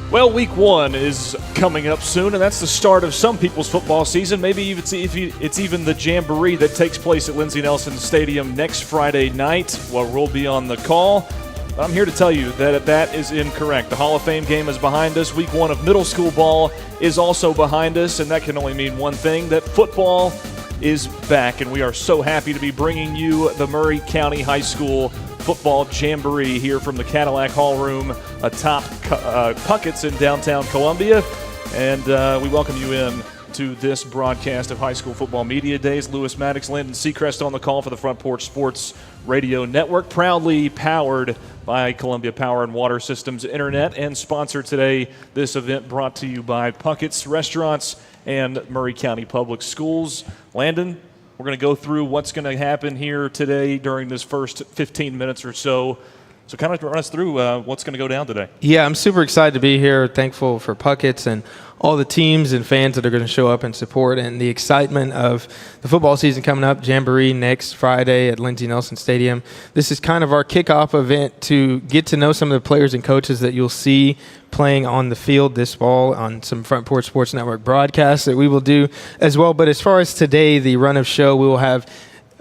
Well, week one is coming up soon, and that's the start of some people's football season. Maybe it's even the jamboree that takes place at Lindsey Nelson Stadium next Friday night, where we'll be on the call. But I'm here to tell you that that is incorrect. The Hall of Fame game is behind us. Week one of middle school ball is also behind us, and that can only mean one thing, that football is back, and we are so happy to be bringing you the Maury County High School Football Jamboree here from the Cadillac Hall Room atop Puckett's in downtown Columbia. And we welcome you in to this broadcast of High School Football Media Days. Lewis Maddox, Landon Seacrest on the call for the Front Porch Sports Radio Network, proudly powered by Columbia Power and Water Systems Internet, and sponsored today this event brought to you by Puckett's Restaurants and Maury County Public Schools. Landon, we're going to go through what's going to happen here today during this first 15 minutes or so. So kind of run us through what's going to go down today. Yeah, I'm super excited to be here. Thankful for Puckett's and all the teams and fans that are going to show up and support, and the excitement of the football season coming up. Jamboree next Friday at Lindsey Nelson Stadium. This is kind of our kickoff event to get to know some of the players and coaches that you'll see playing on the field this fall on some Front Porch Sports Network broadcasts that we will do as well. But as far as today, the run of show, we will have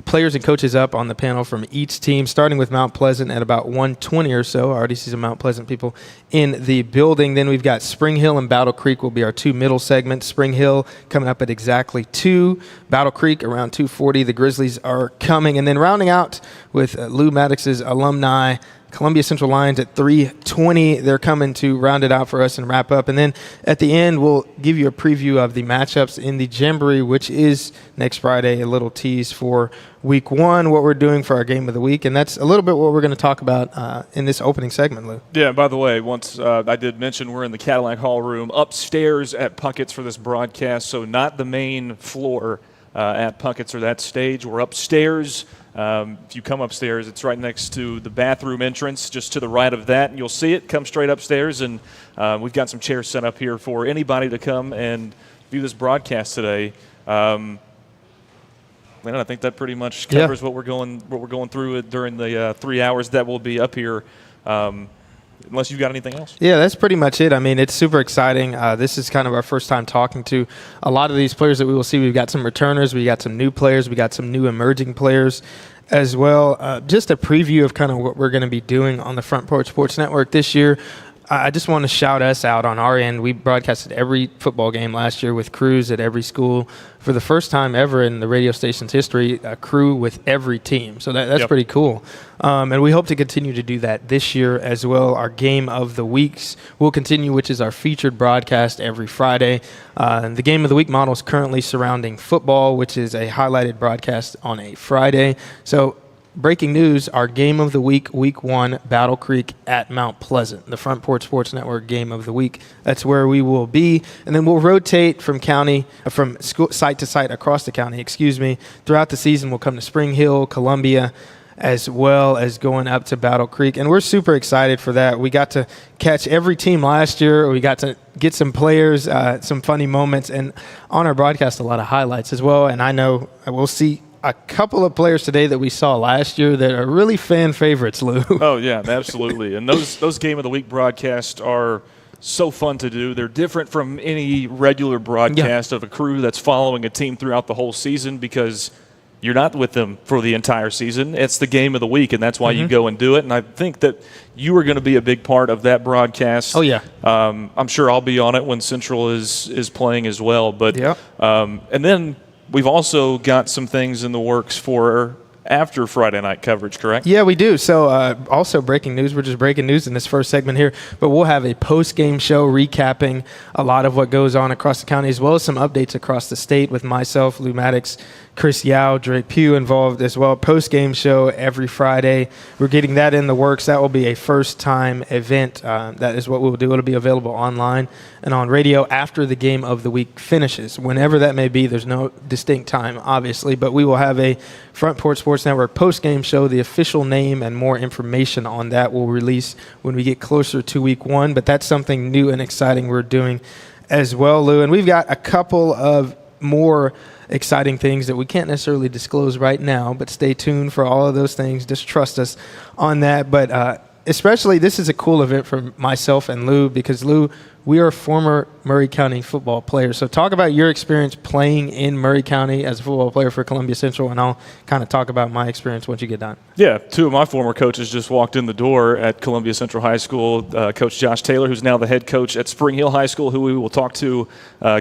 players and coaches up on the panel from each team, starting with Mount Pleasant at about 120 or so. I already see some Mount Pleasant people in the building. Then we've got Spring Hill and Battle Creek will be our two middle segments. Spring Hill coming up at exactly 2. Battle Creek around 2:40. The Grizzlies are coming. And then rounding out with Lou Maddox's alumni, Columbia Central Lions at 3:20. They're coming to round it out for us and wrap up. And then at the end, we'll give you a preview of the matchups in the Jamboree, which is next Friday, a little tease for week 1, what we're doing for our game of the week. And that's a little bit what we're going to talk about in this opening segment, Lou. Yeah, by the way, once I did mention we're in the Cadillac Hall room upstairs at Puckett's for this broadcast, so not the main floor at Puckett's or that stage. We're upstairs. If you come upstairs, it's right next to the bathroom entrance, just to the right of that, and you'll see it. Come straight upstairs, and we've got some chairs set up here for anybody to come and view this broadcast today. And I think that pretty much covers what we're going through during the 3 hours that we'll be up here. Unless you've got anything else. Yeah, that's pretty much it. I mean, it's super exciting. This is kind of our first time talking to a lot of these players that we will see. We've got some returners. We got some new players. We got some new emerging players as well. Just a preview of kind of what we're going to be doing on the Front Porch Sports Network this year. I just want to shout us out on our end. We broadcasted every football game last year with crews at every school. For the first time ever in the radio station's history, a crew with every team. So that's pretty cool. And we hope to continue to do that this year as well. Our game of the weeks will continue, which is our featured broadcast every Friday. The game of the week model is currently surrounding football, which is a highlighted broadcast on a Friday. So breaking news, our game of the week, week 1, Battle Creek at Mount Pleasant, the Front Porch Sports Network game of the week. That's where we will be. And then we'll rotate from school, site to site across the county, Throughout the season, we'll come to Spring Hill, Columbia, as well as going up to Battle Creek. And we're super excited for that. We got to catch every team last year. We got to get some players, some funny moments, and on our broadcast, a lot of highlights as well. And I know we'll see a couple of players today that we saw last year that are really fan favorites, Lou. Oh, yeah, absolutely. And those Game of the Week broadcasts are so fun to do. They're different from any regular broadcast of a crew that's following a team throughout the whole season because you're not with them for the entire season. It's the game of the week, and that's why you go and do it. And I think that you are going to be a big part of that broadcast. Oh, yeah. I'm sure I'll be on it when Central is playing as well. But and then we've also got some things in the works for after Friday night coverage, correct? Yeah, we do. So also breaking news. We're just breaking news in this first segment here. But we'll have a post-game show recapping a lot of what goes on across the county as well as some updates across the state with myself, Lou Maddox, Chris Yao, Drake Pugh involved as well. Post-game show every Friday. We're getting that in the works. That will be a first-time event. That is what we'll do. It'll be available online and on radio after the game of the week finishes. Whenever that may be, there's no distinct time, obviously, but we will have a Front Porch Sports Network post-game show. The official name and more information on that will release when we get closer to week 1, but that's something new and exciting we're doing as well, Lou. And we've got a couple of more exciting things that we can't necessarily disclose right now, but stay tuned for all of those things. Just trust us on that. But especially this is a cool event for myself and Lou because, Lou, we are former Murray County football players. So talk about your experience playing in Murray County as a football player for Columbia Central, and I'll kind of talk about my experience once you get done. Yeah, 2 of my former coaches just walked in the door at Columbia Central High School. Coach Josh Taylor, who's now the head coach at Spring Hill High School, who we will talk to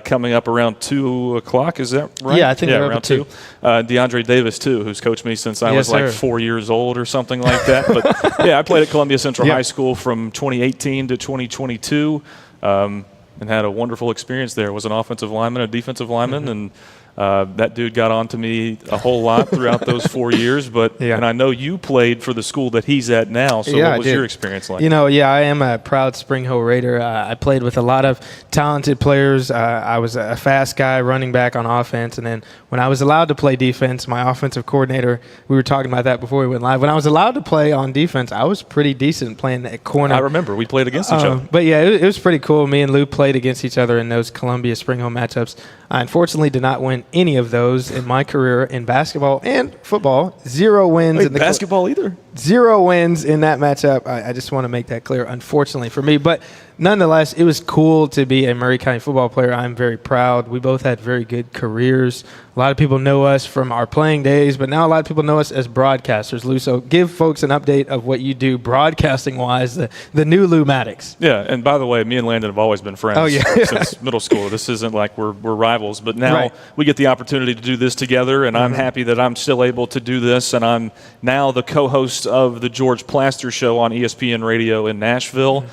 coming up around 2 o'clock. Is that right? Yeah, I think around 2. DeAndre Davis, too, who's coached me since I was like 4 years old or something like that. But, yeah, I played at Columbia Central High School from 2018 to 2022. And had a wonderful experience there. Was an offensive lineman, a defensive lineman, and that dude got on to me a whole lot throughout those 4 years. But and I know you played for the school that he's at now. So what was your experience like? I am a proud Spring Hill Raider. I played with a lot of talented players. I was a fast guy, running back on offense, and then when I was allowed to play defense, my offensive coordinator, we were talking about that before we went live. When I was allowed to play on defense, I was pretty decent playing at corner. I remember we played against each other. But yeah, it was pretty cool. Me and Lou played against each other in those Columbia Spring Hill matchups. I unfortunately did not win any of those in my career in basketball and football. 0 wins. Wait, basketball either? 0 wins in that matchup. I just want to make that clear, unfortunately for me. But nonetheless, it was cool to be a Murray County football player. I'm very proud. We both had very good careers. A lot of people know us from our playing days, but now a lot of people know us as broadcasters. Lou, so give folks an update of what you do broadcasting-wise, the new Lou Maddox. Yeah, and by the way, me and Landon have always been friends since middle school. This isn't like we're rivals, but now we get the opportunity to do this together, and I'm happy that I'm still able to do this, and I'm now the co-host of the George Plaster Show on ESPN Radio in Nashville.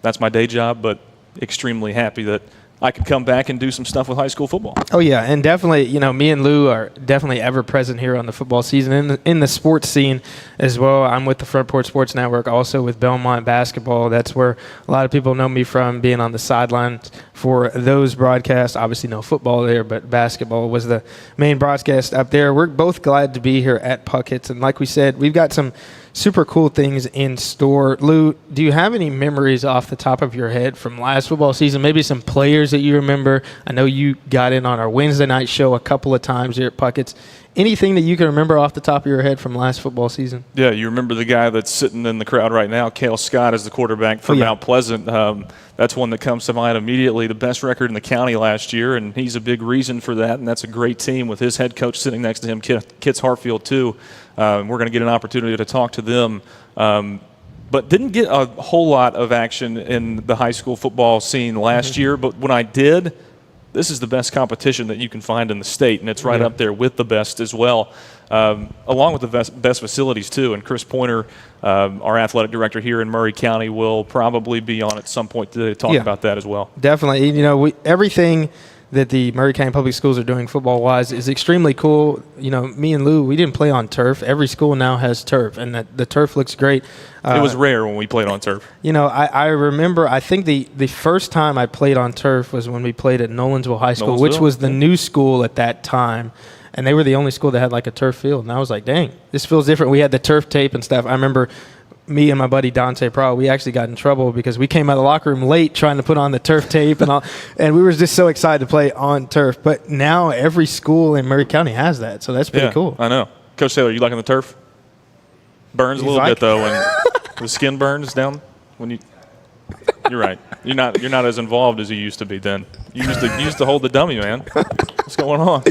That's my day job, but extremely happy that I could come back and do some stuff with high school football. Oh, yeah, and definitely, me and Lou are definitely ever present here on the football season in the sports scene as well. I'm with the Front Porch Sports Network, also with Belmont Basketball. That's where a lot of people know me from, being on the sidelines for those broadcasts. Obviously, no football there, but basketball was the main broadcast up there. We're both glad to be here at Puckett's, and like we said, we've got some super cool things in store. Lou, do you have any memories off the top of your head from last football season? Maybe some players that you remember? I know you got in on our Wednesday night show a couple of times here at Puckett's. Anything that you can remember off the top of your head from last football season? Yeah, you remember the guy that's sitting in the crowd right now, Cale Scott, is the quarterback for Mount Pleasant. That's one that comes to mind immediately. The best record in the county last year, and he's a big reason for that, and that's a great team with his head coach sitting next to him, Kits Hartfield, too. We're going to get an opportunity to talk to them. But didn't get a whole lot of action in the high school football scene last year, but when I did, this is the best competition that you can find in the state, and it's right up there with the best as well, along with the best facilities, too. And Chris Pointer, our athletic director here in Murray County, will probably be on at some point to talk about that as well. Definitely. Everything that the Murray County Public Schools are doing football-wise is extremely cool. Me and Lou, we didn't play on turf. Every school now has turf, and the turf looks great. It was rare when we played on turf. I remember, I think the first time I played on turf was when we played at Nolensville High School, which was the new school at that time. And they were the only school that had like a turf field. And I was like, dang, this feels different. We had the turf tape and stuff. I remember me and my buddy Dante Prowl, we actually got in trouble because we came out of the locker room late trying to put on the turf tape and all, and we were just so excited to play on turf. But now every school in Murray County has that, so that's pretty cool. I know. Coach Taylor, you liking the turf? Burns a little bit though, when the skin burns down when you. You're right. You're not as involved as you used to be then. You used to hold the dummy, man. What's going on?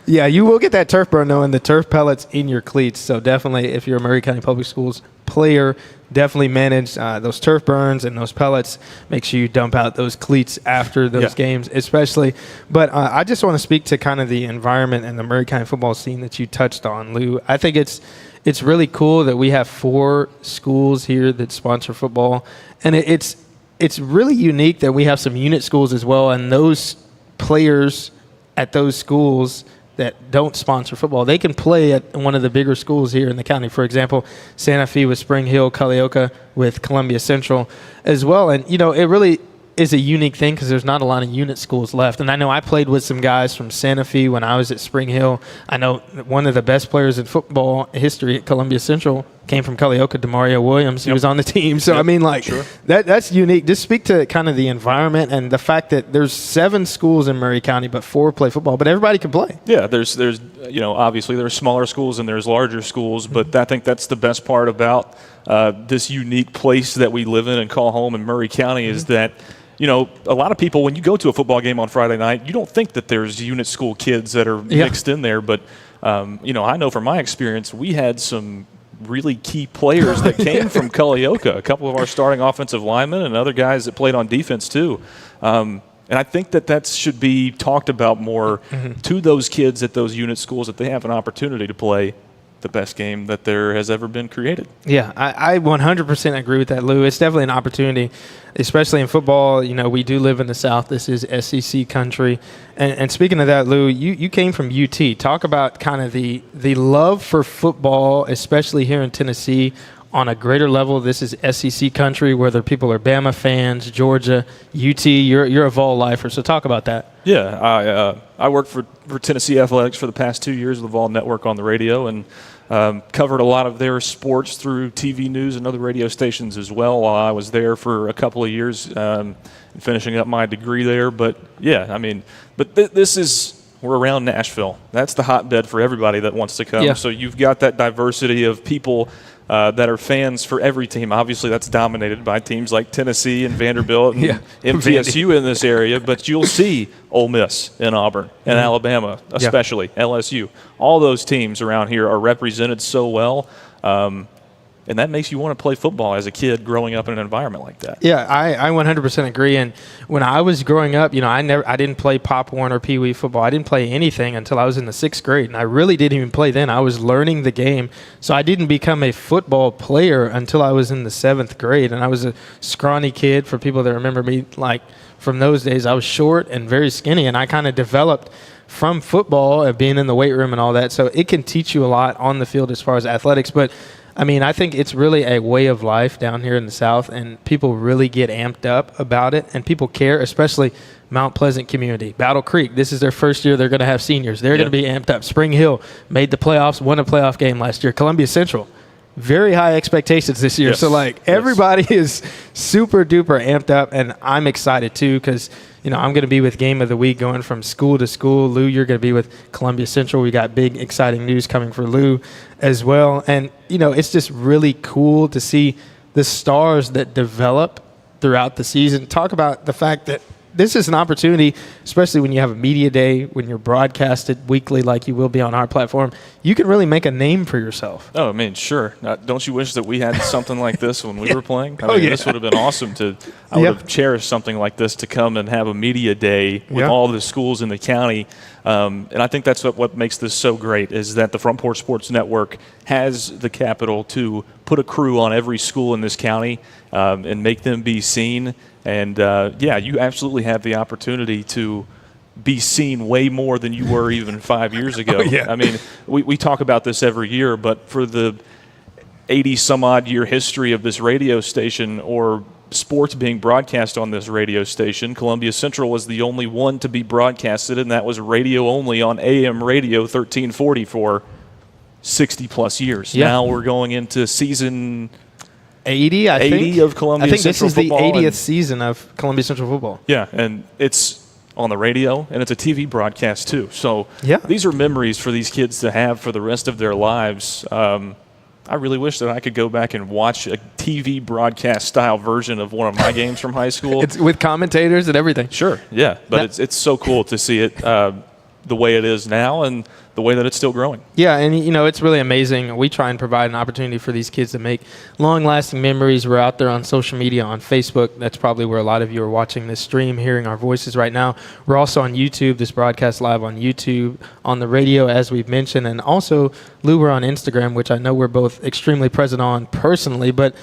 Yeah, you will get that turf burn though, and the turf pellets in your cleats. So definitely, if you're a Murray County Public Schools player, definitely manage those turf burns and those pellets. Make sure you dump out those cleats after those games, especially. But I just want to speak to kind of the environment and the Murray County football scene that you touched on, Lou. I think it's really cool that we have 4 schools here that sponsor football, and it's really unique that we have some unit schools as well, and those players at those schools that don't sponsor football, they can play at one of the bigger schools here in the county. For example, Santa Fe with Spring Hill, Culleoka with Columbia Central as well. And, it really is a unique thing because there's not a lot of unit schools left. And I know I played with some guys from Santa Fe when I was at Spring Hill. I know one of the best players in football history at Columbia Central came from Culleoka, DeMario Williams. He was on the team. So, that's unique. Just speak to kind of the environment and the fact that there's 7 schools in Murray County, but 4 play football, but everybody can play. Yeah, there's obviously there's smaller schools and there's larger schools, but I think that's the best part about this unique place that we live in and call home in Murray County is that a lot of people, when you go to a football game on Friday night, you don't think that there's unit school kids that are mixed in there. But, I know from my experience, we had some really key players that came from Culleoka, a couple of our starting offensive linemen and other guys that played on defense too. And I think that should be talked about more to those kids at those unit schools, that they have an opportunity to play the best game that there has ever been created. Yeah, I 100% agree with that, Lou. It's definitely an opportunity, especially in football. We do live in the South. This is SEC country. And speaking of that, Lou, you came from UT. Talk about kind of the love for football, especially here in Tennessee, on a greater level. This is SEC country, whether people are Bama fans, Georgia, UT. You're a Vol lifer, so talk about that. Yeah, I worked for Tennessee Athletics for the past 2 years with the Vol Network on the radio, and covered a lot of their sports through TV news and other radio stations as well while I was there for a couple of years, finishing up my degree there. But, this is we're around Nashville. That's the hotbed for everybody that wants to come. Yeah. So you've got that diversity of people that are fans for every team. Obviously, that's dominated by teams like Tennessee and Vanderbilt and MTSU in this area, but you'll see Ole Miss and Auburn and Alabama, especially LSU. All those teams around here are represented so well. And that makes you want to play football as a kid growing up in an environment like that. Yeah, I 100% agree. And when I was growing up, I didn't play Pop Warner Pee Wee football. I didn't play anything until I was in the 6th grade, and I really didn't even play then. I was learning the game, so I didn't become a football player until I was in the 7th grade. And I was a scrawny kid. For people that remember me, like from those days, I was short and very skinny, and I kind of developed from football and being in the weight room and all that. So it can teach you a lot on the field as far as athletics, but I mean, I think it's really a way of life down here in the South, and people really get amped up about it, and people care, especially Mount Pleasant community. Battle Creek, this is their first year they're going to have seniors. They're going to be amped up. Spring Hill made the playoffs, won a playoff game last year. Columbia Central, very high expectations this year. Yes. So, like, everybody is super duper amped up, and I'm excited too because, I'm going to be with Game of the Week going from school to school. Lou, you're going to be with Columbia Central. We got big, exciting news coming for Lou as well. And, it's just really cool to see the stars that develop throughout the season. Talk about the fact that this is an opportunity, especially when you have a media day, when you're broadcasted weekly like you will be on our platform, you can really make a name for yourself. Oh, I mean, sure. Don't you wish that we had something like this when we were playing? I mean, this would have been awesome I would have cherished something like this to come and have a media day with all the schools in the county. And I think that's what makes this so great is that the Front Porch Sports Network has the capital to put a crew on every school in this county and make them be seen. And, you absolutely have the opportunity to be seen way more than you were even 5 years ago. I mean, we talk about this every year, but for the 80-some-odd year history of this radio station or sports being broadcast on this radio station, Columbia Central was the only one to be broadcasted, and that was radio only on AM radio 1340 for 60-plus years. Now we're going into season 80, I think. of Columbia Central football. I think this is the 80th season of Columbia Central football. Yeah, and it's on the radio, and it's a TV broadcast too. So these are memories for these kids to have for the rest of their lives. I really wish that I could go back and watch a TV broadcast-style version of one of my games from high school. It's with commentators and everything. Sure, yeah, but it's so cool to see it the way it is now and the way that it's still growing. Yeah, and it's really amazing. We try and provide an opportunity for these kids to make long-lasting memories. We're out there on social media, on Facebook. That's probably where a lot of you are watching this stream, hearing our voices right now. We're also on YouTube, this broadcast live on YouTube, on the radio, as we've mentioned, and also, Lou, we're on Instagram, which I know we're both extremely present on personally, but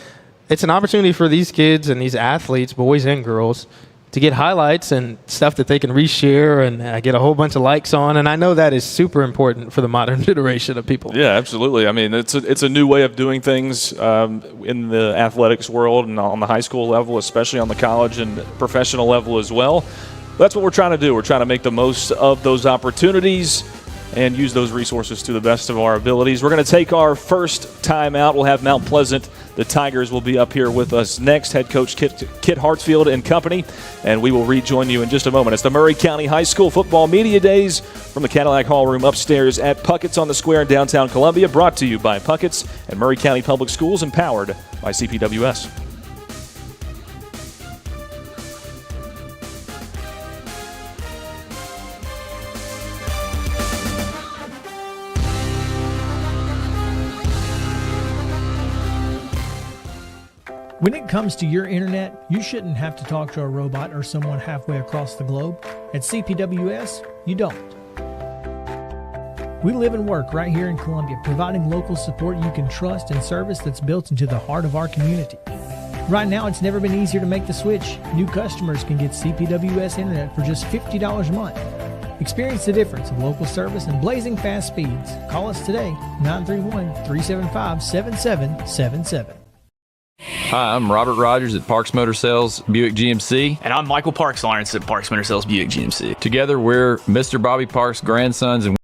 it's an opportunity for these kids and these athletes, boys and girls, to get highlights and stuff that they can reshare and get a whole bunch of likes on. And I know that is super important for the modern generation of people. Yeah, absolutely. I mean, it's a new way of doing things in the athletics world and on the high school level, especially on the college and professional level as well. That's what we're trying to do. We're trying to make the most of those opportunities and use those resources to the best of our abilities. We're going to take our first time out. We'll have Mount Pleasant. The Tigers will be up here with us next. Head coach Kit Hartsfield and company, and we will rejoin you in just a moment. It's the Murray County High School Football Media Days from the Cadillac Hall Room upstairs at Puckett's on the Square in downtown Columbia, brought to you by Puckett's and Murray County Public Schools and powered by CPWS. When it comes to your internet, you shouldn't have to talk to a robot or someone halfway across the globe. At CPWS, you don't. We live and work right here in Columbia, providing local support you can trust and service that's built into the heart of our community. Right now, it's never been easier to make the switch. New customers can get CPWS internet for just $50 a month. Experience the difference of local service and blazing fast speeds. Call us today, 931-375-7777. Hi, I'm Robert Rogers at Parks Motor Sales Buick GMC. And I'm Michael Parks Lawrence at Parks Motor Sales Buick GMC. Together, we're Mr. Bobby Parks' grandsons and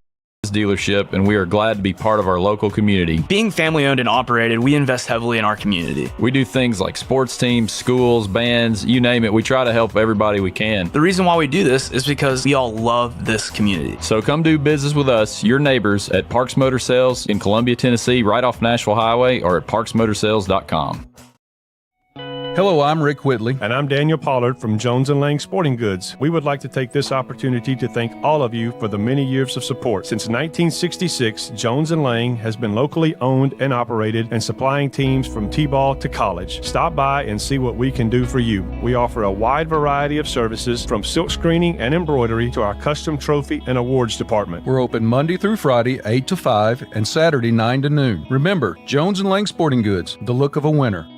dealership, and we are glad to be part of our local community. Being family owned and operated, we invest heavily in our community. We do things like sports teams, schools, bands, you name it. We try to help everybody we can. The reason why we do this is because we all love this community. So come do business with us, your neighbors, at Parks Motor Sales in Columbia, Tennessee, right off Nashville Highway, or at parksmotorsales.com. Hello, I'm Rick Whitley. And I'm Daniel Pollard from Jones & Lang Sporting Goods. We would like to take this opportunity to thank all of you for the many years of support. Since 1966, Jones & Lang has been locally owned and operated and supplying teams from T-ball to college. Stop by and see what we can do for you. We offer a wide variety of services from silk screening and embroidery to our custom trophy and awards department. We're open Monday through Friday, 8 to 5, and Saturday, 9 to noon. Remember, Jones & Lang Sporting Goods, the look of a winner.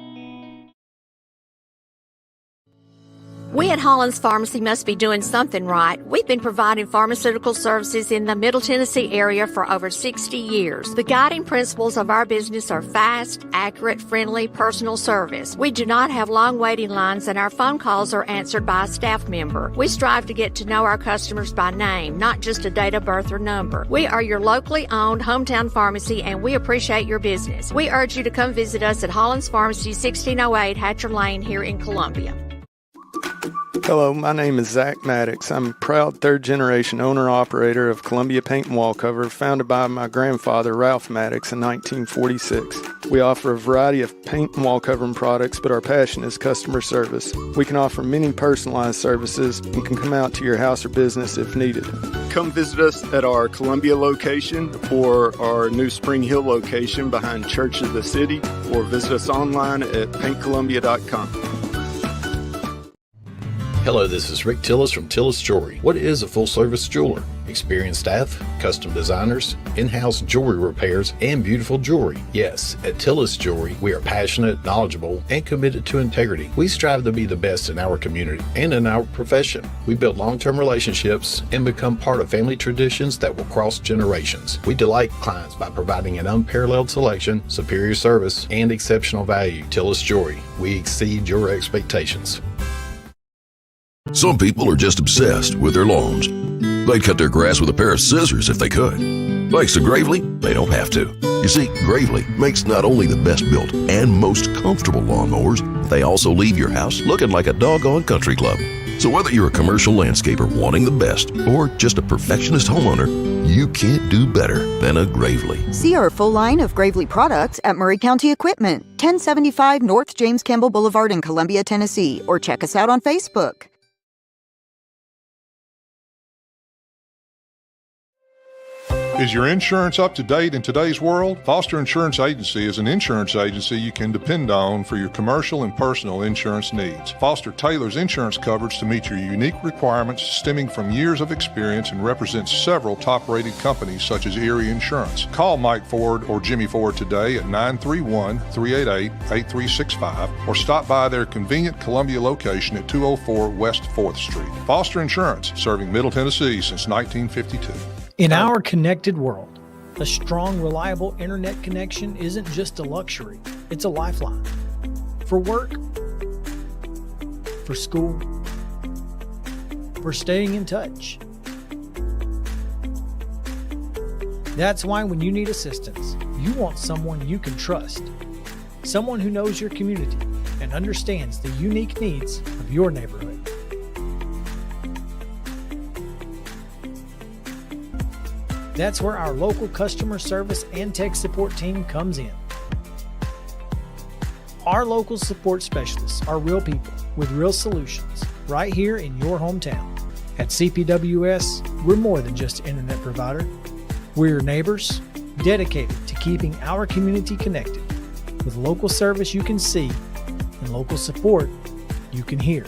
We at Hollins Pharmacy must be doing something right. We've been providing pharmaceutical services in the Middle Tennessee area for over 60 years. The guiding principles of our business are fast, accurate, friendly, personal service. We do not have long waiting lines, and our phone calls are answered by a staff member. We strive to get to know our customers by name, not just a date of birth or number. We are your locally owned hometown pharmacy, and we appreciate your business. We urge you to come visit us at Hollins Pharmacy, 1608 Hatcher Lane here in Columbia. Hello, my name is Zach Maddox. I'm a proud third-generation owner-operator of Columbia Paint and Wallcover, founded by my grandfather, Ralph Maddox, in 1946. We offer a variety of paint and wallcovering products, but our passion is customer service. We can offer many personalized services and can come out to your house or business if needed. Come visit us at our Columbia location or our new Spring Hill location behind Church of the City, or visit us online at paintcolumbia.com. Hello, this is Rick Tillis from Tillis Jewelry. What is a full-service jeweler? Experienced staff, custom designers, in-house jewelry repairs, and beautiful jewelry. Yes, at Tillis Jewelry, we are passionate, knowledgeable, and committed to integrity. We strive to be the best in our community and in our profession. We build long-term relationships and become part of family traditions that will cross generations. We delight clients by providing an unparalleled selection, superior service, and exceptional value. Tillis Jewelry, we exceed your expectations. Some people are just obsessed with their lawns. They'd cut their grass with a pair of scissors if they could. Thanks to Gravely, they don't have to. You see, Gravely makes not only the best built and most comfortable lawnmowers, but they also leave your house looking like a doggone country club. So whether you're a commercial landscaper wanting the best or just a perfectionist homeowner, you can't do better than a Gravely. See our full line of Gravely products at Murray County Equipment, 1075 North James Campbell Boulevard in Columbia, Tennessee, or check us out on Facebook. Is your insurance up to date in today's world? Foster Insurance Agency is an insurance agency you can depend on for your commercial and personal insurance needs. Foster tailors insurance coverage to meet your unique requirements stemming from years of experience and represents several top-rated companies such as Erie Insurance. Call Mike Ford or Jimmy Ford today at 931-388-8365 or stop by their convenient Columbia location at 204 West 4th Street. Foster Insurance, serving Middle Tennessee since 1952. In our connected world, a strong, reliable internet connection isn't just a luxury, it's a lifeline. For work, for school, for staying in touch. That's why when you need assistance, you want someone you can trust. Someone who knows your community and understands the unique needs of your neighborhood. That's where our local customer service and tech support team comes in. Our local support specialists are real people with real solutions right here in your hometown. At CPWS, we're more than just an internet provider. We're your neighbors, dedicated to keeping our community connected with local service you can see and local support you can hear.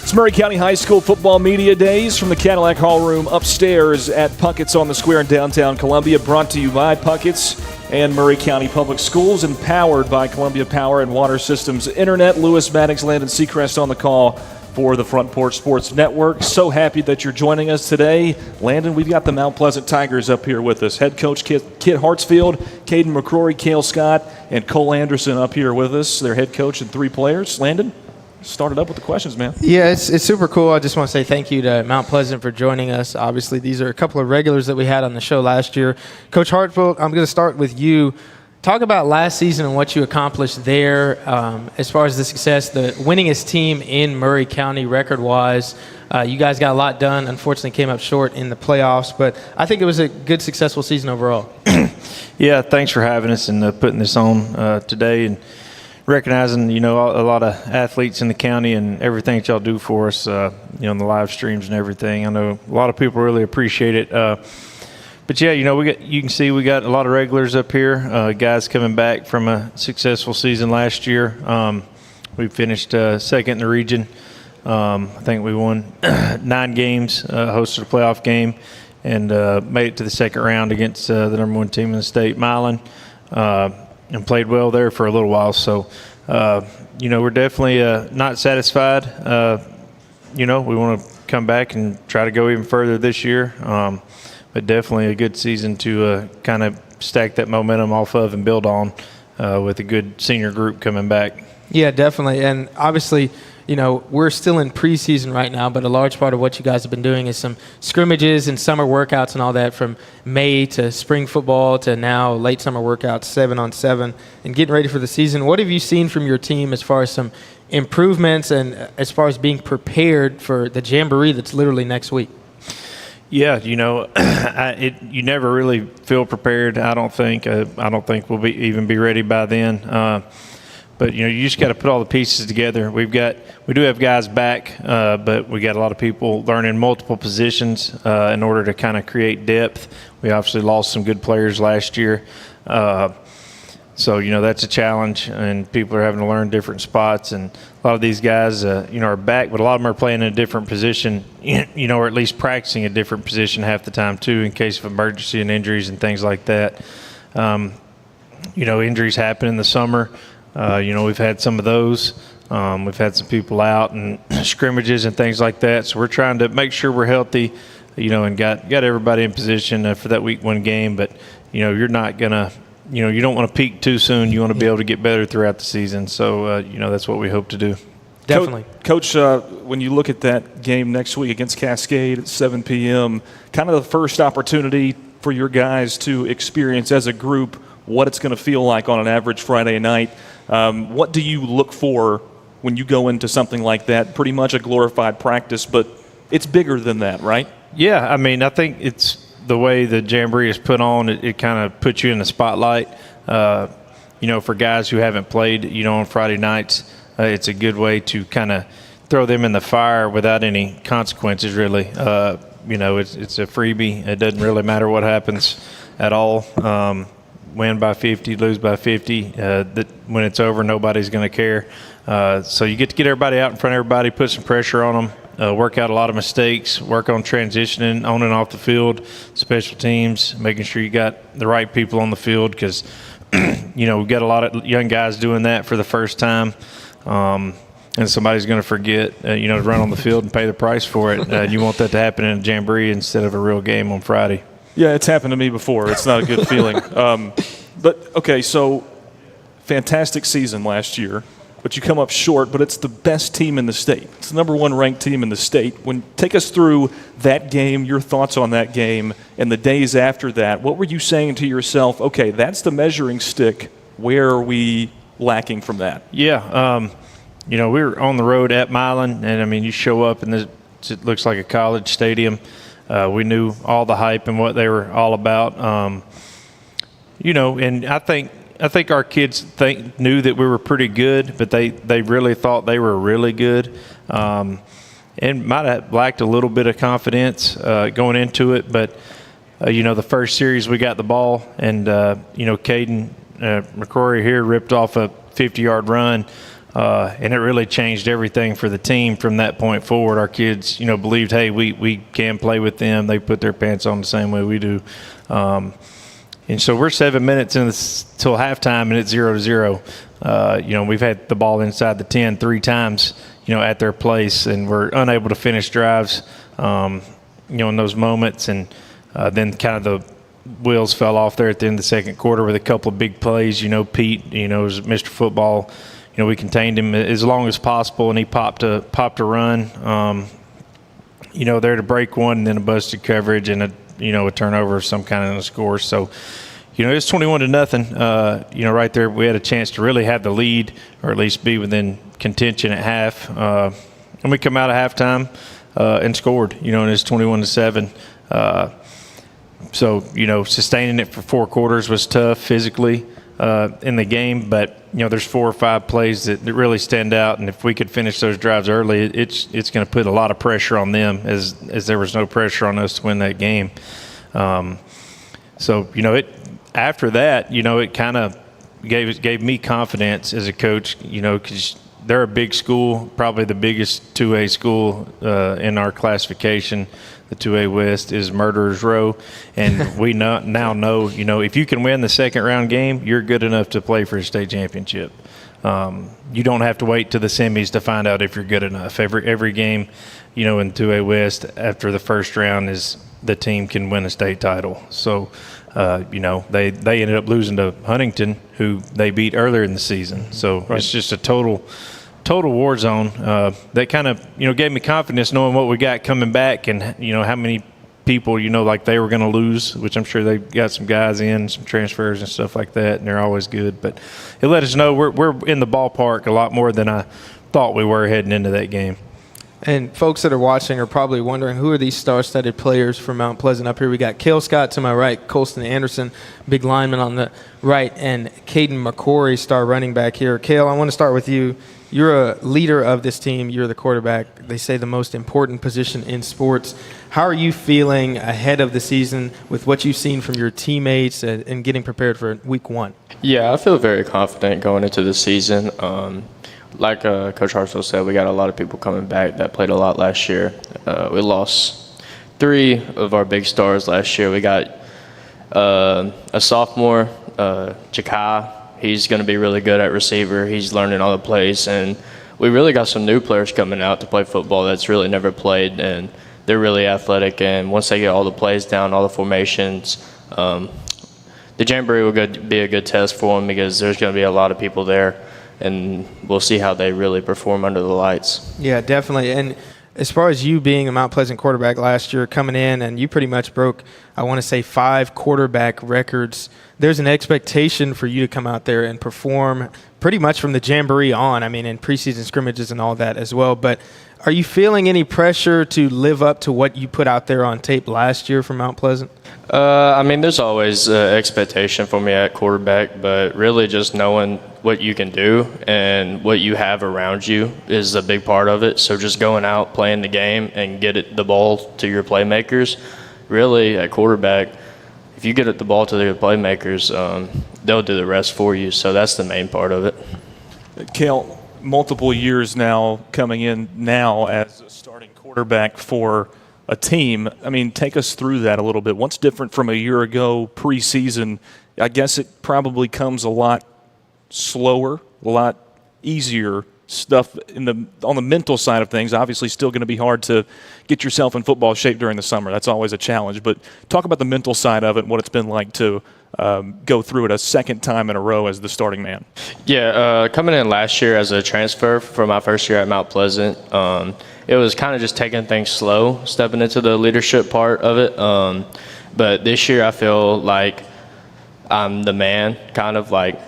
It's Murray County High School football media days from the Cadillac Hall Room upstairs at Puckett's on the Square in downtown Columbia, brought to you by Puckett's and Murray County Public Schools and powered by Columbia Power and Water Systems Internet. Lewis, Maddox, Land, and Seacrest on the call for the Front Porch Sports Network. So happy that you're joining us today. Landon, we've got the Mount Pleasant Tigers up here with us. Head coach Kit Hartsfield, Caden McCrory, Cale Scott, and Cole Anderson up here with us. Their head coach and 3 players. Landon, start it up with the questions, man. Yeah, it's super cool. I just want to say thank you to Mount Pleasant for joining us. Obviously, these are a couple of regulars that we had on the show last year. Coach Hartsfield, I'm going to start with you. Talk about last season and what you accomplished there as far as the success, the winningest team in Murray County record-wise. You guys got a lot done. Unfortunately, came up short in the playoffs, but I think it was a good, successful season overall. Yeah, thanks for having us and putting this on today and recognizing, a lot of athletes in the county and everything that y'all do for us, in the live streams and everything. I know a lot of people really appreciate it. But yeah, you can see we got a lot of regulars up here, guys coming back from a successful season last year. We finished second in the region. I think we won 9 games, hosted a playoff game, and made it to the second round against the number 1 team in the state, Milan, and played well there for a little while. So, we're definitely not satisfied. We want to come back and try to go even further this year. But definitely a good season to kind of stack that momentum off of and build on with a good senior group coming back. Yeah, definitely. And obviously, we're still in preseason right now, but a large part of what you guys have been doing is some scrimmages and summer workouts and all that from May to spring football to now late summer workouts, 7-on-7, and getting ready for the season. What have you seen from your team as far as some improvements and as far as being prepared for the Jamboree that's literally next week? Yeah, you never really feel prepared. I don't think we'll even be ready by then. But you just got to put all the pieces together. We do have guys back, but we got a lot of people learning multiple positions in order to kind of create depth. We obviously lost some good players last year. So, that's a challenge, and people are having to learn different spots. And a lot of these guys, are back, but a lot of them are playing in a different position, or at least practicing a different position half the time, too, in case of emergency and injuries and things like that. Injuries happen in the summer. We've had some of those. We've had some people out and scrimmages and things like that. So we're trying to make sure we're healthy, and got everybody in position for that week 1 game. But, you're not going to – you don't want to peak too soon. You want to be able to get better throughout the season. So, that's what we hope to do. Definitely. Coach, when you look at that game next week against Cascade at 7 p.m., kind of the first opportunity for your guys to experience as a group what it's going to feel like on an average Friday night. What do you look for when you go into something like that? Pretty much a glorified practice, but it's bigger than that, right? Yeah, I think it's – the way the Jamboree is put on, it kind of puts you in the spotlight. For guys who haven't played, on Friday nights, it's a good way to kind of throw them in the fire without any consequences, really. It's a freebie. It doesn't really matter what happens at all. Win by 50, lose by 50. When it's over, nobody's going to care. So you get to get everybody out in front of everybody, put some pressure on them. Work out a lot of mistakes, work on transitioning on and off the field, special teams, making sure you got the right people on the field because, we've got a lot of young guys doing that for the first time. And somebody's going to forget, to run on the field and pay the price for it. You want that to happen in a Jamboree instead of a real game on Friday. Yeah, it's happened to me before. It's not a good feeling. But, okay, so fantastic season last year. But you come up short, but it's the best team in the state. It's the number 1 ranked team in the state. Take us through that game, your thoughts on that game, and the days after that. What were you saying to yourself, okay, that's the measuring stick. Where are we lacking from that? Yeah, we were on the road at Milan, and, you show up, and it looks like a college stadium. We knew all the hype and what they were all about. And I think our kids knew that we were pretty good, but they really thought they were really good, and might have lacked a little bit of confidence going into it. But the first series we got the ball, and Caden McCrory here ripped off a 50-yard run, and it really changed everything for the team from that point forward. Our kids, believed, hey, we can play with them. They put their pants on the same way we do. And so we're 7 minutes till halftime, and it's 0-0. We've had the ball inside the 10 3 times, at their place, and we're unable to finish drives, in those moments. And then kind of the wheels fell off there at the end of the second quarter with a couple of big plays. Pete, is Mr. Football. We contained him as long as possible, and he popped a run, there to break one, and then a busted coverage and a turnover of some kind of a score. So, it's 21-0. Right there, we had a chance to really have the lead, or at least be within contention at half. And we come out at halftime and scored. And it's 21-7. So, sustaining it for 4 quarters was tough physically in the game, but there's 4 or 5 plays that really stand out, and if we could finish those drives early, it's going to put a lot of pressure on them, as there was no pressure on us to win that game. So after that, it kind of gave me confidence as a coach, because they're a big school, probably the biggest 2A school in our classification. The 2A West is Murderers Row, and we now know, if you can win the second round game, you're good enough to play for a state championship. You don't have to wait to the semis to find out if you're good enough. Every game, in 2A West, after the first round, is the team can win a state title. So, they ended up losing to Huntington, who they beat earlier in the season. So It's just a total war zone. That kind of, gave me confidence knowing what we got coming back, and, how many people, like they were going to lose, which I'm sure they got some guys in, some transfers and stuff like that, and they're always good. But it let us know we're in the ballpark a lot more than I thought we were heading into that game. And folks that are watching are probably wondering, who are these star-studded players from Mount Pleasant up here? We got Cale Scott to my right, Colston Anderson, big lineman on the right, and Caden McCory, star running back here. Cale, I want to start with you. You're a leader of this team. You're the quarterback. They say the most important position in sports. How are you feeling ahead of the season with what you've seen from your teammates and getting prepared for week 1? Yeah, I feel very confident going into the season. Like Coach Hartsell said, we got a lot of people coming back that played a lot last year. We lost 3 of our big stars last year. We got a sophomore, Jakai. He's going to be really good at receiver. He's learning all the plays. And we really got some new players coming out to play football that's really never played. And they're really athletic. And once they get all the plays down, all the formations, the Jamboree will be a good test for them, because there's going to be a lot of people there. And we'll see how they really perform under the lights. Yeah, definitely. And as far as you being a Mount Pleasant quarterback last year, coming in, and you pretty much broke, I want to say, 5 quarterback records. There's an expectation for you to come out there and perform pretty much from the Jamboree on. I mean, in preseason scrimmages and all that as well. But are you feeling any pressure to live up to what you put out there on tape last year from Mount Pleasant? There's always expectation for me at quarterback, but really just knowing what you can do and what you have around you is a big part of it. So just going out, playing the game, and get the ball to your playmakers. Really, at quarterback, if you get the ball to the playmakers, they'll do the rest for you. So that's the main part of it. Cale, multiple years now coming in now as a starting quarterback for a team. I mean, take us through that a little bit. What's different from a year ago preseason? I guess it probably comes a lot slower, a lot easier stuff on the mental side of things. Obviously still going to be hard to get yourself in football shape during the summer. That's always a challenge. But talk about the mental side of it and what it's been like to go through it a second time in a row as the starting man. Yeah, coming in last year as a transfer for my first year at Mount Pleasant, it was kind of just taking things slow, stepping into the leadership part of it. But this year I feel like I'm the man, kind of like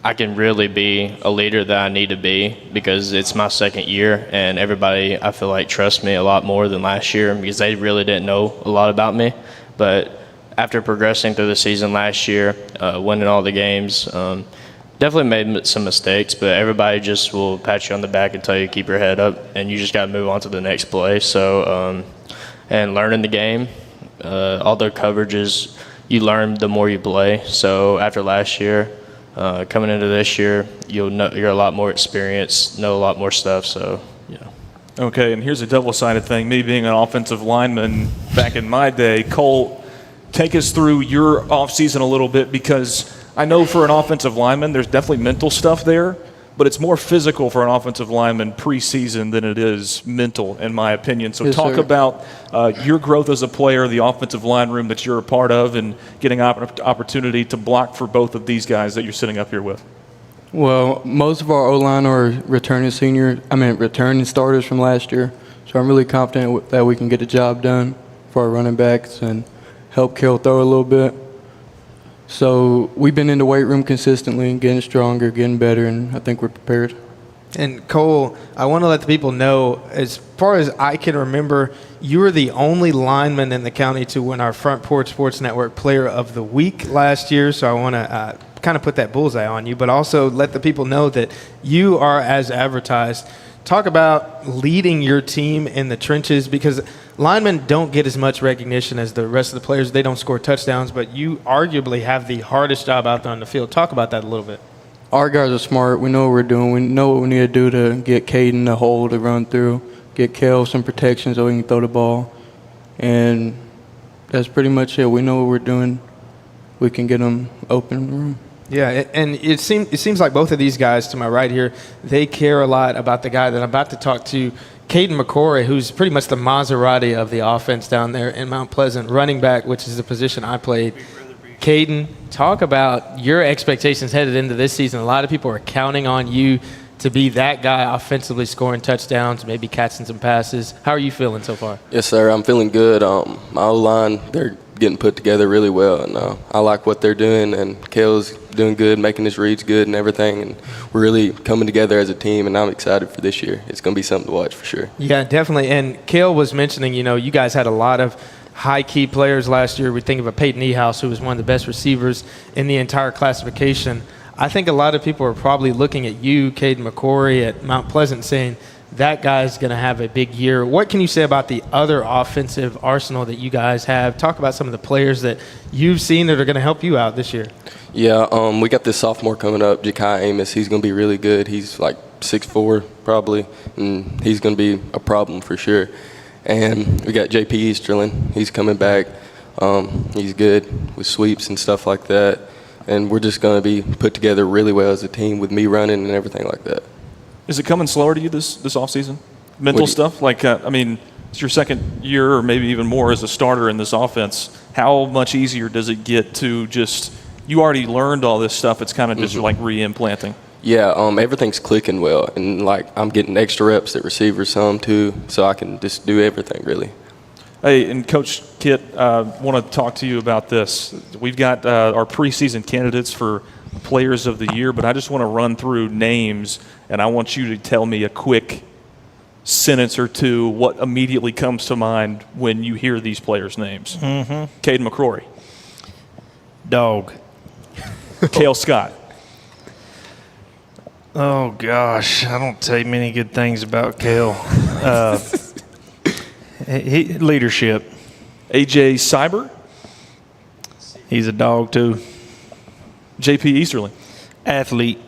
I can really be a leader that I need to be, because it's my second year, and everybody, I feel like, trusts me a lot more than last year, because they really didn't know a lot about me. But after progressing through the season last year, winning all the games, definitely made some mistakes, but everybody just will pat you on the back and tell you to keep your head up, and you just got to move on to the next play. So, and learning the game, all the coverages, you learn the more you play. So after last year, coming into this year, you're a lot more experienced, know a lot more stuff. So, yeah. Okay, and here's a double-sided thing. Me being an offensive lineman back in my day, Cole, take us through your offseason a little bit, because I know for an offensive lineman, there's definitely mental stuff there, but it's more physical for an offensive lineman preseason than it is mental, in my opinion. So Yes, talk sir. about your growth as a player, the offensive line room that you're a part of, and getting opportunity to block for both of these guys that you're sitting up here with. Well, most of our O-line are returning starters from last year. So I'm really confident that we can get the job done for our running backs and help Kel throw a little bit. So we've been in the weight room consistently, getting stronger, getting better, and I think we're prepared. And Cole, I want to let the people know, as far as I can remember, you were the only lineman in the county to win our Front Porch Sports Network Player of the Week last year. So I want to kind of put that bullseye on you, but also let the people know that you are as advertised. Talk about leading your team in the trenches, because linemen don't get as much recognition as the rest of the players. They don't score touchdowns, but you arguably have the hardest job out there on the field. Talk about that a little bit. Our guys are smart. We know what we're doing. We know what we need to do to get Caden the hole to run through, get Kel some protection so he can throw the ball. And that's pretty much it. We know what we're doing. We can get them open in the room. Yeah, and it seems like both of these guys to my right here, they care a lot about the guy that I'm about to talk to, Caden McCory, who's pretty much the Maserati of the offense down there in Mount Pleasant, running back, which is the position I played. Caden, talk about your expectations headed into this season. A lot of people are counting on you to be that guy offensively, scoring touchdowns, maybe catching some passes. How are you feeling so far? Yes, sir. I'm feeling good. My O-line, they're getting put together really well, and I like what they're doing, and Kel's doing good, making his reads good and everything, and we're really coming together as a team, and I'm excited for this year. It's going to be something to watch for sure. Yeah, definitely. And Kale was mentioning, you guys had a lot of high-key players last year. We think of a Peyton Ehouse, who was one of the best receivers in the entire classification. I think a lot of people are probably looking at you, Caden McCory, at Mount Pleasant, saying that guy's going to have a big year. What can you say about the other offensive arsenal that you guys have? Talk about some of the players that you've seen that are going to help you out this year. Yeah, we got this sophomore coming up, Ja'Kai Amos. He's going to be really good. He's like 6'4", probably, and he's going to be a problem for sure. And we got JP Easterlin. He's coming back. He's good with sweeps and stuff like that. And we're just going to be put together really well as a team with me running and everything like that. Is it coming slower to you this offseason? Mental stuff? Like, it's your second year or maybe even more as a starter in this offense. How much easier does it get to just – you already learned all this stuff. It's kind of just like re-implanting. Yeah, everything's clicking well. And, I'm getting extra reps at receiver some too, so I can just do everything really. Hey, and Coach Kit, want to talk to you about this. We've got our preseason candidates for Players of the Year, but I just want to run through names, and I want you to tell me a quick sentence or two what immediately comes to mind when you hear these players' names. Mm-hmm. Caden McCrory. Dog. Cale Scott. Oh, gosh. I don't say many good things about Cale. Leadership. AJ Cyber. He's a dog, too. JP Easterling. Athlete.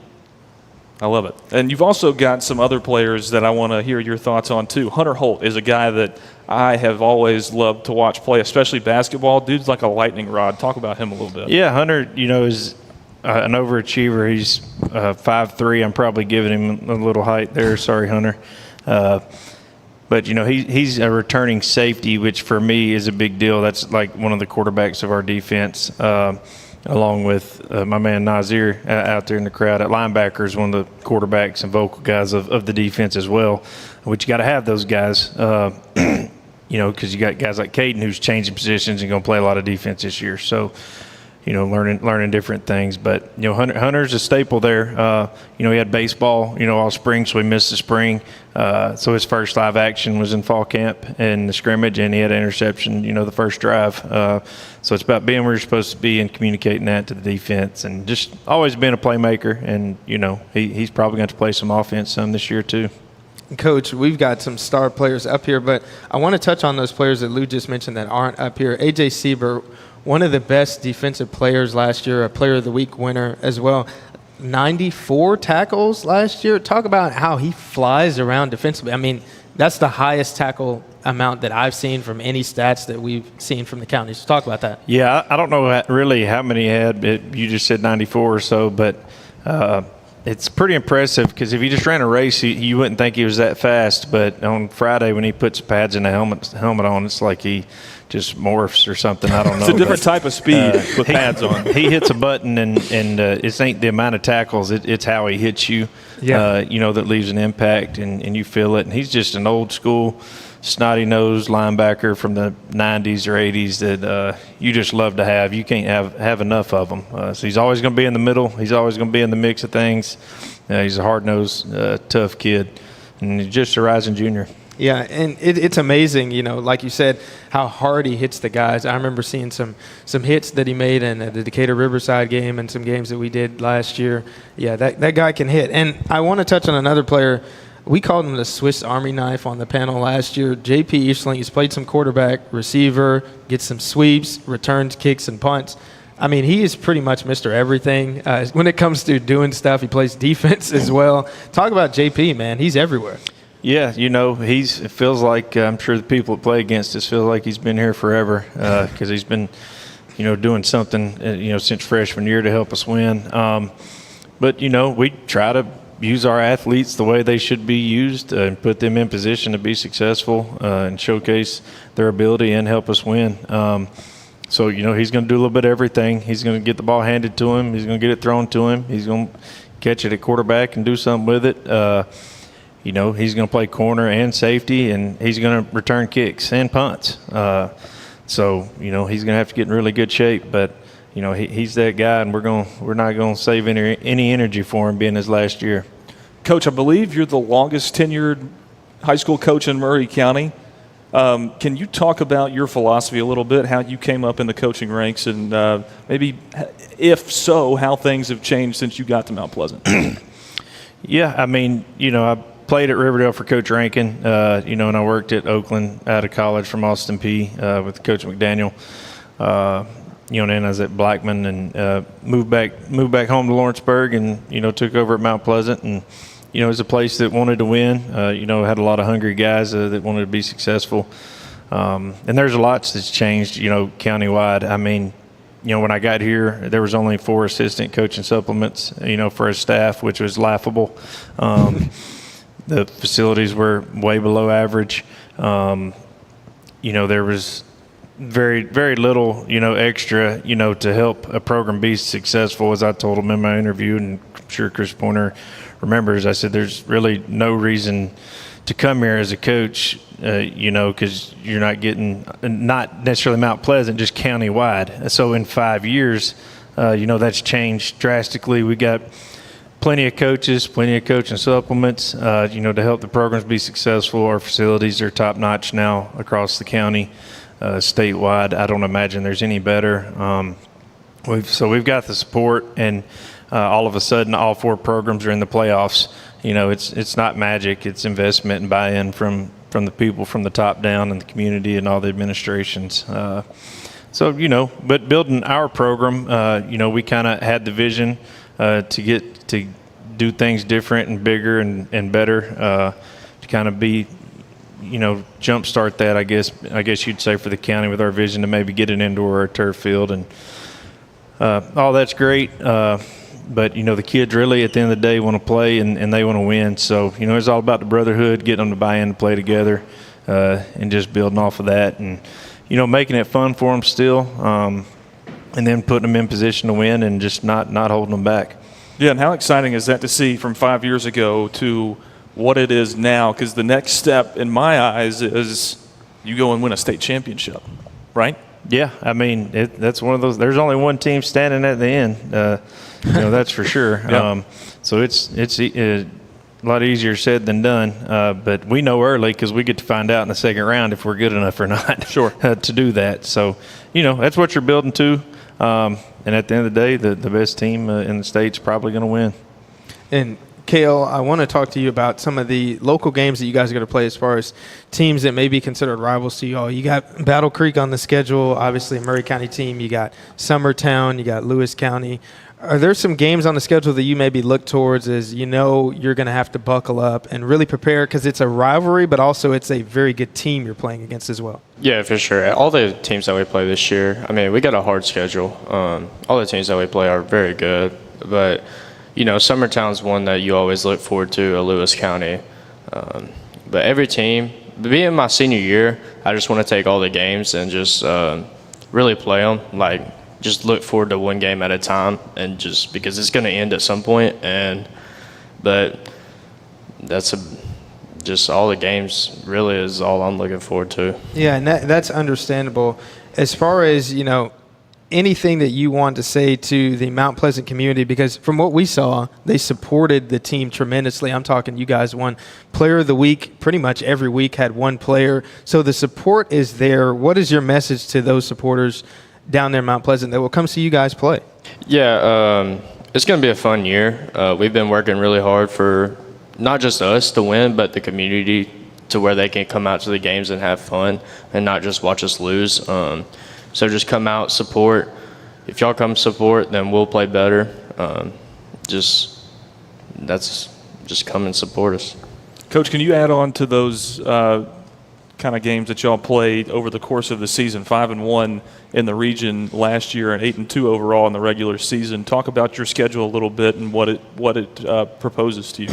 I love it. And you've also got some other players that I want to hear your thoughts on, too. Hunter Holt is a guy that I have always loved to watch play, especially basketball. Dude's like a lightning rod. Talk about him a little bit. Yeah, Hunter, is an overachiever. He's 5'3". I'm probably giving him a little height there. Sorry, Hunter. But, he's a returning safety, which for me is a big deal. That's like one of the quarterbacks of our defense, along with my man Nazir out there in the crowd. At linebacker is one of the quarterbacks and vocal guys of the defense as well, which you got to have those guys, because you got guys like Caden who's changing positions and going to play a lot of defense this year. So, learning different things. But, Hunter's a staple there. He had baseball, all spring, so he missed the spring. So his first live action was in fall camp in the scrimmage, and he had an interception, the first drive. So it's about being where you're supposed to be and communicating that to the defense, and just always being a playmaker. And, he's probably going to play some offense some this year too. Coach, we've got some star players up here, but I want to touch on those players that Lou just mentioned that aren't up here. AJ Sieber, one of the best defensive players last year, a Player of the Week winner as well. 94 tackles last year. Talk about how he flies around defensively. I mean, that's the highest tackle amount that I've seen from any stats that we've seen from the county. So talk about that. Yeah, I don't know really how many he had. You just said 94 or so, but it's pretty impressive because if he just ran a race, you wouldn't think he was that fast. But on Friday when he puts pads and a helmet on, it's like he just morphs or something. I don't know. It's a different type of speed with pads on. He hits a button, and it ain't the amount of tackles. It's how he hits you, that leaves an impact, and you feel it. And he's just an old school, snotty-nosed linebacker from the 90s or 80s that you just love to have. You can't have enough of them. So he's always going to be in the middle. He's always going to be in the mix of things. He's a hard-nosed, tough kid, and he's just a rising junior. Yeah, and it's amazing, like you said, how hard he hits the guys. I remember seeing some hits that he made in the Decatur Riverside game and some games that we did last year. Yeah, that guy can hit. And I want to touch on another player. We called him the Swiss Army knife on the panel last year. J.P. Easterling, he's played some quarterback, receiver, gets some sweeps, returns, kicks, and punts. I mean, he is pretty much Mr. Everything. When it comes to doing stuff, he plays defense as well. Talk about J.P., man. He's everywhere. Yeah, it feels like I'm sure the people that play against us feel like he's been here forever because he's been, doing something, since freshman year to help us win. But, we try to use our athletes the way they should be used and put them in position to be successful and showcase their ability and help us win. So, he's going to do a little bit of everything. He's going to get the ball handed to him. He's going to get it thrown to him. He's going to catch it at quarterback and do something with it. He's going to play corner and safety, and he's going to return kicks and punts. So, he's going to have to get in really good shape. But, he's that guy, and we're not going to save any energy for him being his last year. Coach, I believe you're the longest tenured high school coach in Murray County. Can you talk about your philosophy a little bit, how you came up in the coaching ranks, and maybe, if so, how things have changed since you got to Mount Pleasant? Yeah, I mean, I played at Riverdale for Coach Rankin, and I worked at Oakland out of college from Austin P with Coach McDaniel. And then I was at Blackman and moved back home to Lawrenceburg and, took over at Mount Pleasant. And, it was a place that wanted to win, had a lot of hungry guys that wanted to be successful. And there's a lot that's changed, countywide. I mean, when I got here, there was only 4 assistant coaching supplements, for a staff, which was laughable. The facilities were way below average. There was very, very little, extra, to help a program be successful, as I told him in my interview, and I'm sure Chris Pointer remembers. I said, there's really no reason to come here as a coach, because you're not getting, not necessarily Mount Pleasant, just countywide. So in 5 years, that's changed drastically. We got plenty of coaches, plenty of coaching supplements, to help the programs be successful. Our facilities are top-notch now across the county, statewide. I don't imagine there's any better. We've got the support, and all of a sudden all 4 programs are in the playoffs. It's not magic. It's investment and buy-in from the people from the top down and the community and all the administrations. But building our program, we kind of had the vision to do things different and bigger and better, to kind of be, jumpstart that, I guess you'd say, for the county with our vision to maybe get an indoor or a turf field. And all that's great. But, the kids really at the end of the day want to play and they want to win. So, it's all about the brotherhood, getting them to buy in to play together, and just building off of that and, making it fun for them still. And then putting them in position to win and just not holding them back. Yeah, and how exciting is that to see from 5 years ago to what it is now? Because the next step, in my eyes, is you go and win a state championship, right? Yeah, I mean, that's one of those. There's only one team standing at the end, that's for sure. Yeah. So it's a lot easier said than done. But we know early because we get to find out in the second round if we're good enough or not. Sure. To do that. So, that's what you're building to. And at the end of the day, the best team in the state's probably going to win. And Cale, I want to talk to you about some of the local games that you guys are going to play as far as teams that may be considered rivals to you all. You got Battle Creek on the schedule, obviously a Murray County team. You got Summertown. You got Lewis County. Are there some games on the schedule that you maybe look towards as you're going to have to buckle up and really prepare because it's a rivalry, but also it's a very good team you're playing against as well? Yeah, for sure. All the teams that we play this year, we got a hard schedule. All the teams that we play are very good, but, Summertown's one that you always look forward to, Lewis County. But every team, being my senior year, I just want to take all the games and just really play them. Like, just look forward to one game at a time, and just because it's going to end at some point. But that's just all the games really is all I'm looking forward to. Yeah, and that's understandable. As far as, anything that you want to say to the Mount Pleasant community, because from what we saw, they supported the team tremendously. I'm talking you guys won Player of the Week pretty much every week, had one player. So the support is there. What is your message to those supporters down there in Mount Pleasant that will come see you guys play? Yeah, it's going to be a fun year. We've been working really hard for not just us to win, but the community to where they can come out to the games and have fun and not just watch us lose. So just come out, support. If y'all come support, then we'll play better. Just come and support us. Coach, can you add on to those kind of games that y'all played over the course of the season? 5-1 in the region last year and 8-2 overall in the regular season. Talk about your schedule a little bit and what it proposes to you.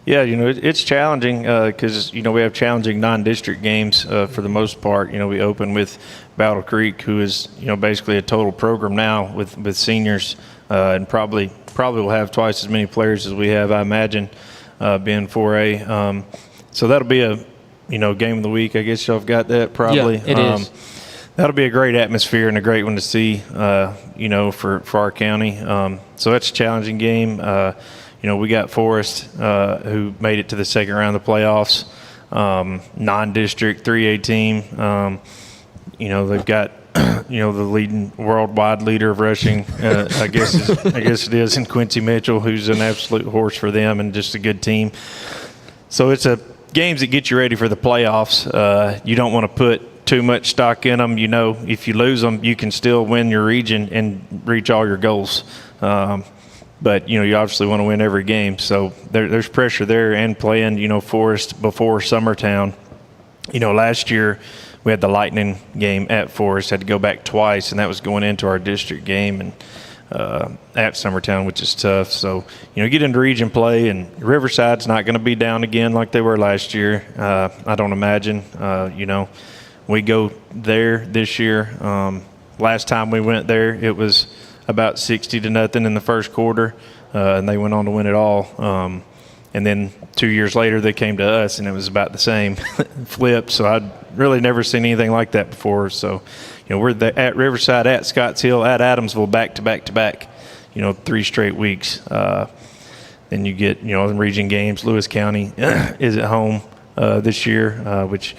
Yeah, it's challenging because, we have challenging non-district games for the most part. We open with Battle Creek, who is, basically a total program now with seniors and probably will have twice as many players as we have, I imagine, being 4A. So that'll be a, game of the week. I guess y'all have got that probably. Yeah, it is. That'll be a great atmosphere and a great one to see, for our county. So that's a challenging game. We got Forest, who made it to the second round of the playoffs, non-district 3A team. They've got, the leading worldwide leader of rushing, I guess it is, in Quincy Mitchell, who's an absolute horse for them and just a good team. So it's games that get you ready for the playoffs. You don't want to put too much stock in them. If you lose them, you can still win your region and reach all your goals. But, you obviously want to win every game. So there's pressure there, and playing, Forest before Summertown. Last year we had the Lightning game at Forest, had to go back twice, and that was going into our district game and at Summertown, which is tough. So, get into region play, and Riverside's not going to be down again like they were last year. I don't imagine. We go there this year. Last time we went there, it was about 60-0 in the first quarter, and they went on to win it all. And then 2 years later, they came to us, and it was about the same flip. So I'd really never seen anything like that before. So, we're at Riverside, at Scotts Hill, at Adamsville, back to back to back, 3 straight weeks. Then you get, in region games. Lewis County is at home this year, which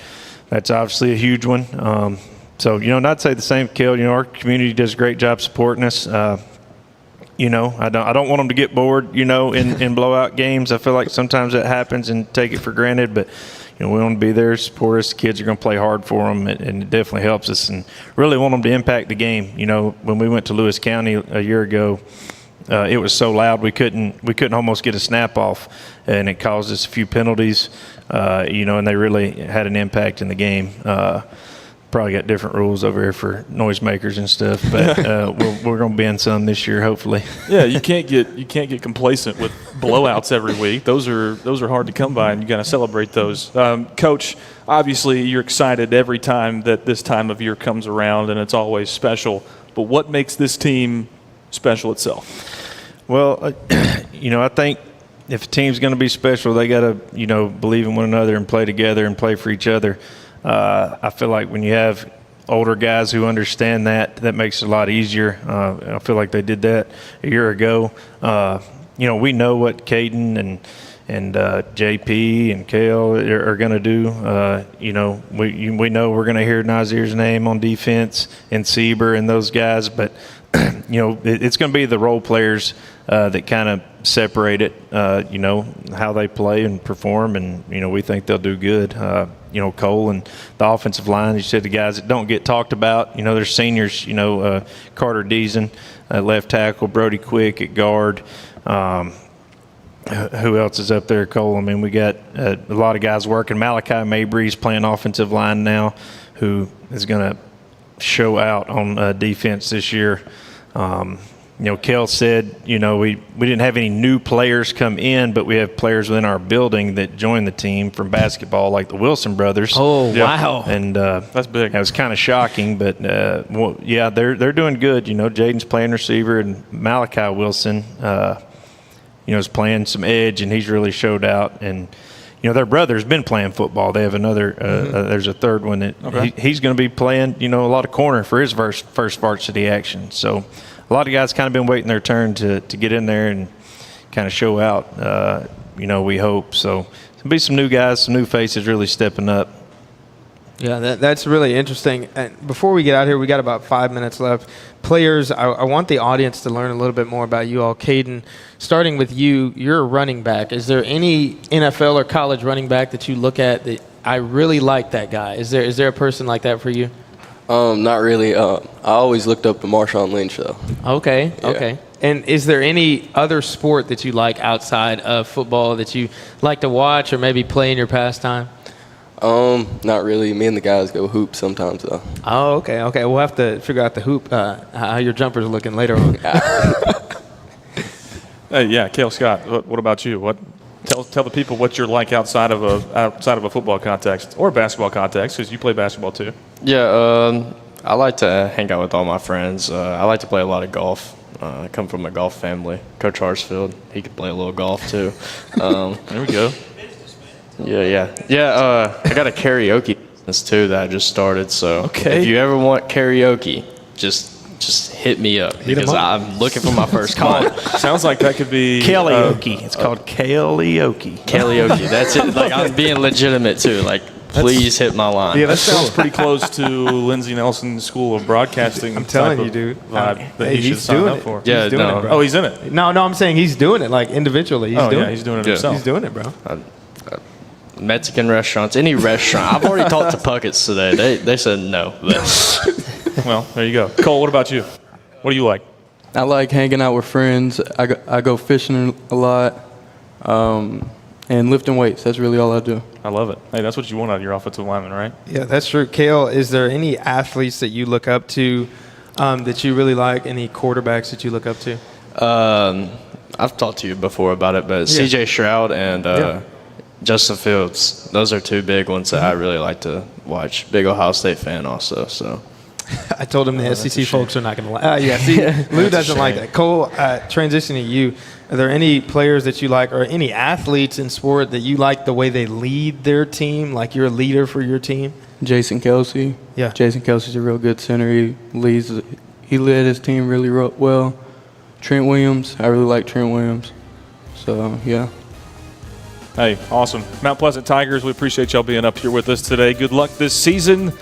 that's obviously a huge one. So, not to say the same, Kel, our community does a great job supporting us. I don't want them to get bored, in blowout games. I feel like sometimes that happens and take it for granted, but, we want to be there, support us. The kids are going to play hard for them, and it definitely helps us, and really want them to impact the game. When we went to Lewis County a year ago, it was so loud we couldn't almost get a snap off, and it caused us a few penalties, and they really had an impact in the game. Probably got different rules over here for noisemakers and stuff, but we're going to be in some this year, hopefully. Yeah, you can't get complacent with blowouts every week. Those are hard to come by, and you got to celebrate those. Coach, obviously you're excited every time that this time of year comes around, and it's always special. But what makes this team special itself? Well, I think if a team's going to be special, they got to believe in one another and play together and play for each other. I feel like when you have older guys who understand that makes it a lot easier. I feel like they did that a year ago. We know what Caden and JP and Kale are going to do. We know we're going to hear Nazir's name on defense and Sieber and those guys, but it's going to be the role players that kind of separate it, how they play and perform, and, we think they'll do good. Cole and the offensive line, you said the guys that don't get talked about, they're seniors, Carter Deason, left tackle, Brody Quick at guard. Who else is up there, Cole? I mean, we got a lot of guys working. Malachi Mabry's playing offensive line now, who is going to show out on defense this year. Kel said, we didn't have any new players come in, but we have players within our building that joined the team from basketball, like the Wilson brothers. Oh, wow. And that's big. That was kind of shocking, but they're doing good. Jaden's playing receiver, and Malachi Wilson, is playing some edge, and he's really showed out. And their brother's been playing football. They have another. There's a third one that he's going to be playing. A lot of corner for his first varsity action. So a lot of guys kind of been waiting their turn to get in there and kind of show out. We hope so. There'll be some new guys, some new faces really stepping up. Yeah, that's really interesting. And before we get out here, we got about 5 minutes left. Players, I want the audience to learn a little bit more about you all. Caden, starting with you, you're a running back. Is there any NFL or college running back that you look at that I really like that guy? Is there a person like that for you? Not really. I always looked up to Marshawn Lynch, though. Okay, okay. And is there any other sport that you like outside of football that you like to watch or maybe play in your pastime? Not really. Me and the guys go hoop sometimes, though. Oh, okay. We'll have to figure out the hoop, how your jumper's looking later on. Hey, Cale Scott, what about you? Tell the people what you're like outside of a football context or a basketball context, because you play basketball too. Yeah, I like to hang out with all my friends. I like to play a lot of golf. I come from a golf family. Coach Harsfield, he could play a little golf too. There we go. Yeah. I got a karaoke business too that I just started. So if you ever want karaoke, just hit me up because I'm looking for my first client. Sounds like that could be karaoke. It's called karaoke. Karaoke. That's it. Like, I'm being legitimate too. Like, please hit my line. Yeah, that sounds pretty close to Lindsey Nelson School of Broadcasting. I'm telling you, dude. He's doing it. For. Yeah, Oh, he's in it. No, I'm saying he's doing it like individually. He's doing it himself. He's doing it, bro. Mexican restaurants, any restaurant. I've already talked to Puckett's today. They said no. Well, there you go. Cole, what about you? What do you like? I like hanging out with friends. I go fishing a lot, and lifting weights. That's really all I do. I love it. Hey, that's what you want out of your offensive lineman, right? Yeah, that's true. Cale, is there any athletes that you look up to that you really like? Any quarterbacks that you look up to? I've talked to you before about it, but C.J. Stroud and Justin Fields, those are two big ones that I really like to watch. Big Ohio State fan also, so. I told him the SEC folks are not going to like. See, Lou doesn't like that. Cole, transitioning to you, are there any players that you like, or any athletes in sport that you like the way they lead their team, like you're a leader for your team? Jason Kelsey. Yeah. Jason Kelsey's a real good center. He led his team really well. Trent Williams, I really like Trent Williams. So, yeah. Hey, awesome. Mount Pleasant Tigers, we appreciate y'all being up here with us today. Good luck this season.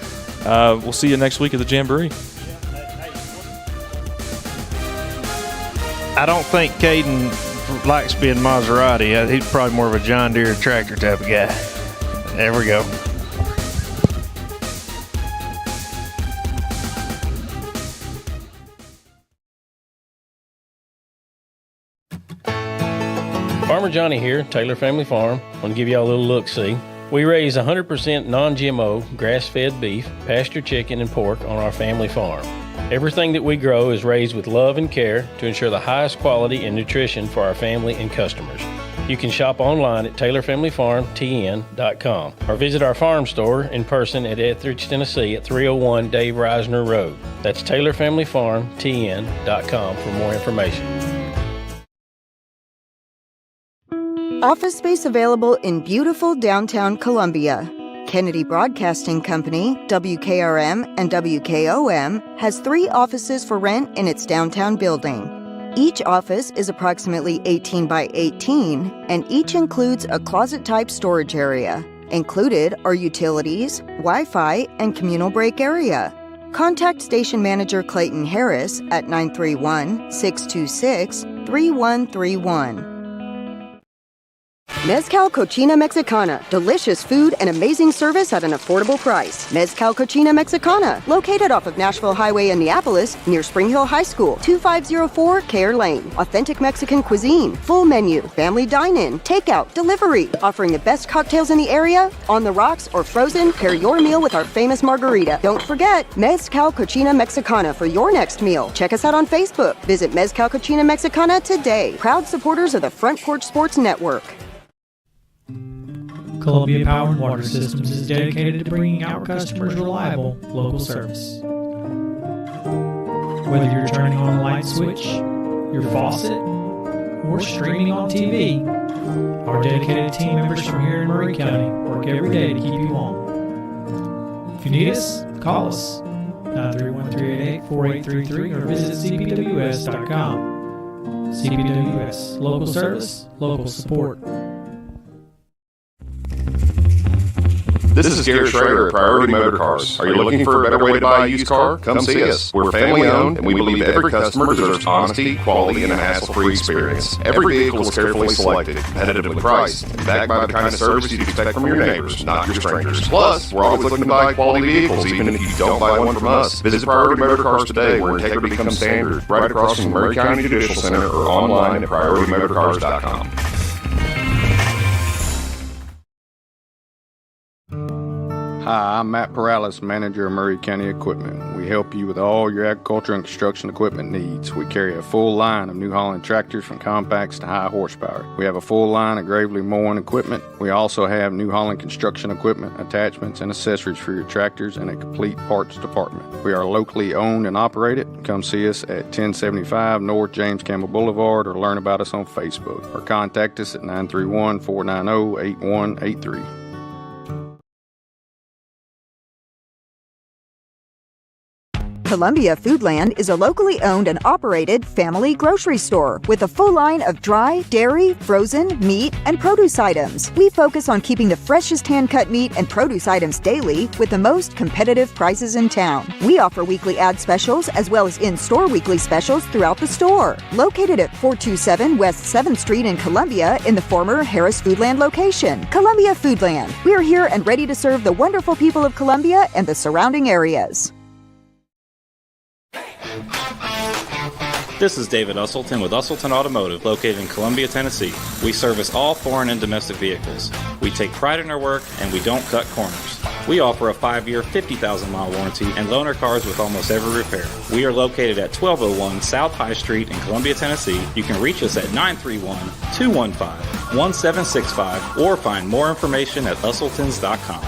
We'll see you next week at the Jamboree. I don't think Caden likes being Maserati. He's probably more of a John Deere tractor type of guy. There we go. Farmer Johnny here, Taylor Family Farm. I want to give y'all a little look-see. We raise 100% non-GMO, grass-fed beef, pasture chicken, and pork on our family farm. Everything that we grow is raised with love and care to ensure the highest quality and nutrition for our family and customers. You can shop online at TaylorFamilyFarmTN.com or visit our farm store in person at Etheridge, Tennessee at 301 Dave Reisner Road. That's TaylorFamilyFarmTN.com for more information. Office space available in beautiful downtown Columbia. Kennedy Broadcasting Company, WKRM and WKOM, has 3 offices for rent in its downtown building. Each office is approximately 18 by 18, and each includes a closet-type storage area. Included are utilities, Wi-Fi, and communal break area. Contact Station Manager Clayton Harris at 931-626-3131. Mezcal Cochina Mexicana. Delicious food and amazing service at an affordable price. Mezcal Cochina Mexicana. Located off of Nashville Highway in Neapolis, near Spring Hill High School, 2504 Care Lane. Authentic Mexican cuisine. Full menu. Family dine-in. Takeout. Delivery. Offering the best cocktails in the area. On the rocks or frozen, pair your meal with our famous margarita. Don't forget, Mezcal Cochina Mexicana for your next meal. Check us out on Facebook. Visit Mezcal Cochina Mexicana today. Proud supporters of the Front Porch Sports Network. Columbia Power and Water Systems is dedicated to bringing our customers reliable local service. Whether you're turning on a light switch, your faucet, or streaming on TV, our dedicated team members from here in Murray County work every day to keep you on. If you need us, call us 931-388-4833 or visit cpws.com. CPWS, local service, local support. This is Gary Schrader at Priority Motor Cars. Are you looking for a better way to buy a used car? Come see us. We're family owned and we believe every customer deserves honesty, quality, and a hassle-free experience. Every vehicle is carefully selected, competitively priced, and backed by the kind of service you'd expect from your neighbors, not your strangers. Plus, we're always looking to buy quality vehicles even if you don't buy one from us. Visit Priority Motor Cars today where integrity comes standard, right across from the Murray County Judicial Center or online at PriorityMotorCars.com. Hi, I'm Matt Perales, manager of Murray County Equipment. We help you with all your agriculture and construction equipment needs. We carry a full line of New Holland tractors from compacts to high horsepower. We have a full line of Gravely mowing equipment. We also have New Holland construction equipment, attachments, and accessories for your tractors and a complete parts department. We are locally owned and operated. Come see us at 1075 North James Campbell Boulevard or learn about us on Facebook or contact us at 931-490-8183. Columbia Foodland is a locally owned and operated family grocery store with a full line of dry, dairy, frozen, meat, and produce items. We focus on keeping the freshest hand-cut meat and produce items daily with the most competitive prices in town. We offer weekly ad specials as well as in-store weekly specials throughout the store. Located at 427 West 7th Street in Columbia in the former Harris Foodland location. Columbia Foodland. We're here and ready to serve the wonderful people of Columbia and the surrounding areas. This is David Usselton with Usselton Automotive, located in Columbia, Tennessee. We service all foreign and domestic vehicles. We take pride in our work and we don't cut corners. We offer a 5-year, 50,000-mile warranty and loan our cars with almost every repair. We are located at 1201 South High Street in Columbia, Tennessee. You can reach us at 931-215-1765 or find more information at usseltons.com.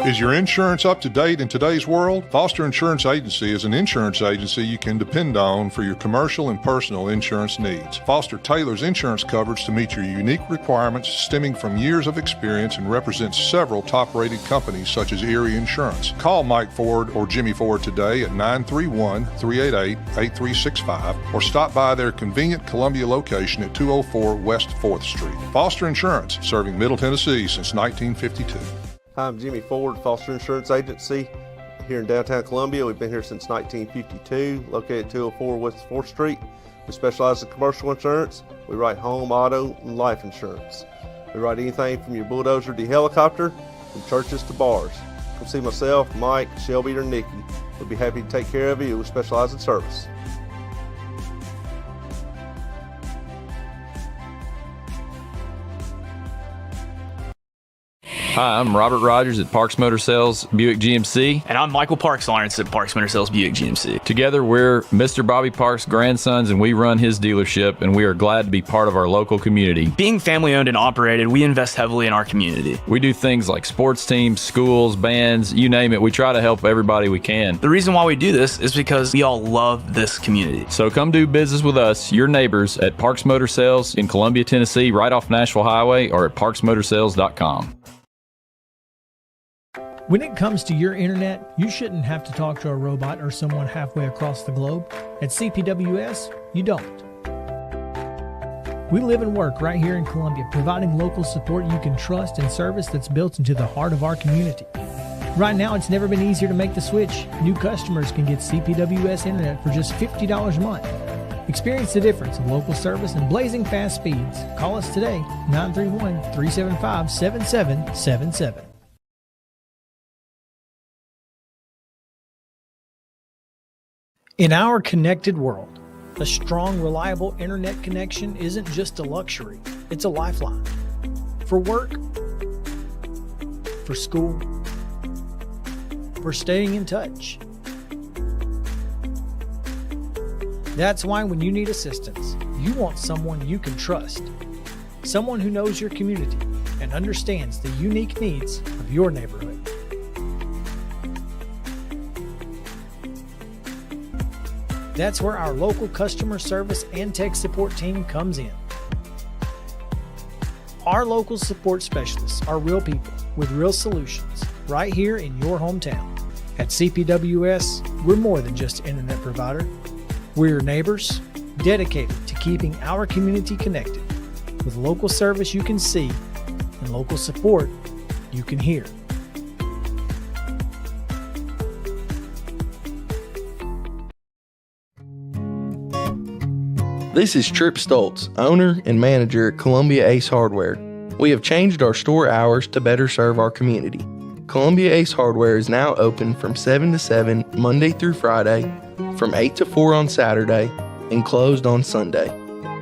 Is your insurance up to date in today's world? Foster Insurance Agency is an insurance agency you can depend on for your commercial and personal insurance needs. Foster tailors insurance coverage to meet your unique requirements stemming from years of experience and represents several top-rated companies such as Erie Insurance. Call Mike Ford or Jimmy Ford today at 931-388-8365 or stop by their convenient Columbia location at 204 West 4th Street. Foster Insurance, serving Middle Tennessee since 1952. Hi, I'm Jimmy Ford, Foster Insurance Agency here in downtown Columbia. We've been here since 1952, located at 204 West 4th Street. We specialize in commercial insurance. We write home, auto, and life insurance. We write anything from your bulldozer to your helicopter, from churches to bars. Come see myself, Mike, Shelby, or Nikki. We'll be happy to take care of you. We specialize in service. Hi, I'm Robert Rogers at Parks Motor Sales Buick GMC. And I'm Michael Parks Lawrence at Parks Motor Sales Buick GMC. Together, we're Mr. Bobby Parks' grandsons, and we run his dealership, and we are glad to be part of our local community. Being family owned and operated, we invest heavily in our community. We do things like sports teams, schools, bands, you name it. We try to help everybody we can. The reason why we do this is because we all love this community. So come do business with us, your neighbors, at Parks Motor Sales in Columbia, Tennessee, right off Nashville Highway, or at parksmotorsales.com. When it comes to your internet, you shouldn't have to talk to a robot or someone halfway across the globe. At CPWS, you don't. We live and work right here in Columbia, providing local support you can trust and service that's built into the heart of our community. Right now, it's never been easier to make the switch. New customers can get CPWS Internet for just $50 a month. Experience the difference of local service and blazing fast speeds. Call us today, 931-375-7777. In our connected world, a strong, reliable internet connection isn't just a luxury, it's a lifeline. For work, for school, for staying in touch. That's why when you need assistance, you want someone you can trust. Someone who knows your community and understands the unique needs of your neighborhood. That's where our local customer service and tech support team comes in. Our local support specialists are real people with real solutions right here in your hometown. At CPWS, we're more than just an internet provider. We're your neighbors, dedicated to keeping our community connected with local service you can see and local support you can hear. This is Tripp Stoltz, owner and manager at Columbia Ace Hardware. We have changed our store hours to better serve our community. Columbia Ace Hardware is now open from 7 to 7 Monday through Friday, from 8 to 4 on Saturday, and closed on Sunday.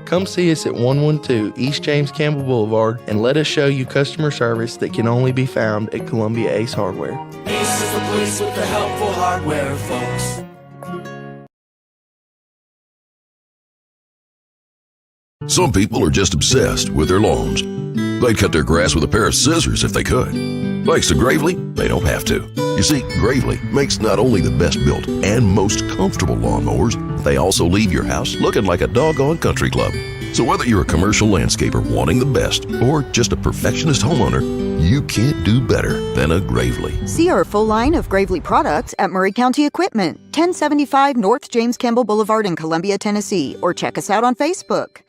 Come see us at 112 East James Campbell Boulevard and let us show you customer service that can only be found at Columbia Ace Hardware. Ace is the place with the helpful hardware, folks. Some people are just obsessed with their lawns. They'd cut their grass with a pair of scissors if they could. Thanks to Gravely, they don't have to. You see, Gravely makes not only the best built and most comfortable lawnmowers, they also leave your house looking like a doggone country club. So whether you're a commercial landscaper wanting the best or just a perfectionist homeowner, you can't do better than a Gravely. See our full line of Gravely products at Murray County Equipment, 1075 North James Campbell Boulevard in Columbia, Tennessee, or check us out on Facebook.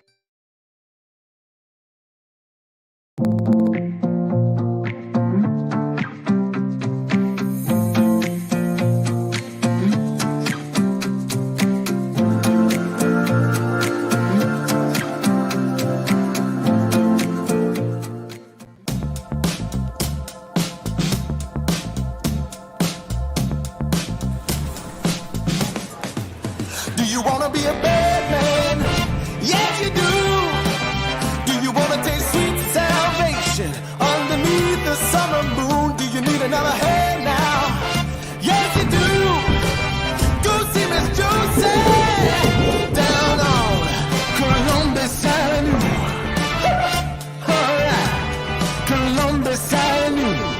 Do you wanna be a bad man? Yes, you do. Do you wanna taste sweet salvation underneath the summer moon? Do you need another hand now? Yes, you do. Go see Miss Josie down on Columbus Avenue. All right, Columbus Avenue.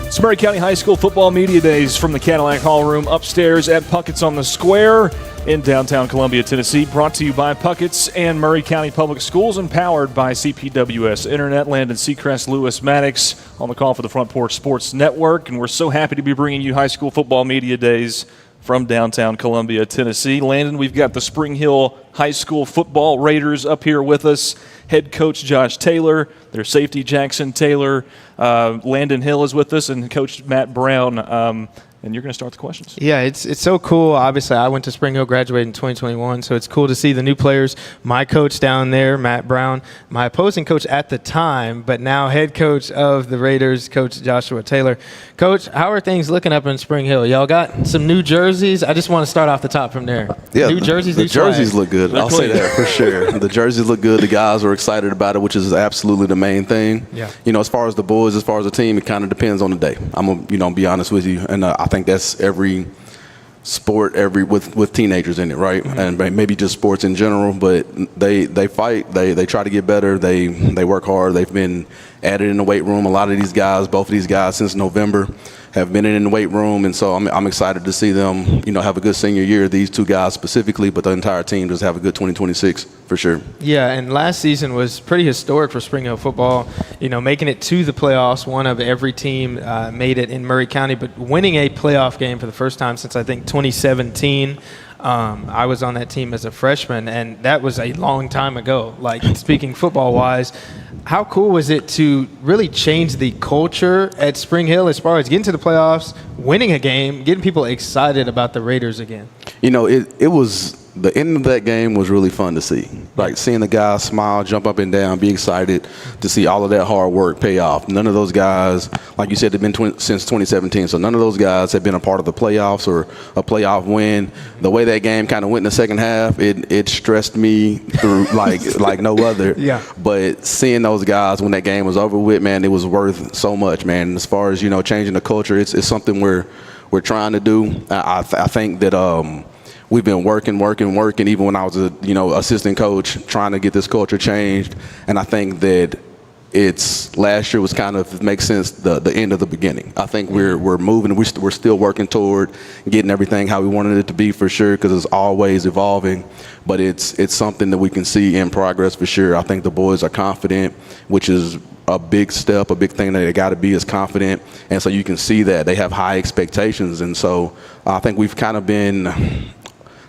It's Murray County High School Football Media Days from the Cadillac Hall Room upstairs at Puckett's on the Square in downtown Columbia, Tennessee. Brought to you by Puckett's and Murray County Public Schools and powered by CPWS Internet. Landon Seacrest, Lewis Maddox on the call for the Front Porch Sports Network. And we're so happy to be bringing you High School Football Media Days from downtown Columbia, Tennessee. Landon, we've got the Spring Hill High School Football Raiders up here with us. Head coach Josh Taylor, their safety Jackson Taylor, Landon Hill is with us, and Coach Matt Brown. And you're going to start the questions. Yeah, it's so cool. Obviously, I went to Spring Hill, graduated in 2021, so it's cool to see the new players. My coach down there, Matt Brown, my opposing coach at the time, but now head coach of the Raiders, Coach Joshua Taylor. Coach, how are things looking up in Spring Hill? Y'all got some new jerseys? I just want to start off the top from there. Yeah, new jerseys, the jerseys look good. I'll say that for sure. The jerseys look good. The guys are excited about it, which is absolutely the main thing. Yeah. You know, as far as the boys, as far as the team, it kind of depends on the day. I'm gonna, be honest with you, and I think that's every sport, with teenagers in it, right? Mm-hmm. And maybe just sports in general. But they fight. They try to get better. They work hard. They've been added in the weight room. A lot of these guys, both of these guys, since November, have been in the weight room, and so I'm excited to see them, have a good senior year. These two guys specifically, but the entire team just have a good 2026 for sure. Yeah, and last season was pretty historic for Spring Hill football. Making it to the playoffs. One of every team made it in Murray County, but winning a playoff game for the first time since I think 2017. I was on that team as a freshman, and that was a long time ago. Like, speaking football-wise, how cool was it to really change the culture at Spring Hill as far as getting to the playoffs, winning a game, getting people excited about the Raiders again? It was – the end of that game was really fun to see. Like, seeing the guys smile, jump up and down, be excited to see all of that hard work pay off. None of those guys, like you said, have been since 2017, so none of those guys have been a part of the playoffs or a playoff win. The way that game kind of went in the second half, it stressed me through like no other. Yeah. But seeing those guys when that game was over with, man, it was worth so much, man. And as far as, changing the culture, it's something we're trying to do. I think that we've been working, even when I was assistant coach, trying to get this culture changed. And I think that last year was kind of, makes sense, the end of the beginning. I think we're moving, we're still working toward getting everything how we wanted it to be for sure, because it's always evolving. But it's something that we can see in progress for sure. I think the boys are confident, which is a big step, a big thing that they got to be is confident. And so you can see that they have high expectations. And so I think we've kind of been,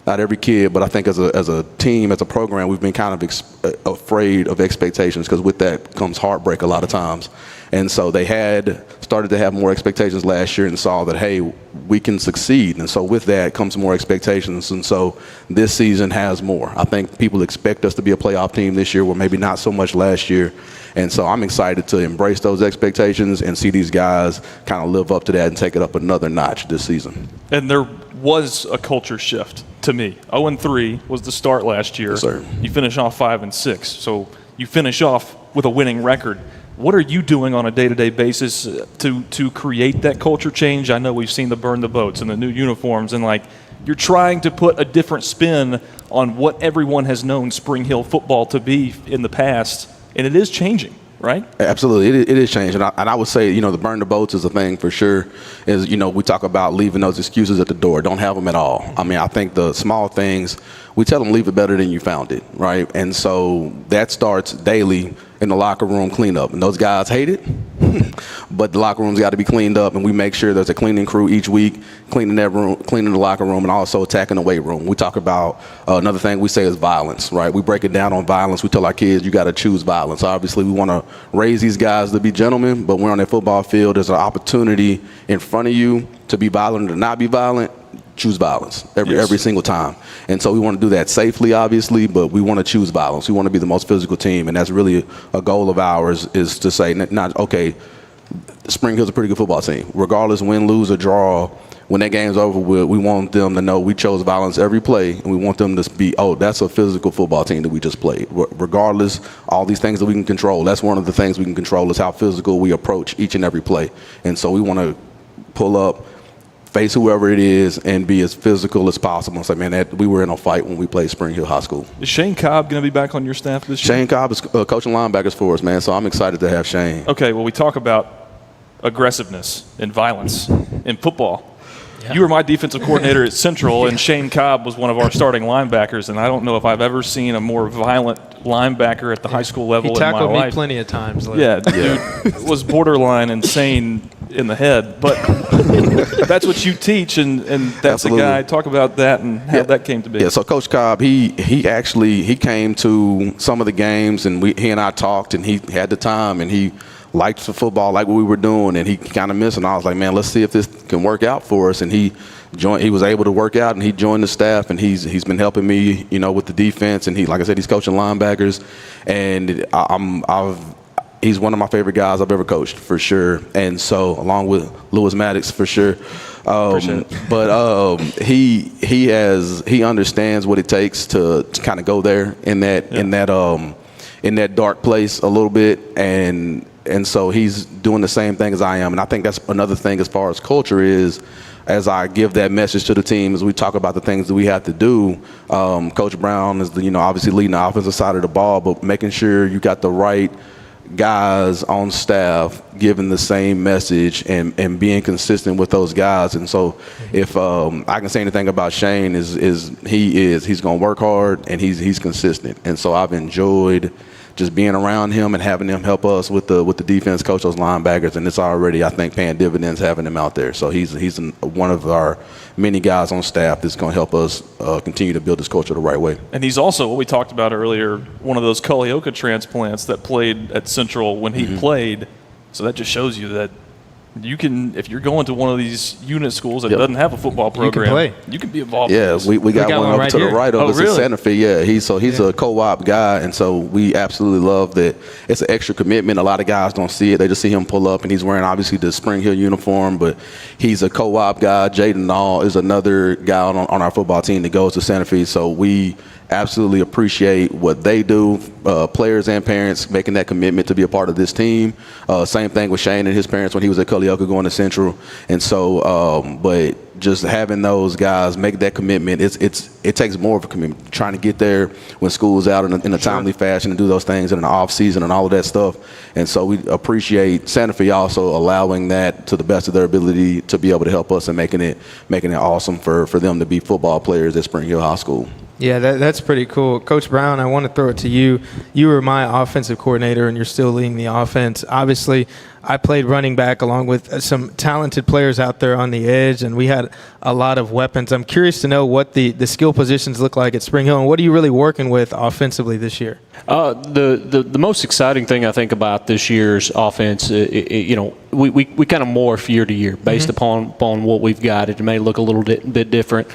not every kid, but I think as a team, as a program, we've been kind of afraid of expectations, because with that comes heartbreak a lot of times. And so they had started to have more expectations last year and saw that, hey, we can succeed. And so with that comes more expectations. And so this season has more. I think people expect us to be a playoff team this year, where maybe not so much last year. And so I'm excited to embrace those expectations and see these guys kind of live up to that and take it up another notch this season. And there was a culture shift to me. 0-3 was the start last year. Yes, sir. You finish off 5-6. So you finish off with a winning record. What are you doing on a day-to-day basis to create that culture change? I know we've seen the burn the boats and the new uniforms, and you're trying to put a different spin on what everyone has known Spring Hill football to be in the past, and it is changing, right? Absolutely, it is changing. And I would say, the burn the boats is a thing for sure. Is we talk about leaving those excuses at the door. Don't have them at all. I mean, I think the small things, we tell them leave it better than you found it, right? And so that starts daily in the locker room cleanup. And those guys hate it, but the locker room's got to be cleaned up, and we make sure there's a cleaning crew each week, cleaning that room, cleaning the locker room, and also attacking the weight room. We talk about another thing we say is violence, right? We break it down on violence. We tell our kids, you got to choose violence. Obviously, we want to raise these guys to be gentlemen, but when we're on that football field, there's an opportunity in front of you to be violent or to not be violent. Choose violence every single time. And so we want to do that safely, obviously, but we want to choose violence. We want to be the most physical team, and that's really a goal of ours, is to say, okay, Spring Hill's a pretty good football team. Regardless, win, lose, or draw, when that game's over with, we want them to know we chose violence every play, and we want them to be, that's a physical football team that we just played. Regardless, all these things that we can control, that's one of the things we can control, is how physical we approach each and every play. And so we want to pull up, face whoever it is, and be as physical as possible. So, man, we were in a fight when we played Spring Hill High School. Is Shane Cobb going to be back on your staff this year? Shane Cobb is coaching linebackers for us, man, so I'm excited to have Shane. Okay, well, we talk about aggressiveness and violence in football. Yeah. You were my defensive coordinator at Central, and Shane Cobb was one of our starting linebackers, and I don't know if I've ever seen a more violent linebacker at the high school level in my life. He tackled me plenty of times. Yeah, dude was borderline insane in the head, but that's what you teach, and that's Absolutely. A guy. Talk about that and how that came to be. Yeah, so Coach Cobb, he came to some of the games, and he and I talked, and he had the time, and he liked the football, like what we were doing, and he kind of missed. And I was like, man, let's see if this can work out for us. And he was able to work out, and he joined the staff, and he's been helping me, with the defense. And like I said, he's coaching linebackers, and he's one of my favorite guys I've ever coached, for sure. And so, along with Lewis Maddox, for sure. But he understands what it takes to kind of go there in that dark place a little bit, and so he's doing the same thing as I am. And I think that's another thing as far as culture is, as I give that message to the team, as we talk about the things that we have to do. Coach Brown is obviously leading the offensive side of the ball, but making sure you got the right guys on staff giving the same message and being consistent with those guys. And so if I can say anything about Shane he's going to work hard and he's consistent. And so I've enjoyed just being around him and having him help us with the defense, coach those linebackers, and it's already, I think, paying dividends having him out there. So he's one of our many guys on staff that's going to help us continue to build this culture the right way. And he's also, what we talked about earlier, one of those Culleoka transplants that played at Central when he played. So that just shows you that you can, if you're going to one of these unit schools that doesn't have a football program, you can be involved. Yeah, in this. we got one over right to here. the right of us in Santa Fe. Yeah, he's a co-op guy, and so we absolutely love that. It's an extra commitment. A lot of guys don't see it; they just see him pull up, and he's wearing obviously the Spring Hill uniform, but he's a co-op guy. Jaden Nall is another guy on our football team that goes to Santa Fe. So we absolutely appreciate what they do, players and parents making that commitment to be a part of this team. Same thing with Shane and his parents when he was at Culleoka going to Central. And so, but just having those guys make that commitment, it takes more of a commitment. Trying to get there when school's out in a timely fashion and do those things in the off season and all of that stuff. And so we appreciate Santa Fe also allowing that to the best of their ability to be able to help us and making it awesome for them to be football players at Spring Hill High School. Yeah, that's pretty cool. Coach Brown, I want to throw it to you. You were my offensive coordinator, and you're still leading the offense. Obviously, I played running back along with some talented players out there on the edge, and we had a lot of weapons. I'm curious to know what the skill positions look like at Spring Hill, and what are you really working with offensively this year? The most exciting thing I think about this year's offense, we kind of morph year to year based upon what we've got. It may look a little bit different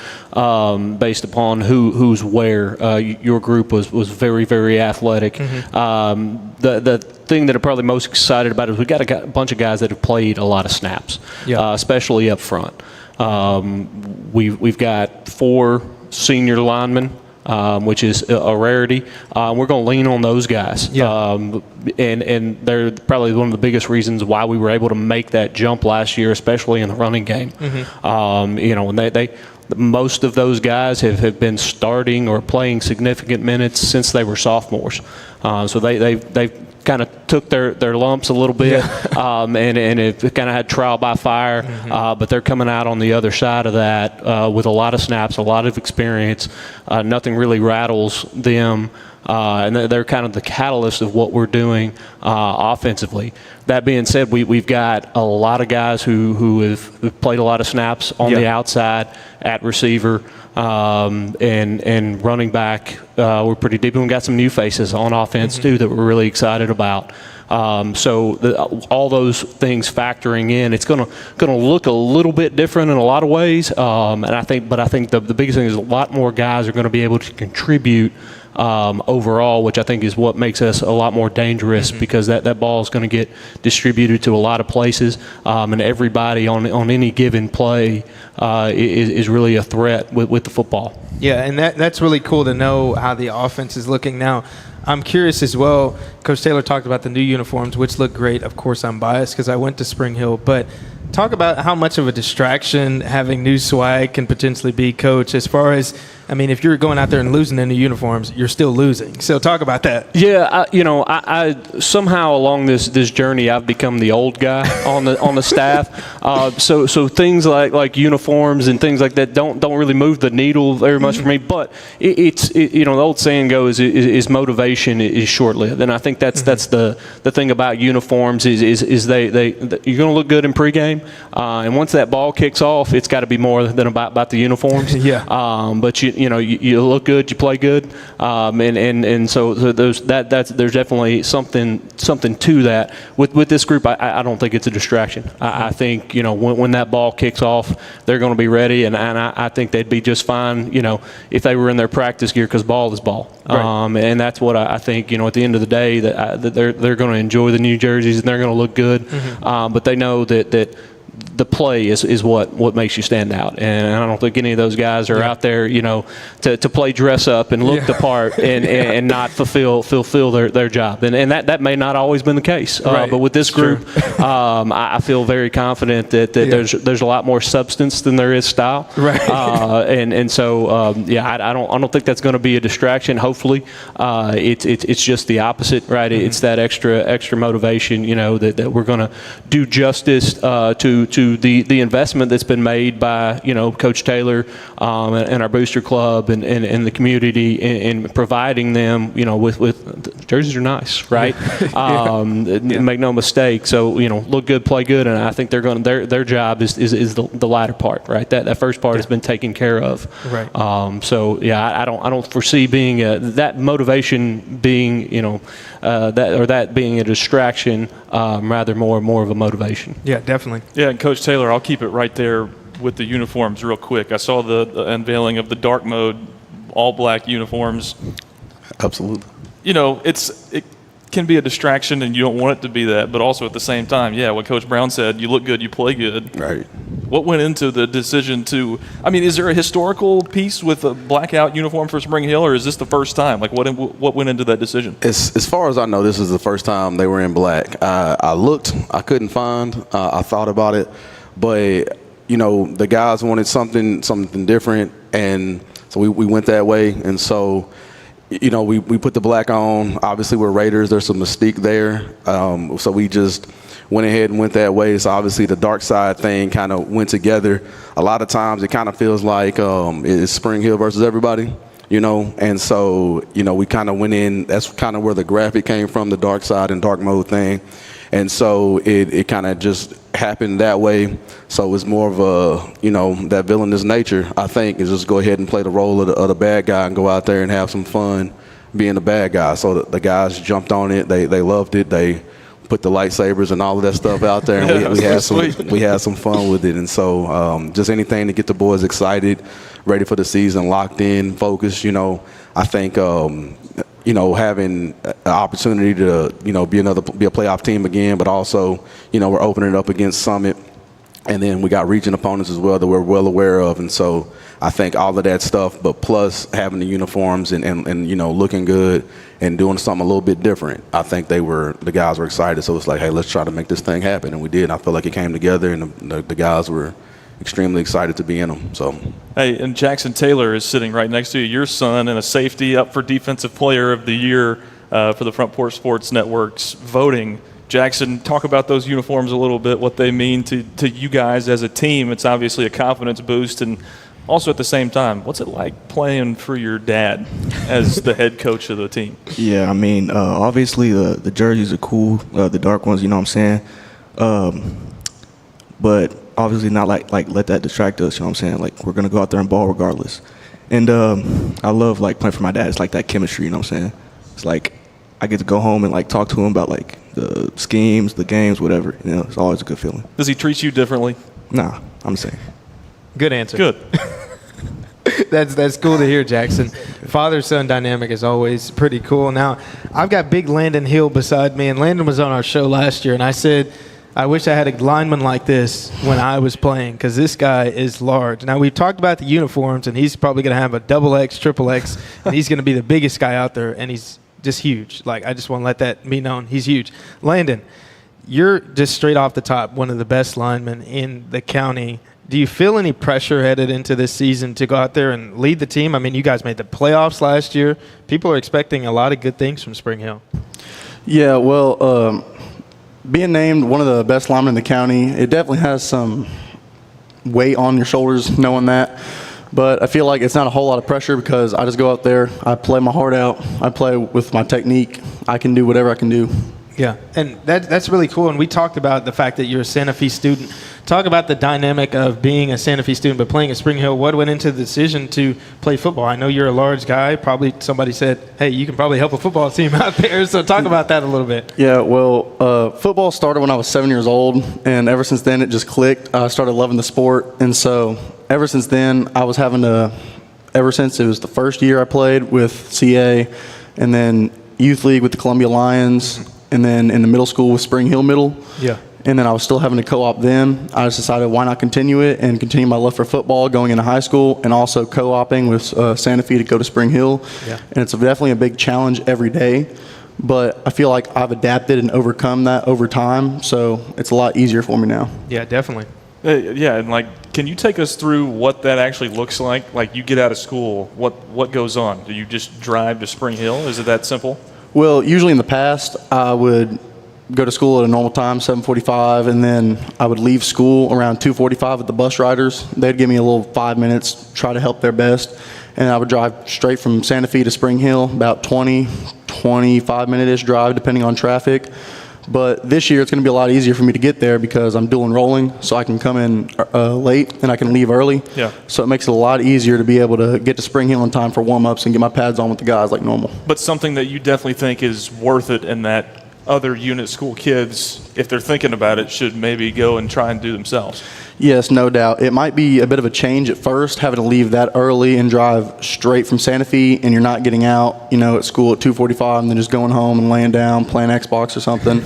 based upon who's where. Your group was very, very athletic. The thing that I'm probably most excited about is we got a bunch of guys that have played a lot of snaps, especially up front. We've got 4 senior linemen. Which is a rarity. We're going to lean on those guys. And they're probably one of the biggest reasons why we were able to make that jump last year, especially in the running game. And most of those guys have been starting or playing significant minutes since they were sophomores. So they've kind of took their lumps a little bit and it kind of had trial by fire, but they're coming out on the other side of that with a lot of snaps, a lot of experience. Nothing really rattles them, and they're kind of the catalyst of what we're doing offensively. That being said, we've got a lot of guys who have played a lot of snaps on the outside at receiver. And running back, we're pretty deep. And we got some new faces on offense too that we're really excited about. So all those things factoring in, it's going to look a little bit different in a lot of ways. And I think the biggest thing is a lot more guys are going to be able to contribute overall, which I think is what makes us a lot more dangerous because that ball is going to get distributed to a lot of places, and everybody on any given play is really a threat with the football. Yeah, and that's really cool to know how the offense is looking now. I'm curious as well. Coach Taylor talked about the new uniforms, which look great. Of course, I'm biased because I went to Spring Hill, but talk about how much of a distraction having new swag can potentially be, Coach, as far as, I mean, if you're going out there and losing in the uniforms, you're still losing. So talk about that. Yeah, I somehow along this journey, I've become the old guy on the staff. So things like uniforms and things like that don't really move the needle very much for me. But the old saying goes is motivation is short-lived, and I think that's the thing about uniforms is they you're going to look good in pregame, and once that ball kicks off, it's got to be more than about the uniforms. But you look good, you play good, and so there's definitely something to that. With this group, I don't think it's a distraction. I think when that ball kicks off, they're going to be ready, and I think they'd be just fine. If they were in their practice gear, because ball is ball, and that's what I think. At the end of the day, that they're going to enjoy the new jerseys and they're going to look good, but they know that the play is what makes you stand out. And I don't think any of those guys are out there, to play dress up and look the part and not fulfill their job. And that may not always been the case. But with this group, I feel very confident that there's a lot more substance than there is style. Right. I don't think that's going to be a distraction. Hopefully, it's just the opposite, right? It's that extra motivation, that we're going to do justice to the investment that's been made by Coach Taylor and our booster club and the community in providing them with jerseys are nice, right? Make no mistake. So look good, play good, and I think they're going their job is the latter part, right? That first part has been taken care of. Right. I don't foresee being that motivation being that being a distraction, rather more of a motivation. Yeah, definitely. Yeah, and Coach Taylor, I'll keep it right there with the uniforms real quick. I saw the unveiling of the dark mode all black uniforms. Absolutely. It can be a distraction and you don't want it to be that, but also at the same time, what Coach Brown said, you look good, you play good. Right. What went into the decision is there a historical piece with a blackout uniform for Spring Hill, or is this the first time? Like, what went into that decision? As far as I know, this is the first time they were in black. I looked, I couldn't find, I thought about it, but, the guys wanted something different, and so we went that way, and so we put the black on. Obviously, we're Raiders. There's some mystique there. So we just went ahead and went that way. So obviously, the dark side thing kind of went together. A lot of times, it kind of feels like it's Spring Hill versus everybody, And so, we kind of went in. That's kind of where the graphic came from, the dark side and dark mode thing. And so it kind of just happened that way. So it was more of a, that villainous nature, I think, is just go ahead and play the role of the bad guy and go out there and have some fun being the bad guy. So the guys jumped on it. They loved it. They put the lightsabers and all of that stuff out there. And we had some fun with it. And so just anything to get the boys excited, ready for the season, locked in, focused, I think having an opportunity to, be a playoff team again, but also, we're opening it up against Summit. And then we got region opponents as well that we're well aware of. And so I think all of that stuff, but plus having the uniforms and looking good and doing something a little bit different, I think the guys were excited. So it's like, hey, let's try to make this thing happen. And we did. And I feel like it came together, and the guys were extremely excited to be in them. So, hey, and Jackson Taylor is sitting right next to you, your son, and a safety up for Defensive Player of the Year for the Front Porch Sports Network's voting. Jackson, talk about those uniforms a little bit, what they mean to you guys as a team. It's obviously a confidence boost, and also at the same time, what's it like playing for your dad as the head coach of the team? Yeah, obviously the jerseys are cool, the dark ones, you know what I'm saying? But obviously not like let that distract us, you know what I'm saying? Like, we're going to go out there and ball regardless. And I love, playing for my dad. It's like that chemistry, you know what I'm saying? It's like I get to go home and, talk to him about, the schemes, the games, whatever. It's always a good feeling. Does he treat you differently? Nah, I'm saying. Good answer. Good. That's cool to hear, Jackson. Father-son dynamic is always pretty cool. Now, I've got big Landon Hill beside me, and Landon was on our show last year, and I said, I wish I had a lineman like this when I was playing, because this guy is large. Now, we've talked about the uniforms, and he's probably going to have a XXX, XXX, and he's going to be the biggest guy out there, and he's just huge. I just want to let that be known. He's huge. Landon, you're just straight off the top one of the best linemen in the county. Do you feel any pressure headed into this season to go out there and lead the team? You guys made the playoffs last year. People are expecting a lot of good things from Spring Hill. Yeah, well, being named one of the best linemen in the county, it definitely has some weight on your shoulders knowing that. But I feel like it's not a whole lot of pressure because I just go out there, I play my heart out, I play with my technique. I can do whatever I can do. Yeah, and that's really cool. And we talked about the fact that you're a Santa Fe student. Talk about the dynamic of being a Santa Fe student but playing at Spring Hill. What went into the decision to play football? I know you're a large guy. Probably somebody said, hey, you can probably help a football team out there. So talk about that a little bit. Yeah, well, football started when I was 7 years old, and ever since then it just clicked. I started loving the sport, and so ever since then I was having to, ever since it was the first year I played with CA, and then youth league with the Columbia Lions, and then in the middle school with Spring Hill Middle. Yeah. and then I was still having to co-op then. I just decided why not continue it and continue my love for football going into high school, and also co-oping with Santa Fe to go to Spring Hill. Yeah. And it's definitely a big challenge every day, but I feel like I've adapted and overcome that over time, so it's a lot easier for me now. Yeah, definitely. Yeah, and like, can you take us through what that actually looks like? Like, you get out of school, what goes on? Do you just drive to Spring Hill? Is it that simple? Well, usually in the past, I would go to school at a normal time, 7:45, and then I would leave school around 2:45 with the bus riders. They'd give me a little 5 minutes, try to help their best, and I would drive straight from Santa Fe to Spring Hill, about 25-minute-ish drive, depending on traffic. But this year, it's going to be a lot easier for me to get there because I'm dual enrolling, so I can come in late and I can leave early. Yeah. So it makes it a lot easier to be able to get to Spring Hill in time for warm-ups and get my pads on with the guys like normal. But something that you definitely think is worth it, and that other unit school kids, if they're thinking about it, should maybe go and try and do themselves. Yes, no doubt. It might be a bit of a change at first, having to leave that early and drive straight from Santa Fe, and you're not getting out, at school at 2:45 and then just going home and laying down, playing Xbox or something.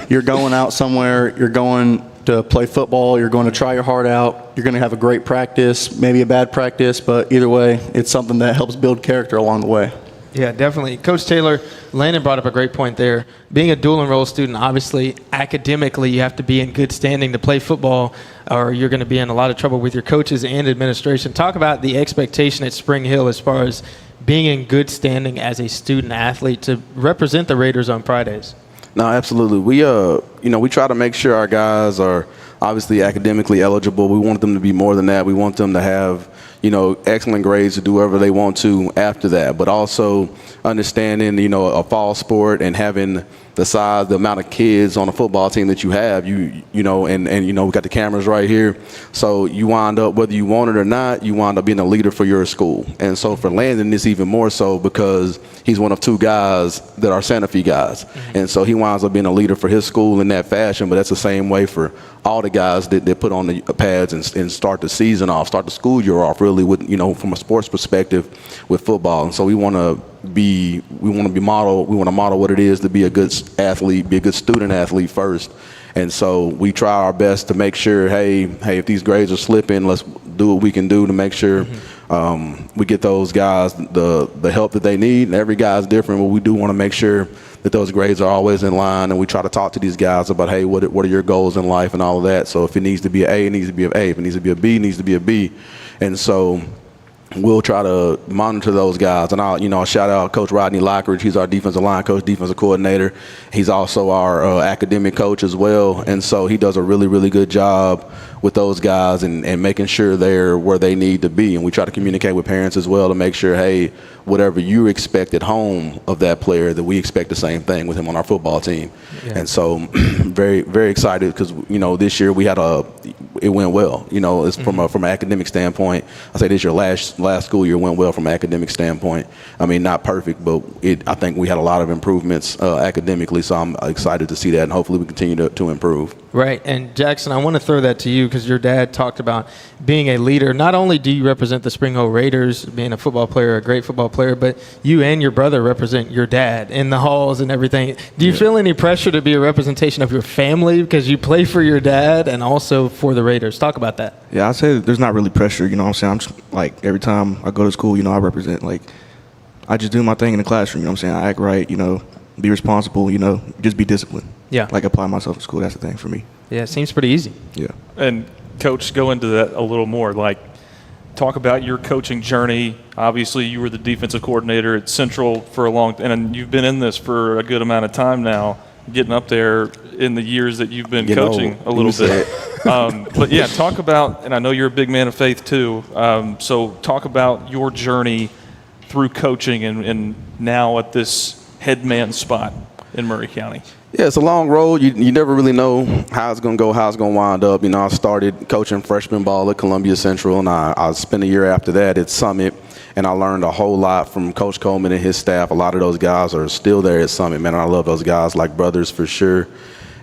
You're going out somewhere, you're going to play football, you're going to try your heart out, you're going to have a great practice, maybe a bad practice, but either way, it's something that helps build character along the way. Yeah, definitely. Coach Taylor, Landon brought up a great point there. Being a dual enroll student, obviously, academically, you have to be in good standing to play football, or you're going to be in a lot of trouble with your coaches and administration. Talk about the expectation at Spring Hill as far as being in good standing as a student athlete to represent the Raiders on Fridays. No, absolutely. We try to make sure our guys are obviously academically eligible. We want them to be more than that. We want them to have excellent grades to do whatever they want to after that, but also understanding, a fall sport and having the size, the amount of kids on a football team that you have, we got the cameras right here. So you wind up, whether you want it or not, you wind up being a leader for your school. And so for Landon, it's even more so because he's one of two guys that are Santa Fe guys. Mm-hmm. And so he winds up being a leader for his school in that fashion, but that's the same way for all the guys that put on the pads and start the season off, start the school year off really with, from a sports perspective with football. And so we want to model what it is to be a good athlete, be a good student athlete first. And so we try our best to make sure, hey, if these grades are slipping, let's do what we can do to make sure we get those guys the help that they need. And every guy's different, but we do want to make sure that those grades are always in line, and we try to talk to these guys about, hey, what are your goals in life and all of that. So if it needs to be an A, it needs to be an A. If it needs to be a B, it needs to be a B. And so we'll try to monitor those guys. And I'll shout out Coach Rodney Lockridge. He's our defensive line coach, defensive coordinator. He's also our academic coach as well. And so he does a really, really good job with those guys and making sure they're where they need to be. And we try to communicate with parents as well to make sure, hey, whatever you expect at home of that player, that we expect the same thing with him on our football team. Yeah. And so very, very excited because, this year it went well. It's from an academic standpoint. I say this year, last school year went well from an academic standpoint. I mean, not perfect, but I think we had a lot of improvements academically. So I'm excited to see that, and hopefully we continue to improve. Right. And Jackson, I want to throw that to you because your dad talked about being a leader. Not only do you represent the Spring Hill Raiders, being a football player, a great football player, but you and your brother represent your dad in the halls and everything. Do you feel any pressure to be a representation of your family because you play for your dad and also for the Raiders? Talk about that. Yeah, I'd say there's not really pressure. You know what I'm saying? I'm just, like, every time I go to school, I represent, I just do my thing in the classroom. You know what I'm saying? I act right, be responsible, just be disciplined. Yeah. Apply myself to school. That's the thing for me. Yeah, it seems pretty easy. Yeah. And, Coach, go into that a little more. Talk about your coaching journey. Obviously, you were the defensive coordinator at Central for a long time, and you've been in this for a good amount of time now, getting up there in the years that you've been coaching a little bit. But, yeah, talk about, and I know you're a big man of faith too, so talk about your journey through coaching and now at this head man spot in Murray County. Yeah, it's a long road. You never really know how it's going to go, how it's going to wind up. I started coaching freshman ball at Columbia Central, and I spent a year after that at Summit, and I learned a whole lot from Coach Coleman and his staff. A lot of those guys are still there at Summit, man. I love those guys like brothers for sure.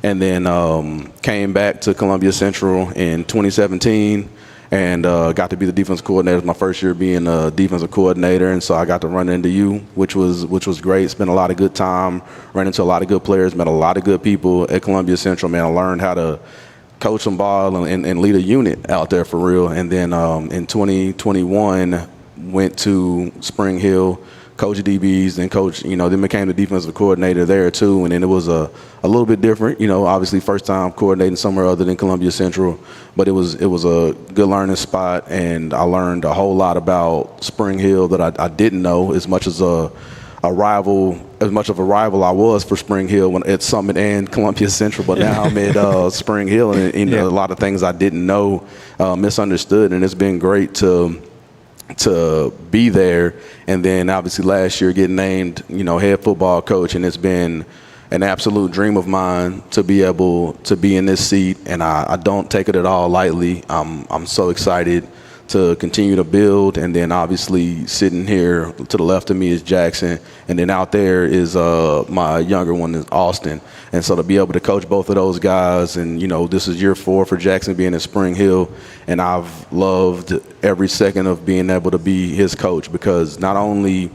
And then came back to Columbia Central in 2017 and got to be the defensive coordinator. It was my first year being a defensive coordinator, and so I got to run into you, which was great. Spent a lot of good time, ran into a lot of good players, met a lot of good people at Columbia Central. Man, I learned how to coach some ball and lead a unit out there for real. And then in 2021, went to Spring Hill, coach DBs, then then became the defensive coordinator there too. And then it was a little bit different, obviously first time coordinating somewhere other than Columbia Central, but it was a good learning spot, and I learned a whole lot about Spring Hill that I didn't know, as much of a rival I was for Spring Hill when at Summit and Columbia Central, but now I'm at Spring Hill, and a lot of things I didn't know, misunderstood, and it's been great to be there. And then obviously last year getting named, head football coach, and it's been an absolute dream of mine to be able to be in this seat, and I don't take it at all lightly. I'm so excited to continue to build, and then obviously sitting here to the left of me is Jackson, and then out there is my younger one is Austin. And so to be able to coach both of those guys, and this is year 4 for Jackson being in Spring Hill, and I've loved every second of being able to be his coach, because not only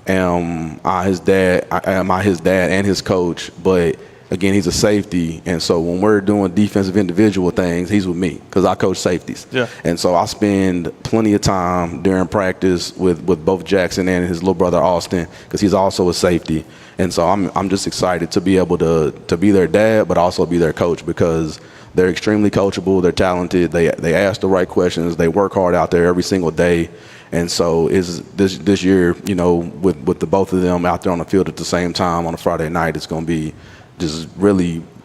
am I his dad and his coach, but again, he's a safety, and so when we're doing defensive individual things, he's with me because I coach safeties. Yeah. And so I spend plenty of time during practice with both Jackson and his little brother Austin, because he's also a safety. And so I'm just excited to be able to be their dad, but also be their coach, because they're extremely coachable, they're talented, they ask the right questions, they work hard out there every single day. And so is this year, with the both of them out there on the field at the same time on a Friday night, it's going to be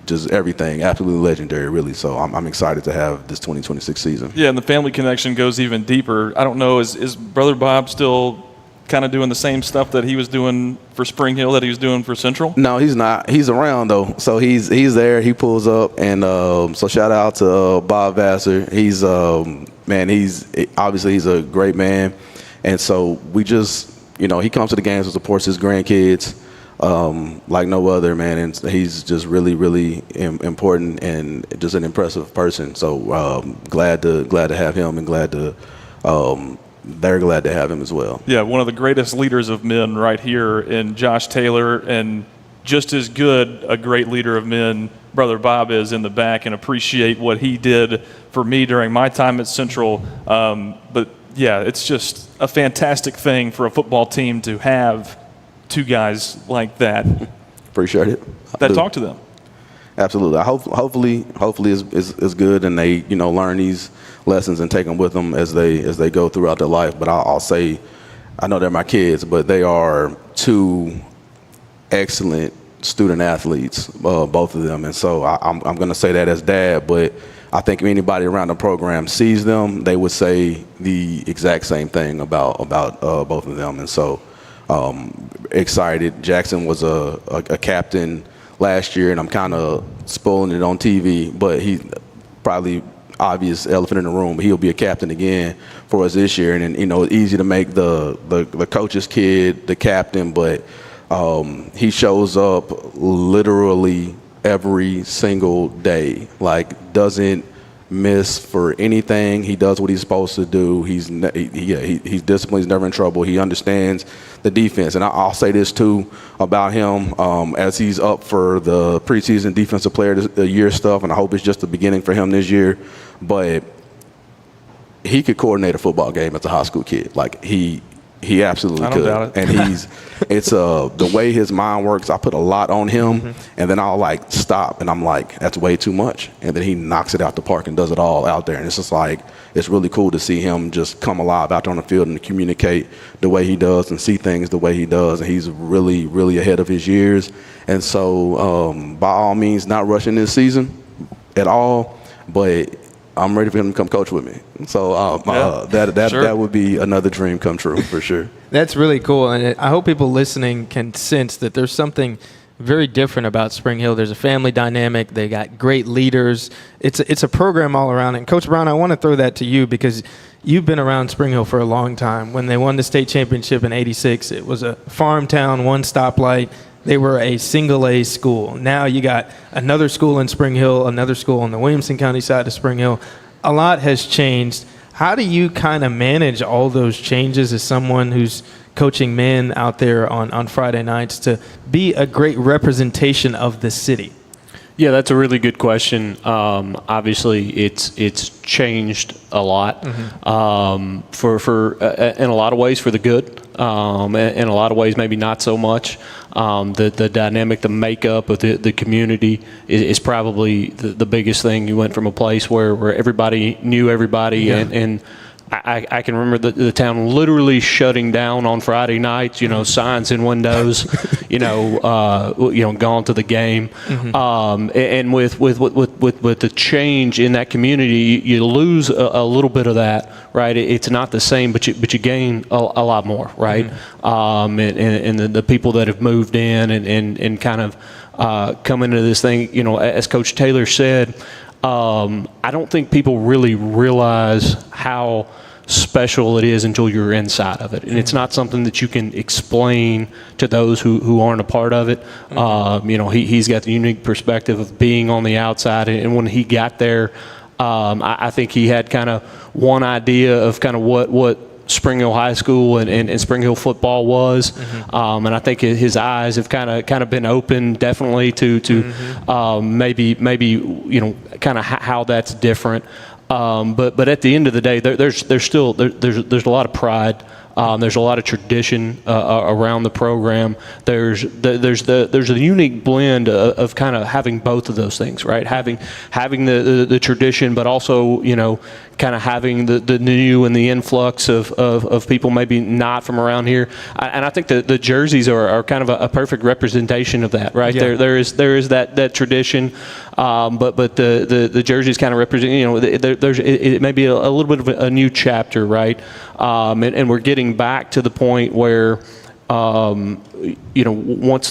just everything, absolutely legendary, really. So I'm excited to have this 2026 season. Yeah, and the family connection goes even deeper. I don't know, is Brother Bob still kind of doing the same stuff that he was doing for Spring Hill that he was doing for Central? No, he's not. He's around though, so he's there. He pulls up, and so shout out to Bob Vassar. He's he's a great man, and so we just he comes to the games and supports his grandkids like no other, man, and he's just really, really important and just an impressive person. So glad to have him, and they're glad to have him as well. Yeah, one of the greatest leaders of men right here in Josh Taylor, and just as good a great leader of men Brother Bob is in the back, and appreciate what he did for me during my time at Central. But yeah, it's just a fantastic thing for a football team to have two guys like that. Appreciate it. That talk to them. Absolutely. Hopefully is good, and they learn these lessons and take them with them as they go throughout their life. But I'll say, I know they're my kids, but they are two excellent student athletes, both of them. And so I'm going to say that as dad, but I think if anybody around the program sees them, they would say the exact same thing about both of them. And so excited. Jackson was a captain last year, and I'm kind of spoiling it on TV, but he probably obvious elephant in the room. He'll be a captain again for us this year, and it's easy to make the coach's kid the captain, but he shows up literally every single day, like doesn't miss for anything. He does what he's supposed to do. He's disciplined. He's never in trouble. He understands the defense. And I'll say this too about him, as he's up for the preseason defensive player of the year stuff, and I hope it's just the beginning for him this year, but he could coordinate a football game as a high school kid. Like he absolutely could. Doubt it. And it's the way his mind works, I put a lot on him, and then I'll like stop, and I'm like, that's way too much. And then he knocks it out the park and does it all out there. And it's just like, it's really cool to see him just come alive out there on the field and communicate the way he does and see things the way he does. And he's really, really ahead of his years. And so by all means, not rushing this season at all, but I'm ready for him to come coach with me. So that would be another dream come true for sure. That's really cool. And I hope people listening can sense that there's something very different about Spring Hill. There's a family dynamic. They got great leaders. It's a program all around. And Coach Brown, I want to throw that to you because you've been around Spring Hill for a long time. When they won the state championship in '86, it was a farm town, one stoplight. They were a single-A school. Now you got another school in Spring Hill, another school on the Williamson County side of Spring Hill. A lot has changed. How do you kind of manage all those changes as someone who's coaching men out there on Friday nights to be a great representation of the city? Yeah, that's a really good question. Obviously, it's changed a lot for in a lot of ways for the good. In a lot of ways, maybe not so much. The dynamic, the makeup of the community is probably the biggest thing. You went from a place where everybody knew everybody, and I can remember the town literally shutting down on Friday nights. Signs in windows. Gone to the game. And with the change in that community, you lose a little bit of that, right? It's not the same, but you gain a lot more, right? And the people that have moved in and kind of come into this thing, as Coach Taylor said, I don't think people really realize how special it is until you're inside of it, and it's not something that you can explain to those who aren't a part of it. He's got the unique perspective of being on the outside, and when he got there, I think he had kind of one idea of kind of what Spring Hill High School and Spring Hill football was, and I think his eyes have kind of been open, definitely to maybe kind of how that's different. But at the end of the day, there's a lot of pride. There's a lot of tradition around the program. There's a unique blend of kind of having both of those things, right? Having the tradition, but also kind of having the new and the influx of people maybe not from around here. And I think the jerseys are kind of a perfect representation of that, right? Yeah. There is that tradition, but the jerseys kind of represent. It may be a little bit of a new chapter, right? And we're getting back to the point where once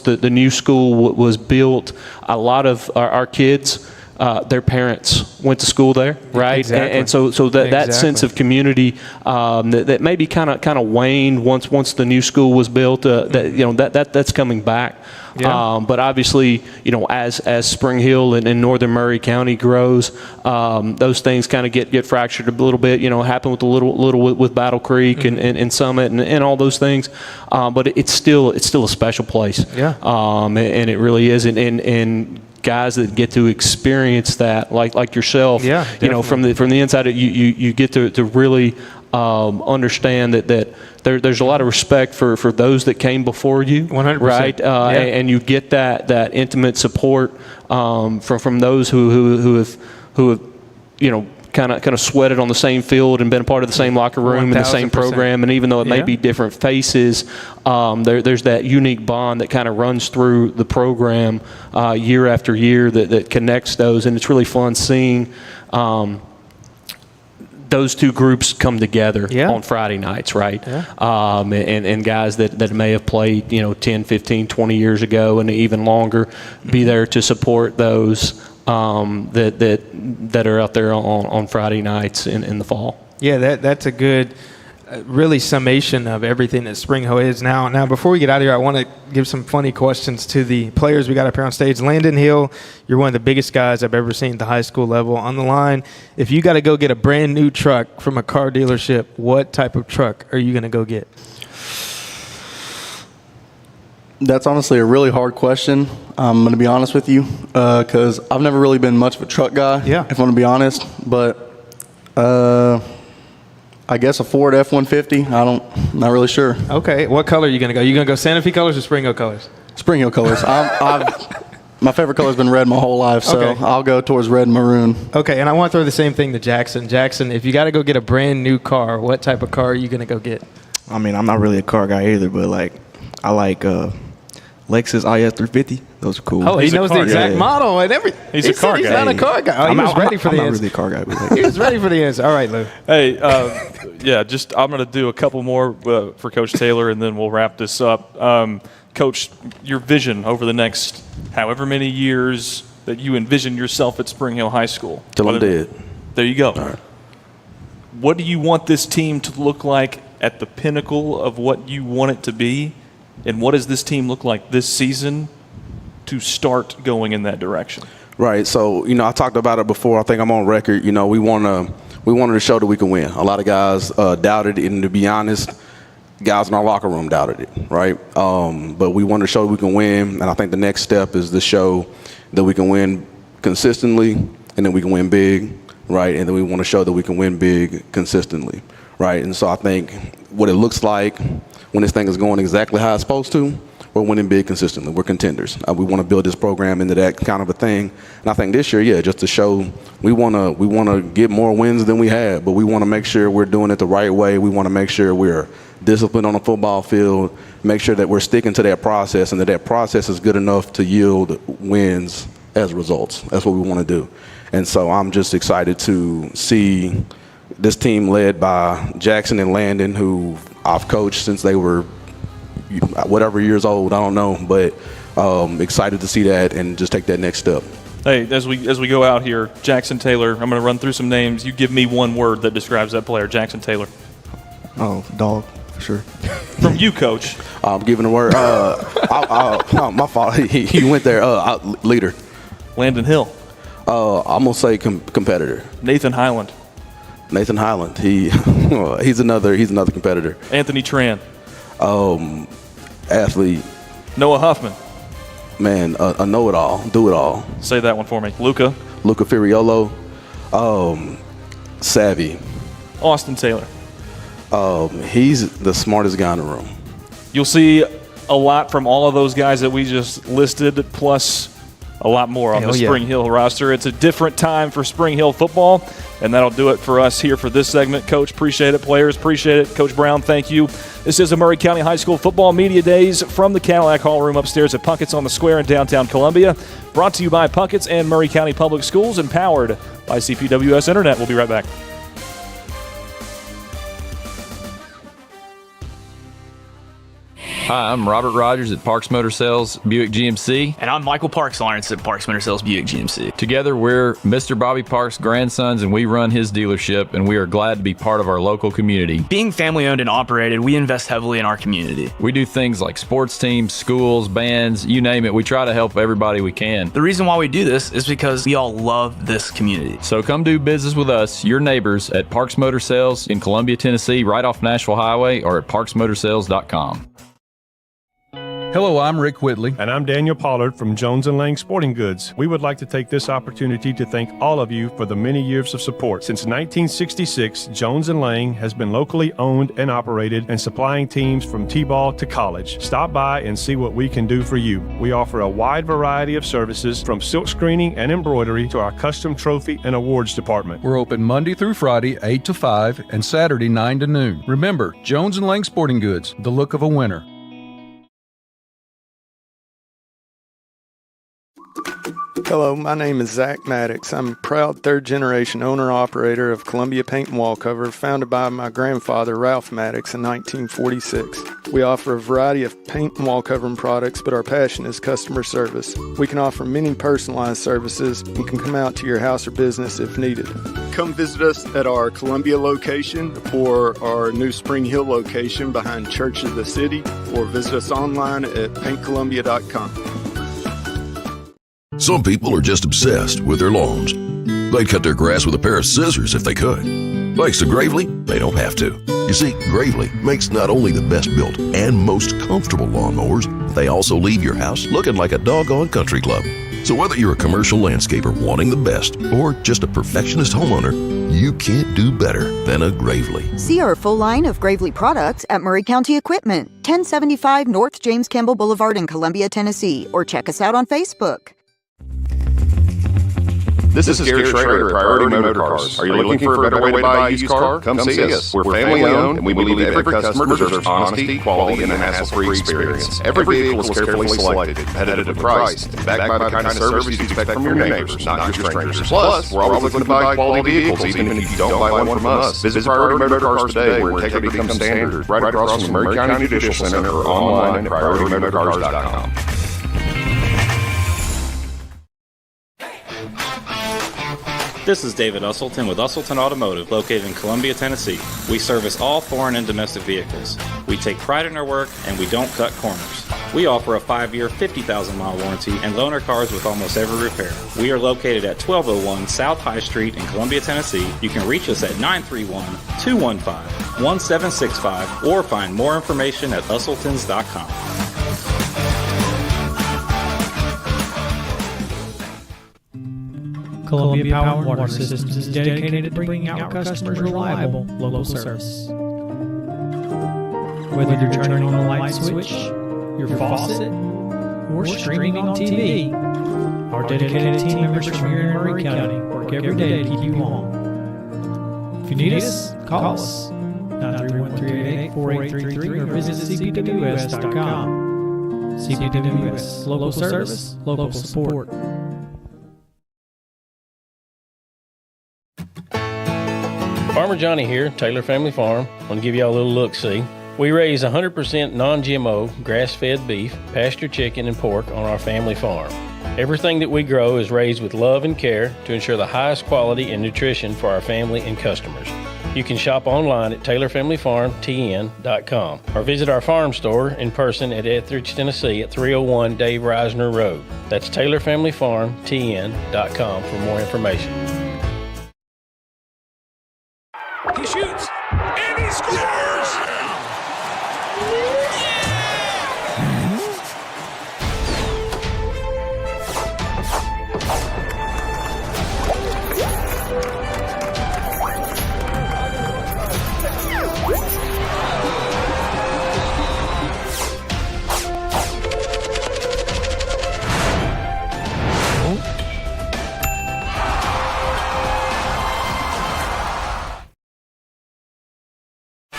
the new school was built, a lot of our kids, their parents went to school there, right? Exactly. And so that sense of community that maybe kind of waned once the new school was built. That's coming back. Yeah. But obviously, as Spring Hill and Northern Murray County grows, those things kind of get fractured a little bit. Happened with a little with Battle Creek and Summit and all those things. But it's still a special place. Yeah. And it really is. And guys that get to experience that, like yourself, from the inside, you get to really understand that there's a lot of respect for those that came before you, 100%, right? And you get that intimate support from those who have kind of sweated on the same field and been a part of the same locker room and the same program. And even though it may be different faces, there's that unique bond that kind of runs through the program year after year that connects those. And it's really fun seeing those two groups come together on Friday nights, right? Yeah. And guys that may have played, 10, 15, 20 years ago and even longer, be there to support those that are out there on Friday nights in the fall. Yeah, that's a good really summation of everything that Spring Hill is now. Now, before we get out of here, I want to give some funny questions to the players we got up here on stage. Landon Hill, you're one of the biggest guys I've ever seen at the high school level. On the line, if you got to go get a brand new truck from a car dealership, what type of truck are you going to go get? That's honestly a really hard question. I'm going to be honest with you because I've never really been much of a truck guy, if I'm going to be honest. But I guess a Ford F-150. Not really sure. Okay. What color are you going to go? You going to go Santa Fe colors or Spring Hill colors? Spring Hill colors. My favorite color has been red my whole life, so I'll go towards red and maroon. Okay, and I want to throw the same thing to Jackson. Jackson, if you got to go get a brand new car, what type of car are you going to go get? I mean, I'm not really a car guy either, but I like Lexus IS 350. Those are cool. Oh, he knows the exact model and everything. He's a car guy. He's not a car guy. Oh, he was ready for the answer. I'm not really a car guy. But he was ready for the answer. All right, Lou. Hey, I'm going to do a couple more for Coach Taylor, and then we'll wrap this up. Coach, your vision over the next however many years that you envision yourself at Spring Hill High School. Till I'm dead. There you go. All right. What do you want this team to look like at the pinnacle of what you want it to be? And what does this team look like this season to start going in that direction? Right. So, I talked about it before. I think I'm on record. We want We wanted to show that we can win. A lot of guys doubted it, and to be honest, guys in our locker room doubted it, right? But we wanted to show that we can win, and I think the next step is to show that we can win consistently, and then we can win big, right? And then we want to show that we can win big consistently, right? And so I think what it looks like when this thing is going exactly how it's supposed to, we're winning big consistently. We're contenders. We want to build this program into that kind of a thing. And I think this year, yeah, just to show we want to get more wins than we had, but we want to make sure we're doing it the right way. We want to make sure we're disciplined on the football field, make sure that we're sticking to that process and that process is good enough to yield wins as results. That's what we want to do. And so I'm just excited to see this team led by Jackson and Landon, who I've coached since they were whatever years old, I don't know, but excited to see that and just take that next step. Hey, as we go out here, Jackson Taylor, I'm going to run through some names. You give me one word that describes that player, Jackson Taylor. Oh, dog, for sure. From you, Coach. I'm giving a word. My fault. He went there. Leader. Landon Hill. I'm going to say competitor. Nathan Highland. Nathan Highland. He's another competitor. Anthony Tran. Athlete. Noah Huffman. Man, a know-it-all, do-it-all. Say that one for me. Luca Firiolo. Savvy. Austin Taylor. He's the smartest guy in the room. You'll see a lot from all of those guys that we just listed, plus a lot more on the Spring Hill roster. It's a different time for Spring Hill football, and that'll do it for us here for this segment. Coach, appreciate it. Players, appreciate it. Coach Brown, thank you. This is the Maury County High School Football Media Days from the Cadillac Hall Room upstairs at Puckett's on the Square in downtown Columbia. Brought to you by Puckett's and Maury County Public Schools and powered by CPWS Internet. We'll be right back. Hi, I'm Robert Rogers at Parks Motor Sales Buick GMC. And I'm Michael Parks Lawrence at Parks Motor Sales Buick GMC. Together, we're Mr. Bobby Parks' grandsons, and we run his dealership, and we are glad to be part of our local community. Being family owned and operated, we invest heavily in our community. We do things like sports teams, schools, bands, you name it. We try to help everybody we can. The reason why we do this is because we all love this community. So come do business with us, your neighbors, at Parks Motor Sales in Columbia, Tennessee, right off Nashville Highway, or at parksmotorsales.com. Hello, I'm Rick Whitley. And I'm Daniel Pollard from Jones & Lang Sporting Goods. We would like to take this opportunity to thank all of you for the many years of support. Since 1966, Jones & Lang has been locally owned and operated and supplying teams from T-ball to college. Stop by and see what we can do for you. We offer a wide variety of services from silk screening and embroidery to our custom trophy and awards department. We're open Monday through Friday, 8 to 5, and Saturday, 9 to noon. Remember, Jones & Lang Sporting Goods, the look of a winner. Hello, my name is Zach Maddox. I'm a proud third-generation owner-operator of Columbia Paint and Wall Cover, founded by my grandfather, Ralph Maddox, in 1946. We offer a variety of paint and wall covering products, but our passion is customer service. We can offer many personalized services and can come out to your house or business if needed. Come visit us at our Columbia location or our new Spring Hill location behind Church of the City, or visit us online at paintcolumbia.com. Some people are just obsessed with their lawns. They'd cut their grass with a pair of scissors if they could. Thanks to Gravely, they don't have to. You see, Gravely makes not only the best built and most comfortable lawnmowers, they also leave your house looking like a doggone country club. So whether you're a commercial landscaper wanting the best or just a perfectionist homeowner, you can't do better than a Gravely. See our full line of Gravely products at Maury County Equipment, 1075 North James Campbell Boulevard in Columbia, Tennessee, or check us out on Facebook. This is Gary Schrader at Priority Motor Cars. Are you looking for a better way to buy a used car? Come see us. We're family owned, and we believe every customer deserves honesty, quality, and a hassle-free experience. Every vehicle is carefully selected, competitive priced, and backed by the kind of service you'd expect from your neighbors, not your strangers. Plus, we're always looking to buy quality vehicles, even if you don't buy one from us. Visit Priority Motor Cars today, where integrity becomes standard, right across from the Maury County Judicial Center, or online at PriorityMotorCars.com. This is David Usselton with Usselton Automotive, located in Columbia, Tennessee. We service all foreign and domestic vehicles. We take pride in our work, and we don't cut corners. We offer a 5-year, 50,000-mile warranty and loan our cars with almost every repair. We are located at 1201 South High Street in Columbia, Tennessee. You can reach us at 931-215-1765 or find more information at usseltons.com. Columbia Power and Water Systems is dedicated to bringing our customers reliable local service. Whether you're turning on a light switch, your faucet, or streaming on TV, our dedicated team members from here in Murray County work every day to keep you home. If you need us, call us 931-388-4833 or visit cpws.com. CPWS, local service, local support. Farmer Johnny here, Taylor Family Farm. I want to give y'all a little look-see. We raise 100% non-GMO, grass-fed beef, pasture chicken, and pork on our family farm. Everything that we grow is raised with love and care to ensure the highest quality and nutrition for our family and customers. You can shop online at TaylorFamilyFarmTN.com or visit our farm store in person at Etheridge, Tennessee at 301 Dave Reisner Road. That's TaylorFamilyFarmTN.com for more information. He shoots, and he scores!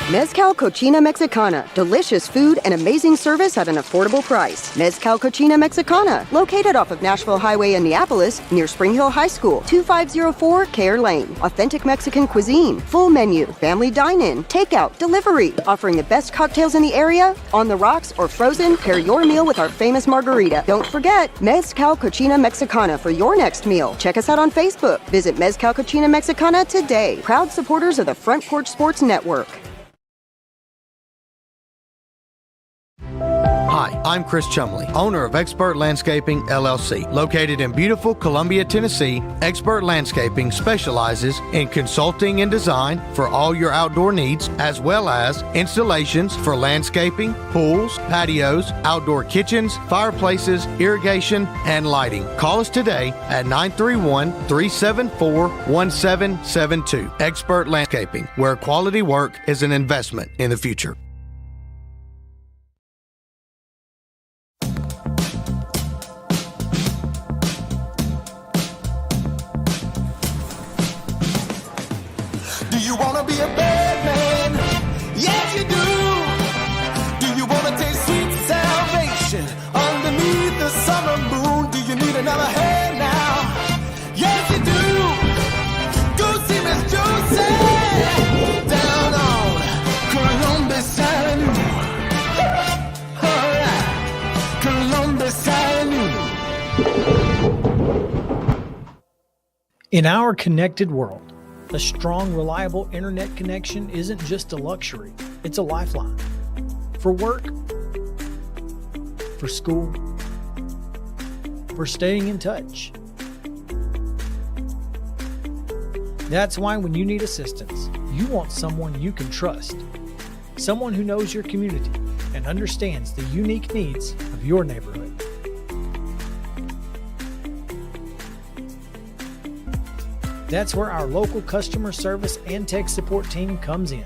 Mezcal Cochina Mexicana. Delicious food and amazing service at an affordable price. Mezcal Cochina Mexicana. Located off of Nashville Highway in Neapolis, near Spring Hill High School. 2504 Care Lane. Authentic Mexican cuisine. Full menu. Family dine-in. Takeout. Delivery. Offering the best cocktails in the area. On the rocks or frozen, pair your meal with our famous margarita. Don't forget, Mezcal Cochina Mexicana for your next meal. Check us out on Facebook. Visit Mezcal Cochina Mexicana today. Proud supporters of the Front Porch Sports Network. Hi, I'm Chris Chumley, owner of Expert Landscaping, LLC. Located in beautiful Columbia, Tennessee, Expert Landscaping specializes in consulting and design for all your outdoor needs, as well as installations for landscaping, pools, patios, outdoor kitchens, fireplaces, irrigation, and lighting. Call us today at 931-374-1772. Expert Landscaping, where quality work is an investment in the future. Do you wanna be a bad man? Yes, you do. Do you wanna taste sweet salvation underneath the summer moon? Do you need another hand now? Yes, you do. Go see Miss Josie down on Columbus Avenue. All right, Columbus Avenue. In our connected world, a strong, reliable internet connection isn't just a luxury, it's a lifeline. For work, for school, for staying in touch. That's why when you need assistance, you want someone you can trust. Someone who knows your community and understands the unique needs of your neighborhood. That's where our local customer service and tech support team comes in.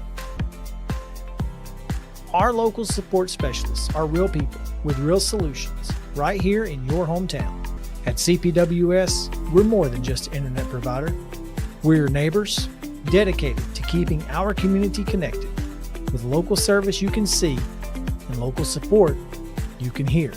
Our local support specialists are real people with real solutions right here in your hometown. At CPWS, we're more than just an internet provider. We're your neighbors, dedicated to keeping our community connected with local service you can see and local support you can hear.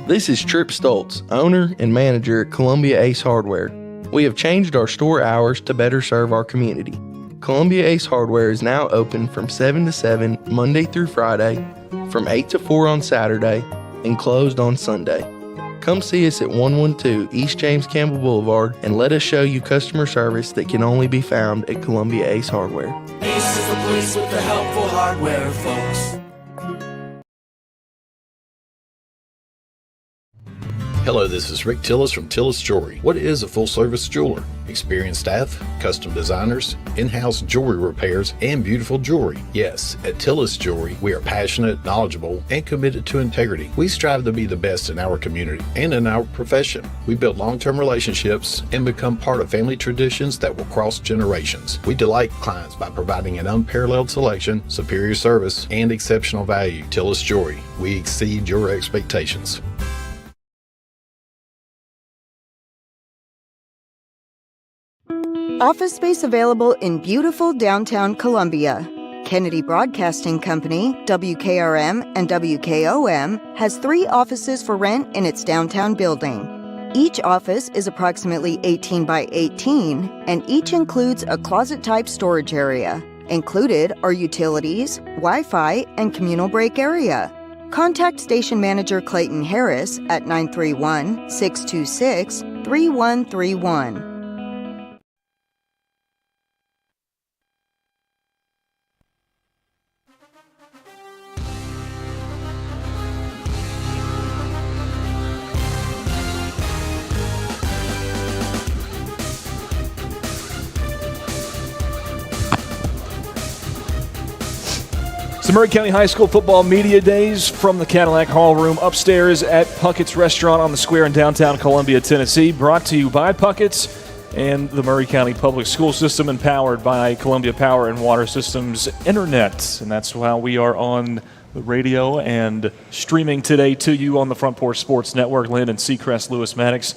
This is Trip Stoltz, owner and manager at Columbia Ace Hardware. We have changed our store hours to better serve our community. Columbia Ace Hardware is now open from 7 to 7 Monday through Friday, from 8 to 4 on Saturday, and closed on Sunday. Come see us at 112 East James Campbell Boulevard and let us show you customer service that can only be found at Columbia Ace Hardware. Ace is the place with the helpful hardware, folks. Hello, this is Rick Tillis from Tillis Jewelry. What is a full-service jeweler? Experienced staff, custom designers, in-house jewelry repairs, and beautiful jewelry. Yes, at Tillis Jewelry, we are passionate, knowledgeable, and committed to integrity. We strive to be the best in our community and in our profession. We build long-term relationships and become part of family traditions that will cross generations. We delight clients by providing an unparalleled selection, superior service, and exceptional value. Tillis Jewelry, we exceed your expectations. Office space available in beautiful downtown Columbia. Kennedy Broadcasting Company, WKRM and WKOM, has 3 offices for rent in its downtown building. Each office is approximately 18 by 18, and each includes a closet-type storage area. Included are utilities, Wi-Fi, and communal break area. Contact Station Manager Clayton Harris at 931-626-3131. It's the Murray County High School Football Media Days from the Cadillac Hall Room upstairs at Puckett's Restaurant on the Square in downtown Columbia, Tennessee. Brought to you by Puckett's and the Murray County Public School System, empowered by Columbia Power and Water Systems Internet. And that's how we are on the radio and streaming today to you on the Front Porch Sports Network. Lynn and Seacrest, Lewis Maddox.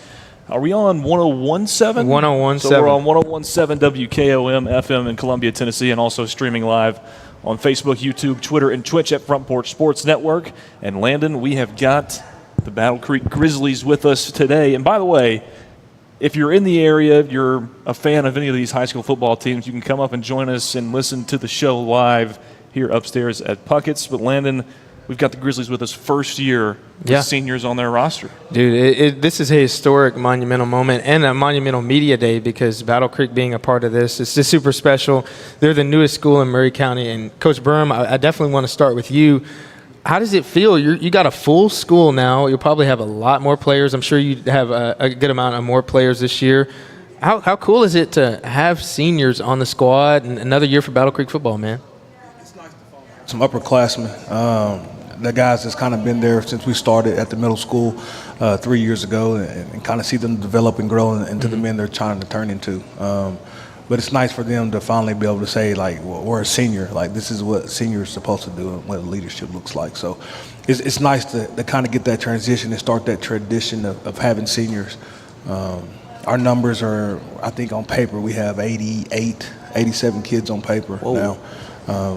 Are we on 101.7? 101.7. So we're on 101.7 WKOM FM in Columbia, Tennessee, and also streaming live on Facebook, YouTube, Twitter, and Twitch at Front Porch Sports Network. And Landon, we have got the Battle Creek Grizzlies with us today. And by the way, if you're in the area, you're a fan of any of these high school football teams, you can come up and join us and listen to the show live here upstairs at Puckett's. But Landon, we've got the Grizzlies with us first year with seniors on their roster. Dude, this is a historic, monumental moment and a monumental media day because Battle Creek being a part of this is just super special. They're the newest school in Murray County. And Coach Burham, I definitely want to start with you. How does it feel? You got a full school now. You'll probably have a lot more players. I'm sure you have a good amount of more players this year. How cool is it to have seniors on the squad and another year for Battle Creek football, man? Some upperclassmen. The guys that's kind of been there since we started at the middle school 3 years ago and kind of see them develop and grow into the men they're trying to turn into. But it's nice for them to finally be able to say, like, well, we're a senior. Like, this is what seniors are supposed to do and what leadership looks like. So it's nice to kind of get that transition and start that tradition of having seniors. Our numbers are, I think on paper, we have 87 kids on paper now.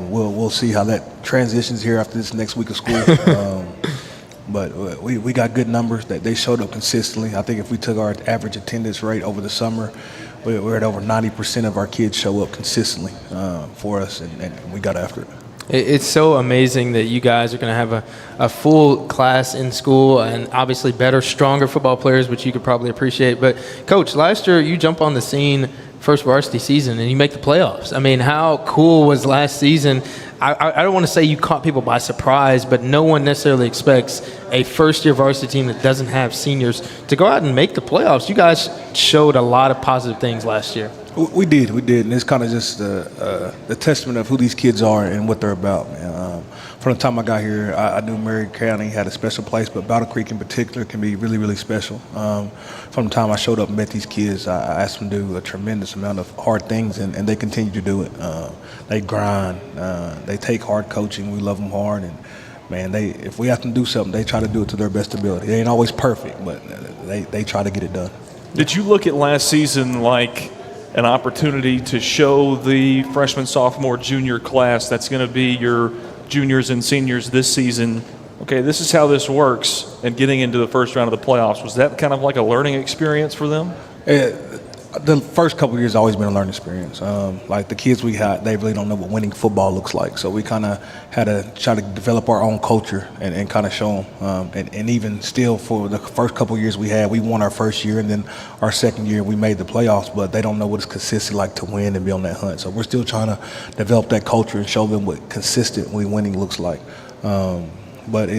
We'll see how that transitions here after this next week of school. But we got good numbers that they showed up consistently. I think if we took our average attendance rate over the summer, we're at over 90% of our kids show up consistently for us, and we got after it. It's so amazing that you guys are going to have a full class in school and obviously better, stronger football players, which you could probably appreciate. But, Coach, last year you jump on the scene first varsity season and you make the playoffs. I mean, how cool was last season? I don't want to say you caught people by surprise, but no one necessarily expects a first-year varsity team that doesn't have seniors to go out and make the playoffs. You guys showed a lot of positive things last year. We did, and it's kind of just the testament of who these kids are and what they're about, man. From the time I got here, I knew Murray County had a special place, but Battle Creek in particular can be really, really special. From the time I showed up and met these kids, I asked them to do a tremendous amount of hard things, and they continue to do it. They grind. They take hard coaching. We love them hard, and man, if we have to do something, they try to do it to their best ability. They ain't always perfect, but they try to get it done. Did you look at last season like an opportunity to show the freshman, sophomore, junior class that's going to be your juniors and seniors this season, okay, this is how this works, and getting into the first round of the playoffs? Was that kind of like a learning experience for them? The first couple of years always been a learning experience. Like the kids we had, they really don't know what winning football looks like. So we kind of had to try to develop our own culture and kind of show them. And even still, for the first couple of years we won our first year, and then our second year we made the playoffs. But they don't know what it's consistent like to win and be on that hunt. So we're still trying to develop that culture and show them what consistently winning looks like. But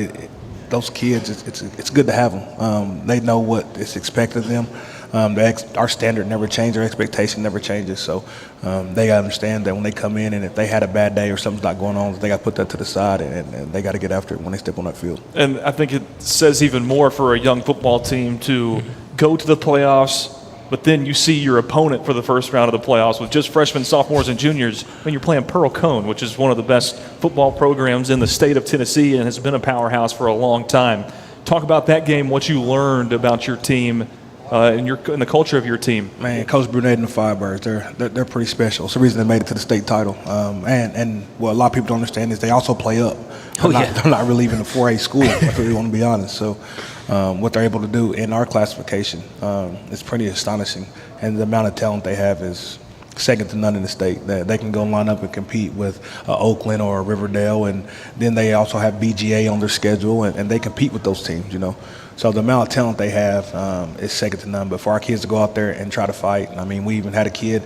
those kids, it's good to have them. They know what is expected of them. Our standard never changes, our expectation never changes. So they got to understand that when they come in, and if they had a bad day or something's not going on, they got to put that to the side, and they got to get after it when they step on that field. And I think it says even more for a young football team to go to the playoffs, but then you see your opponent for the first round of the playoffs with just freshmen, sophomores, and juniors, and you're playing Pearl Cone, which is one of the best football programs in the state of Tennessee and has been a powerhouse for a long time. Talk about that game, what you learned about your team and the culture of your team. Man, Coach Brunette and the Firebirds, they're pretty special. It's the reason they made it to the state title. And what a lot of people don't understand is they also play up. They're not really even a 4A school, if we want to be honest. So what they're able to do in our classification is pretty astonishing. And the amount of talent they have is second to none in the state. They can go line up and compete with Oakland or Riverdale, and then they also have BGA on their schedule, and they compete with those teams, you know. So the amount of talent they have is second to none. But for our kids to go out there and try to fight, I mean, we even had a kid,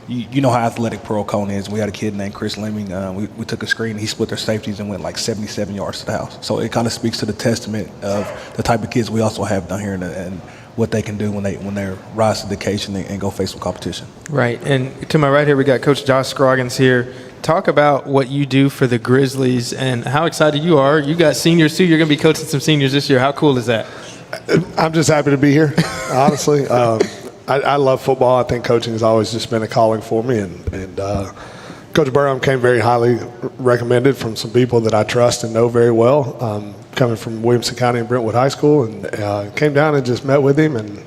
you know how athletic Pearl Cone is. We had a kid named Chris Lemming. We took a screen, he split their safeties and went like 77 yards to the house. So it kind of speaks to the testament of the type of kids we also have down here and what they can do when they rise to the occasion and go face some competition. Right. And to my right here, we got Coach Josh Scroggins here. Talk about what you do for the Grizzlies and how excited you are. You got seniors too. You're going to be coaching some seniors this year. How cool is that? I'm just happy to be here, honestly. I love football. I think coaching has always just been a calling for me. And Coach Burham came very highly recommended from some people that I trust and know very well, coming from Williamson County and Brentwood High School, and came down and just met with him, and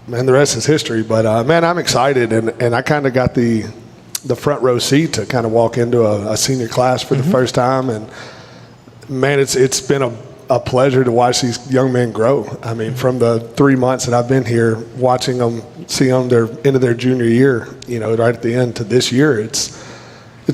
man, the rest is history. But man, I'm excited, and I kind of got the front row seat to kind of walk into a senior class for the first time, and man, it's been a pleasure to watch these young men grow. I mean, from the 3 months that I've been here, watching them, see them their into their junior year, you know, right at the end to this year, it's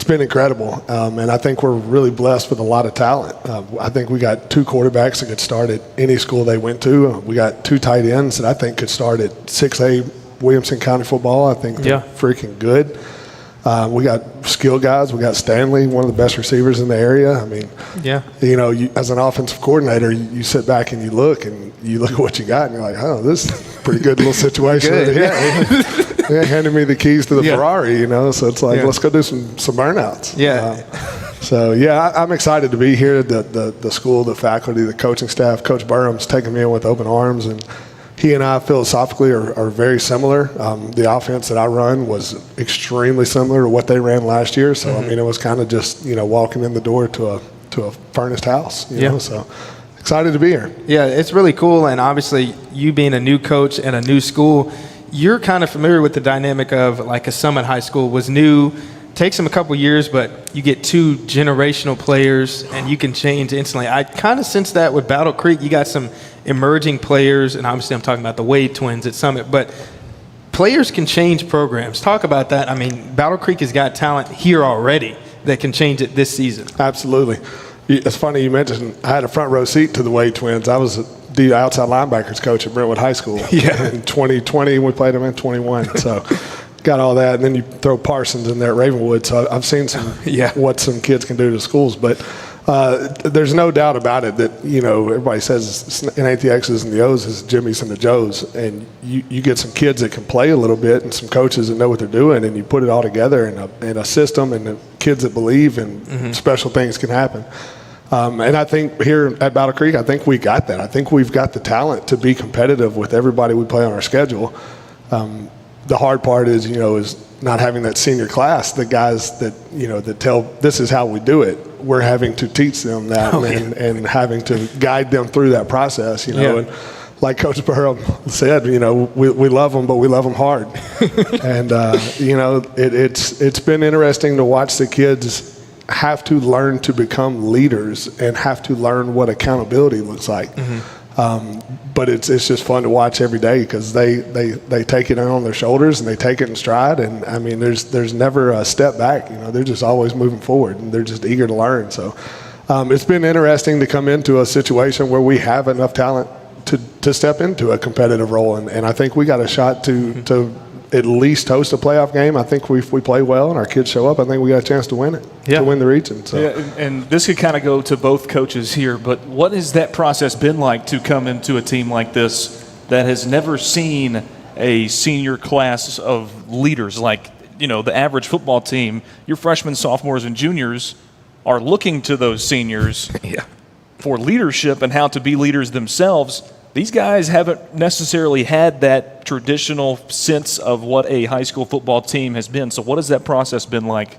been incredible. And I think we're really blessed with a lot of talent. I think we got 2 quarterbacks that could start at any school they went to. We got 2 tight ends that I think could start at 6A Williamson County football. I think they're freaking good. We got skilled guys. We got Stanley, one of the best receivers in the area. I mean, you know, as an offensive coordinator, you sit back and you look at what you got, and you're like, oh, this is a pretty good little situation. They handed me the keys to the Ferrari, you know, so it's like, let's go do some burnouts. So, I'm excited to be here. The school, the faculty, the coaching staff, Coach Burham's taking me in with open arms, and he and I philosophically are very similar. The offense that I run was extremely similar to what they ran last year. So, I mean, it was kind of just, you know, walking in the door to a furnished house, you know, so excited to be here. Yeah, it's really cool. And obviously you being a new coach and a new school, you're kind of familiar with the dynamic of like a Summit High School was new, takes them a couple years, but you get 2 generational players and you can change instantly. I kind of sense that with Battle Creek. You got some emerging players, and obviously I'm talking about the Wade twins at Summit, but players can change programs. Talk about that. I mean, Battle Creek has got talent here already that can change it this season. Absolutely. It's funny you mentioned I had a front row seat to the Wade twins. I was the outside linebackers coach at Brentwood High School. In 2020, we played them in 21. So got all that, and then you throw Parsons in there at Ravenwood. So I've seen what some kids can do to schools. But there's no doubt about it that, you know, everybody says it ain't the X's and the O's, it's Jimmy's and the Joes. And you get some kids that can play a little bit and some coaches that know what they're doing, and you put it all together in a system, and the kids that believe and special things can happen. And I think here at Battle Creek, I think we got that. I think we've got the talent to be competitive with everybody we play on our schedule. The hard part is not having that senior class, the guys that, you know, that tell this is how we do it. We're having to teach them that and having to guide them through that process, you know. And like Coach Burham said, you know, we love them, but we love them hard. And, you know, it's been interesting to watch the kids have to learn to become leaders and have to learn what accountability looks like. But it's just fun to watch every day because they take it on their shoulders and they take it in stride. And I mean, there's never a step back. They're just always moving forward and they're just eager to learn. So it's been interesting to come into a situation where we have enough talent to step into a competitive role. And I think we got a shot to at least host a playoff game. I think if we play well and our kids show up, I think we got a chance to win it, to win the region. So. Yeah, and this could kind of go to both coaches here, but what has that process been like to come into a team like this that has never seen a senior class of leaders? Like, the average football team, your freshmen, sophomores, and juniors are looking to those seniors for leadership and how to be leaders themselves. These guys haven't necessarily had that traditional sense of what a high school football team has been. So what has that process been like?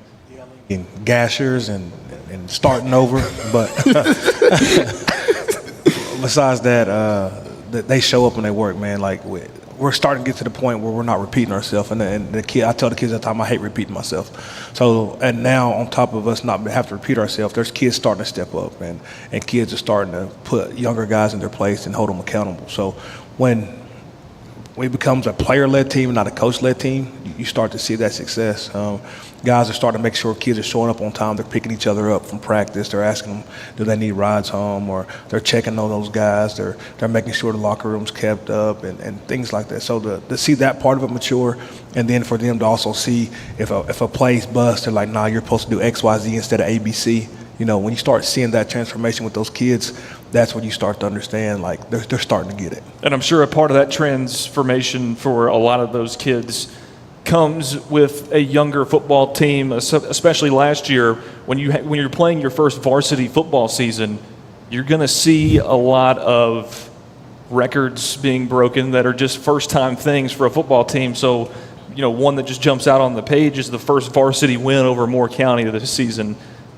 And gashers and starting over. But besides that, they show up and they work, man. Like, we're starting to get to the point where we're not repeating ourselves. And the kid, I tell the kids at the time, I hate repeating myself. So, and now on top of us not have to repeat ourselves, there's kids starting to step up, and kids are starting to put younger guys in their place and hold them accountable. So when it becomes a player-led team and not a coach-led team, you start to see that success. Guys are starting to make sure kids are showing up on time. They're picking each other up from practice. They're asking them, do they need rides home? Or they're checking on those guys. They're making sure the locker room's kept up and things like that. So to see that part of it mature, and then for them to also see if a play's bust, they're like, nah, you're supposed to do X, Y, Z instead of A, B, C. When you start seeing that transformation with those kids, that's when you start to understand, like, they're starting to get it. And I'm sure a part of that transformation for a lot of those kids comes with a younger football team, especially last year when you're playing your first varsity football season. You're going to see a lot of records being broken that are just first-time things for a football team. So, one that just jumps out on the page is the first varsity win over Moore County this season.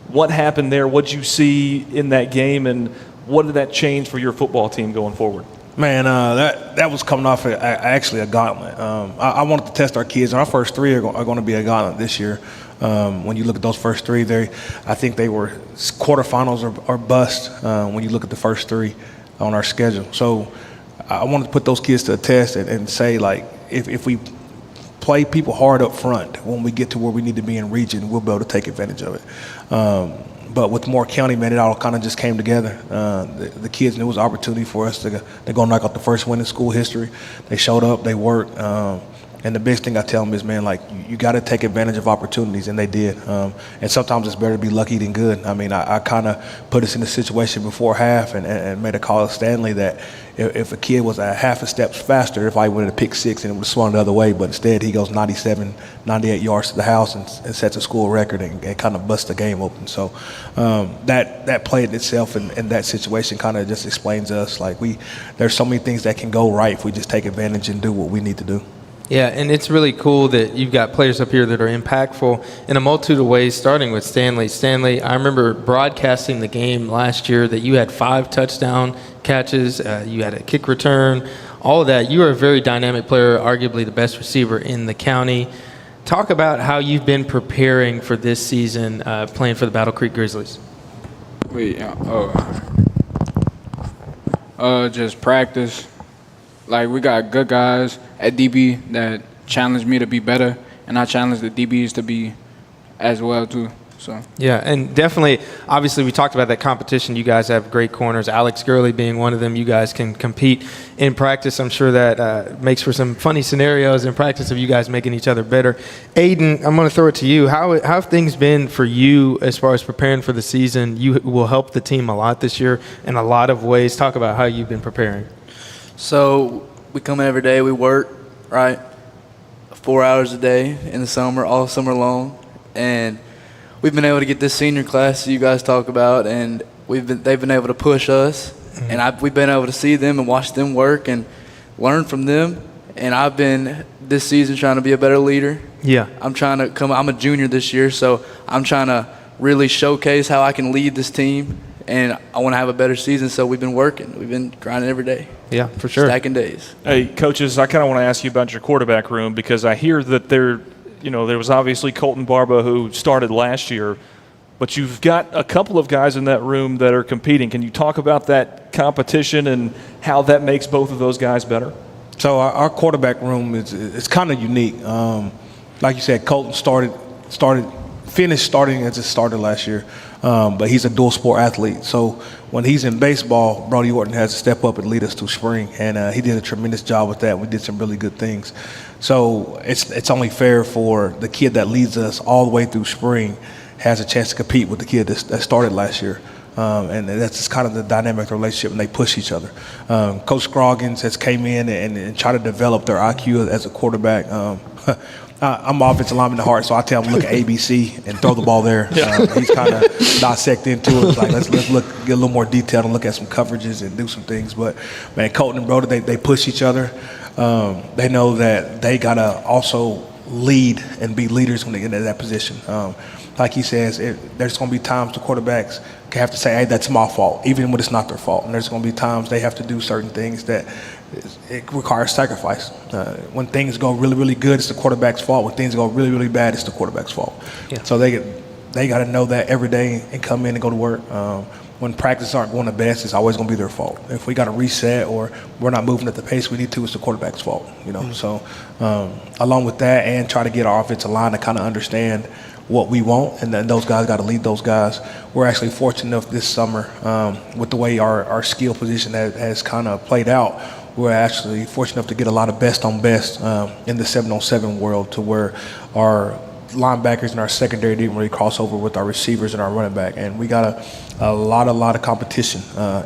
What happened there? What did you see in that game, and what did that change for your football team going forward? Man, that was coming off actually a gauntlet. I wanted to test our kids, and our first three are going to be a gauntlet this year. When you look at those first three, I think they were quarterfinals or bust when you look at the first three on our schedule. So I wanted to put those kids to a test and say, like, if we play people hard up front, when we get to where we need to be in region, we'll be able to take advantage of it. But with Moore County, man, it all kind of just came together. The kids knew it was an opportunity for us to go knock out the first win in school history. They showed up, they worked. And the biggest thing I tell them is, man, like, you got to take advantage of opportunities, and they did. And sometimes it's better to be lucky than good. I mean, I kind of put us in a situation before half and made a call to Stanley that if a kid was a half a step faster, if I went to pick six and it would have swung the other way, but instead he goes 97, 98 yards to the house and sets a school record and kind of busts the game open. So that played itself in that situation kind of just explains us, like, there's so many things that can go right if we just take advantage and do what we need to do. Yeah, and it's really cool that you've got players up here that are impactful in a multitude of ways, starting with Stanley. Stanley, I remember broadcasting the game last year that you had 5 touchdown catches, you had a kick return, all of that. You are a very dynamic player, arguably the best receiver in the county. Talk about how you've been preparing for this season, playing for the Battle Creek Grizzlies. Just practice. Like, we got good guys at DB that challenge me to be better, and I challenge the DBs to be as well too. So yeah, and definitely, obviously, we talked about that competition. You guys have great corners. Alex Gurley being one of them. You guys can compete in practice. I'm sure that makes for some funny scenarios in practice of you guys making each other better. Aiden, I'm going to throw it to you. How have things been for you as far as preparing for the season? You will help the team a lot this year in a lot of ways. Talk about how you've been preparing. So we come in every day, we work, right, 4 hours a day in the summer, all summer long, and we've been able to get this senior class that you guys talk about, and they've been able to push us, and we've been able to see them and watch them work and learn from them, and I've been this season trying to be a better leader. Yeah. I'm a junior this year, so I'm trying to really showcase how I can lead this team, and I want to have a better season, so we've been working. We've been grinding every day. Yeah, for sure. Stacking days. Hey, coaches, I kind of want to ask you about your quarterback room because I hear that there was obviously Colton Barba who started last year, but you've got a couple of guys in that room that are competing. Can you talk about that competition and how that makes both of those guys better? So our quarterback room is kind of unique. Like you said, Colton finished starting as a starter last year, but he's a dual sport athlete. So when he's in baseball, Brody Orton has to step up and lead us through spring, and he did a tremendous job with that. We did some really good things. So it's only fair for the kid that leads us all the way through spring has a chance to compete with the kid that started last year. And that's just kind of the dynamic relationship, and they push each other. Coach Scroggins has came in and tried to develop their IQ as a quarterback. I'm offensive lineman at heart, so I tell him look at ABC and throw the ball there. He's kind of dissect into it. It's like let's look, get a little more detailed and look at some coverages and do some things. But man, Colton and Brody, they push each other. They know that they gotta also lead and be leaders when they get into that position. Like he says, there's going to be times the quarterbacks have to say, hey, that's my fault, even when it's not their fault. And there's going to be times they have to do certain things that it requires sacrifice. When things go really, really good, it's the quarterback's fault. When things go really, really bad, it's the quarterback's fault. Yeah. So they got to know that every day and come in and go to work. When practices aren't going the best, it's always going to be their fault. If we got to reset or we're not moving at the pace we need to, it's the quarterback's fault. So along with that, and try to get our offensive line to kind of understand what we want, and then those guys got to lead those guys. We're actually fortunate enough this summer with the way our skill position has kind of played out. We're actually fortunate enough to get a lot of best on best in the 7-on-7 world, to where our linebackers and our secondary didn't really cross over with our receivers and our running back, and we got a lot of competition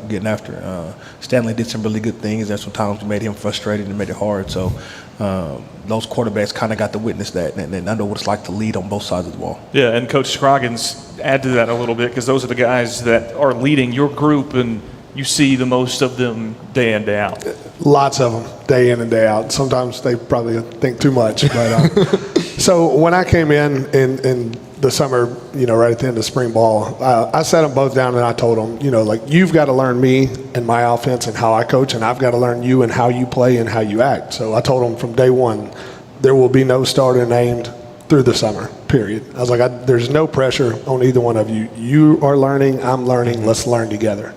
getting after. Stanley did some really good things, and sometimes we made him frustrated and made it hard. So those quarterbacks kind of got to witness that and I know what it's like to lead on both sides of the ball. Yeah, and Coach Scroggins, add to that a little bit, because those are the guys that are leading your group, and you see the most of them day in, day out. Lots of them, day in and day out. Sometimes they probably think too much. But so when I came in the summer, right at the end of spring ball, I sat them both down and I told them, you've got to learn me and my offense and how I coach, and I've got to learn you and how you play and how you act. So I told them from day one, there will be no starter named through the summer, period. I was like, there's no pressure on either one of you. You are learning, I'm learning, let's learn together.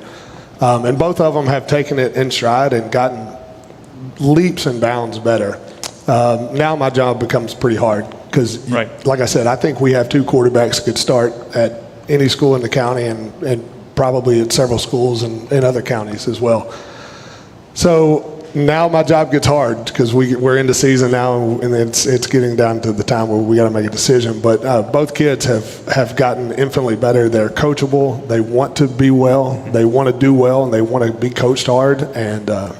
And both of them have taken it in stride and gotten leaps and bounds better. Now my job becomes pretty hard because, like I said, I think we have two quarterbacks that could start at any school in the county and probably at several schools in other counties as well. So now my job gets hard because we're into season now, and it's getting down to the time where we got to make a decision. But both kids have gotten infinitely better. They're coachable. They want to be well. They want to do well, and they want to be coached hard. And I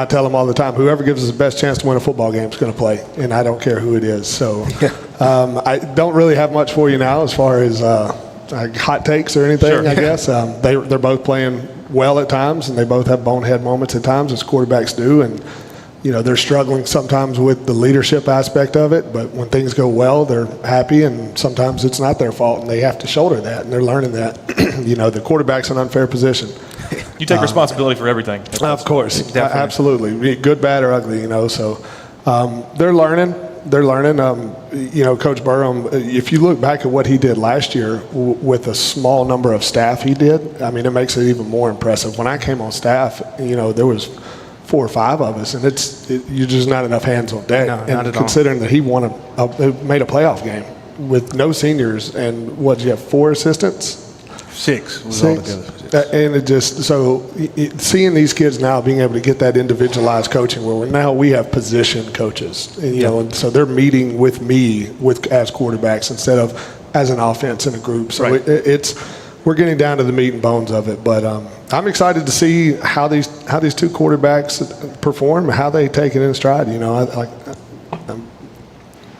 tell them all the time, whoever gives us the best chance to win a football game is going to play, and I don't care who it is. So I don't really have much for you now as far as hot takes or anything. Sure. I guess they're both playing well at times, and they both have bonehead moments at times, as quarterbacks do. And they're struggling sometimes with the leadership aspect of it, but when things go well, they're happy, and sometimes it's not their fault, and they have to shoulder that, and they're learning that. The quarterback's in an unfair position. You take responsibility for everything. Of course, absolutely, good, bad, or ugly. So they're learning. They're learning. Coach Burham, if you look back at what he did last year with a small number of staff he did, I mean, it makes it even more impressive. When I came on staff, there was 4 or 5 of us, and you're just not enough hands on deck. No, not at considering that he made a playoff game with no seniors, and what, did you have 4 assistants? 6 was 6. all together. And it just, seeing these kids now being able to get that individualized coaching where now we have position coaches, and so they're meeting with me as quarterbacks instead of as an offense in a group. So we're getting down to the meat and bones of it. But I'm excited to see how these 2 quarterbacks perform, how they take it in stride. I'm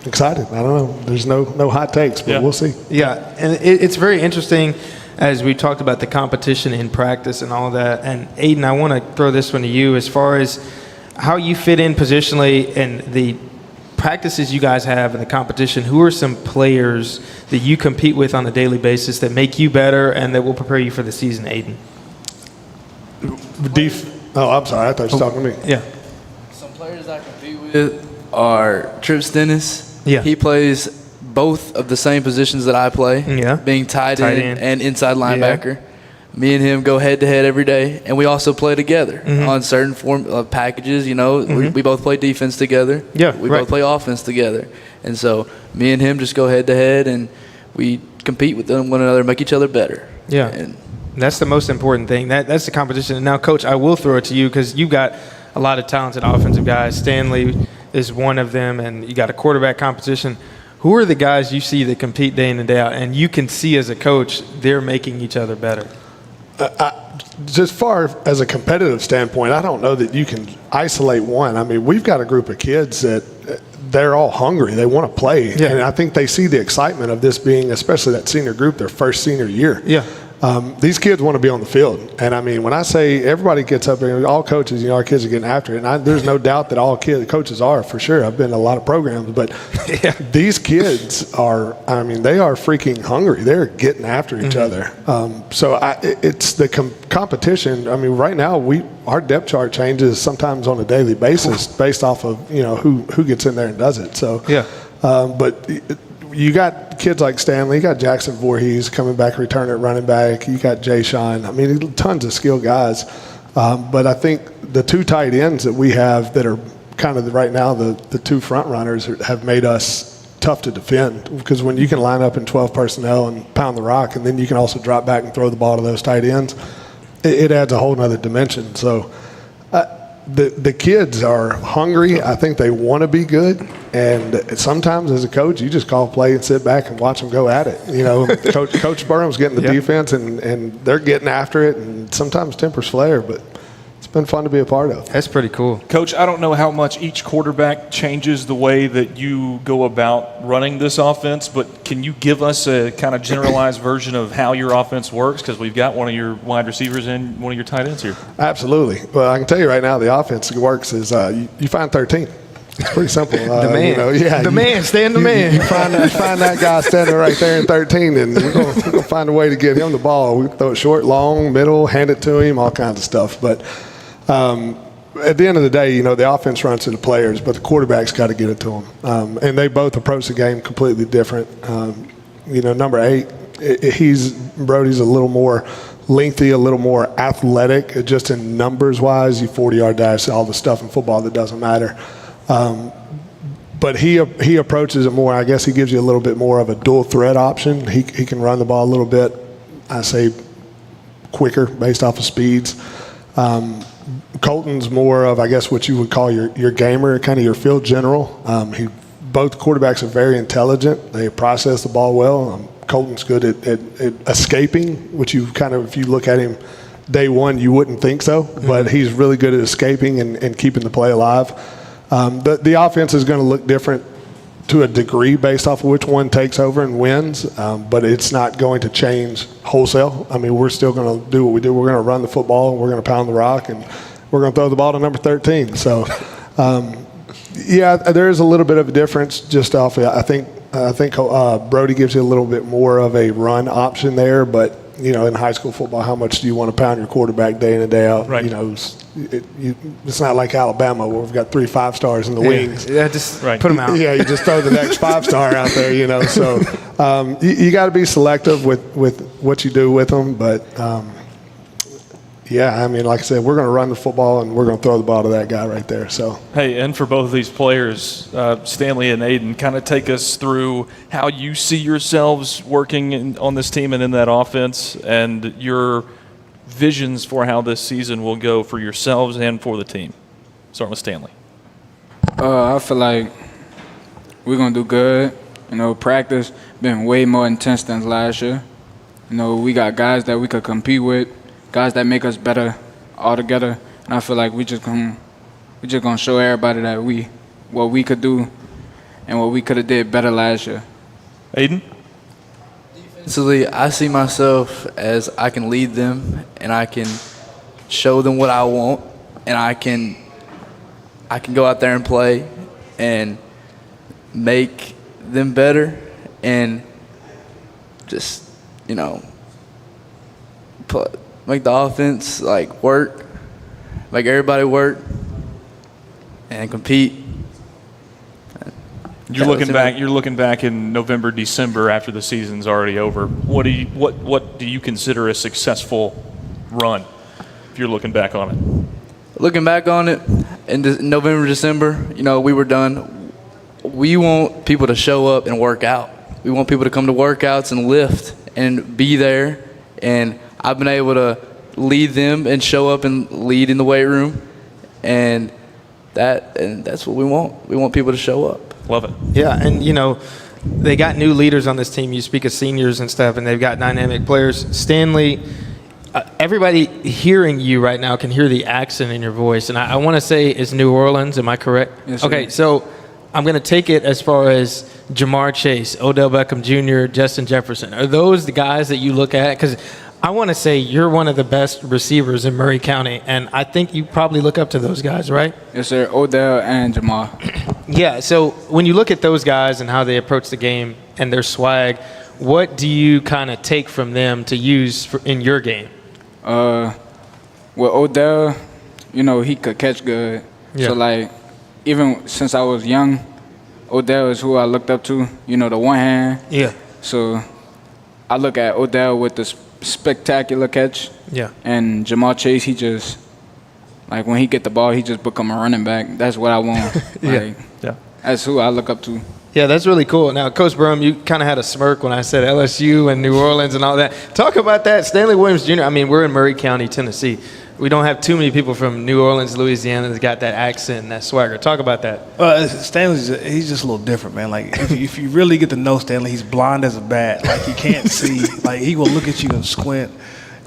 excited. I don't know. There's no hot takes, but we'll see. Yeah, and it's very interesting. As we talked about the competition in practice and all of that. And Aiden, I want to throw this one to you as far as how you fit in positionally and the practices you guys have and the competition. Who are some players that you compete with on a daily basis that make you better and that will prepare you for the season, Aiden? I'm sorry. I thought you were talking to me. Yeah. Some players I compete with are Tripp Stennis. Yeah. He plays both of the same positions that I play, being tight end and inside linebacker. Me and him go head-to-head every day, and we also play together on certain form of packages. You know, we both play defense together. We both play offense together. And so me and him just go head-to-head, and we compete with one another, make each other better. And that's the most important thing. That's the competition. And now, Coach, I will throw it to you because you've got a lot of talented offensive guys. Stanley is one of them, and you got a quarterback competition. Who are the guys you see that compete day in and day out, and you can see as a coach they're making each other better? Just far as a competitive standpoint, I don't know that you can isolate one. I mean, we've got a group of kids that they're all hungry. They want to play. And I think they see the excitement of this being, especially that senior group, their first senior year. These kids want to be on the field. And, I mean, when I say everybody gets up there, all coaches, our kids are getting after it. And there's no doubt that all coaches are, for sure. I've been in a lot of programs. But these kids are, I mean, they are freaking hungry. They're getting after each other. So it's the competition. I mean, right now, our depth chart changes sometimes on a daily basis based off of, who gets in there and does it. So, but you got kids like Stanley, you got Jackson Voorhees coming back, returning at running back. You got Jay Shine. I mean, tons of skilled guys. But I think the two tight ends that we have that are kind of right now the two front runners have made us tough to defend, because when you can line up in 12 personnel and pound the rock, and then you can also drop back and throw the ball to those tight ends, it adds a whole nother dimension. So the kids are hungry. I think they want to be good. And sometimes as a coach, you just call play and sit back and watch them go at it. Coach Burham's getting the defense, and they're getting after it. And sometimes tempers flare, but it's been fun to be a part of. That's pretty cool. Coach, I don't know how much each quarterback changes the way that you go about running this offense, but can you give us a kind of generalized version of how your offense works? Because we've got one of your wide receivers and one of your tight ends here. Absolutely. Well, I can tell you right now, the offense works is you find 13. It's pretty simple. The man. Stand the man. You find that guy standing right there in 13, and we're gonna find a way to get him the ball. We throw it short, long, middle, hand it to him, all kinds of stuff. But at the end of the day, the offense runs to the players, but the quarterback's got to get it to them. And they both approach the game completely different. Number 8, Brody's a little more lengthy, a little more athletic, just in numbers-wise. You 40-yard dash, all the stuff in football that doesn't matter. But he approaches it more. I guess he gives you a little bit more of a dual threat option. He can run the ball a little bit, I say, quicker based off of speeds. Colton's more of, I guess, what you would call your gamer, kind of your field general. Both quarterbacks are very intelligent. They process the ball well. Colton's good at escaping, which you kind of, if you look at him day one, you wouldn't think so. But he's really good at escaping and keeping the play alive. The offense is going to look different to a degree based off of which one takes over and wins, but it's not going to change wholesale. I mean, we're still going to do what we do. We're going to run the football, and we're going to pound the rock, and we're going to throw the ball to number 13. So, there is a little bit of a difference just off of, I think Brody gives you a little bit more of a run option there, but in high school football, how much do you want to pound your quarterback day in and day out? Right. It's not like Alabama where we've got 3 5-stars in the wings. Yeah, just put them out. Yeah, you just throw the next 5-star out there, So you got to be selective with what you do with them. But, I mean, like I said, we're going to run the football and we're going to throw the ball to that guy right there. So hey, and for both of these players, Stanley and Aiden, kind of take us through how you see yourselves working on this team and in that offense, and your visions for how this season will go for yourselves and for the team. Starting with Stanley. I feel like we're going to do good. Practice been way more intense than last year. We got guys that we could compete with, guys that make us better all together. And I feel like we just gonna show everybody that what we could do and what we could have did better last year. Aiden? Defensively, I see myself as I can lead them and I can show them what I want, and I can go out there and play and make them better and just, make the offense work, make everybody work and compete. You're looking back in November, December after the season's already over. What do you consider a successful run if you're looking back on it? Looking back on it, in November, December, we were done. We want people to show up and work out. We want people to come to workouts and lift and be there. And I've been able to lead them and show up and lead in the weight room. And that's what we want. We want people to show up. Love it. Yeah, and they got new leaders on this team. You speak of seniors and stuff, and they've got dynamic players. Stanley, everybody hearing you right now can hear the accent in your voice, and I want to say it's New Orleans. Am I correct? Yes, sir. Okay, so I'm going to take it as far as Jamar Chase, Odell Beckham Jr., Justin Jefferson. Are those the guys that you look at? Because I want to say you're one of the best receivers in Murray County, and I think you probably look up to those guys, right? Yes, sir. Odell and Jamar. Yeah, so when you look at those guys and how they approach the game and their swag, what do you kind of take from them to use in your game? Well, Odell, he could catch good. Yeah. So, even since I was young, Odell is who I looked up to, the one hand. Yeah. So I look at Odell with the spectacular catch. Yeah. And Jamar Chase, he just, when he get the ball, he just become a running back. That's what I want. Yeah. That's who I look up to. Yeah, that's really cool. Now, Coach Brum, you kind of had a smirk when I said LSU and New Orleans and all that. Talk about that. Stanley Williams Jr., we're in Murray County, Tennessee. We don't have too many people from New Orleans, Louisiana that's got that accent and that swagger. Talk about that. Stanley's he's just a little different, man. If you really get to know Stanley, he's blind as a bat. He can't see. He will look at you and squint.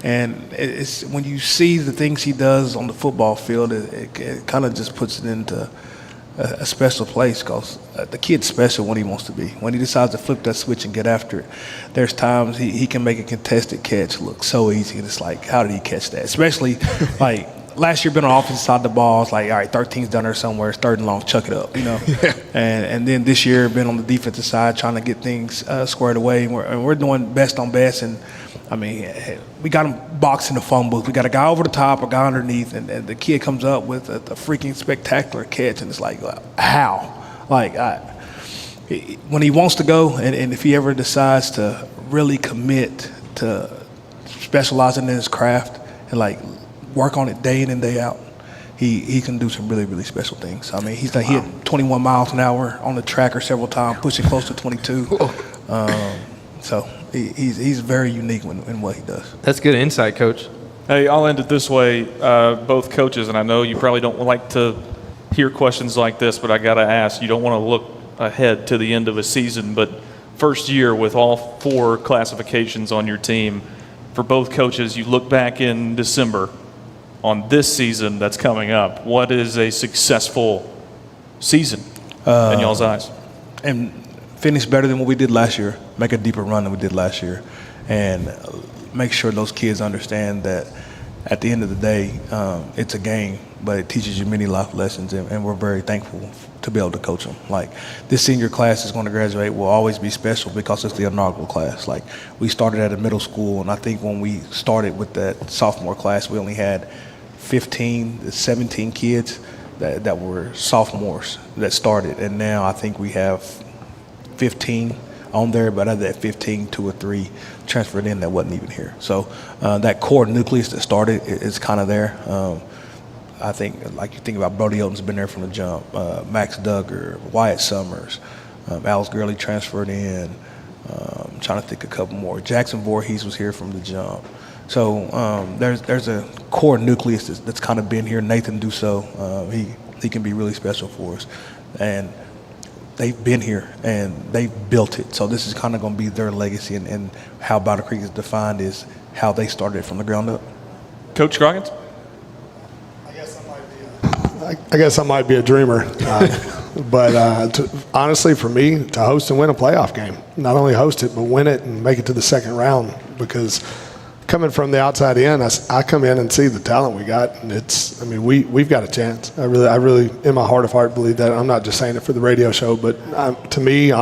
And it's when you see the things he does on the football field, it kind of just puts it into a special place because the kid's special when he wants to be. When he decides to flip that switch and get after it, there's times he can make a contested catch look so easy. And it's how did he catch that? Especially last year, been on the offensive side of the ball. It's all right, 13's done there somewhere. It's 3rd and long, chuck it up, And then this year, been on the defensive side trying to get things squared away. And we're doing best on best. And we got him boxing the phone booth. We got a guy over the top, a guy underneath, and the kid comes up with a freaking spectacular catch, and it's how? When he wants to go, and if he ever decides to really commit to specializing in his craft and work on it day in and day out, he can do some really, really special things. He's hit 21 miles an hour on the tracker several times, pushing close to 22. So he's very unique in what he does. That's good insight, Coach. Hey, I'll end it this way. Both coaches, and I know you probably don't like to hear questions like this, but I got to ask. You don't want to look ahead to the end of a season, but first year with all 4 classifications on your team, for both coaches, you look back in December on this season that's coming up. What is a successful season in y'all's eyes? And finish better than what we did last year, make a deeper run than we did last year, and make sure those kids understand that at the end of the day, it's a game, but it teaches you many life lessons, and we're very thankful to be able to coach them. This senior class is going to graduate will always be special because it's the inaugural class. We started at a middle school, and I think when we started with that sophomore class, we only had 15 to 17 kids that were sophomores that started, and now I think we have 15 on there, but out of that 15, 2 or 3 transferred in that wasn't even here. So that core nucleus that started is kind of there. I think, you think about Brody Oten's been there from the jump, Max Duggar, Wyatt Summers, Alex Gurley transferred in, I'm trying to think a couple more. Jackson Voorhees was here from the jump. So there's a core nucleus that's kind of been here. Nathan Dussault, he can be really special for us. And they've been here and they've built it. So this is kind of going to be their legacy, and how Battle Creek is defined is how they started it from the ground up. Coach Scroggins? I guess I might be a dreamer. But honestly, for me, to host and win a playoff game, not only host it, but win it and make it to the second round, because coming from the outside in, I come in and see the talent we got, and we've got a chance. I really, in my heart of heart, believe that. I'm not just saying it for the radio show, but to me, an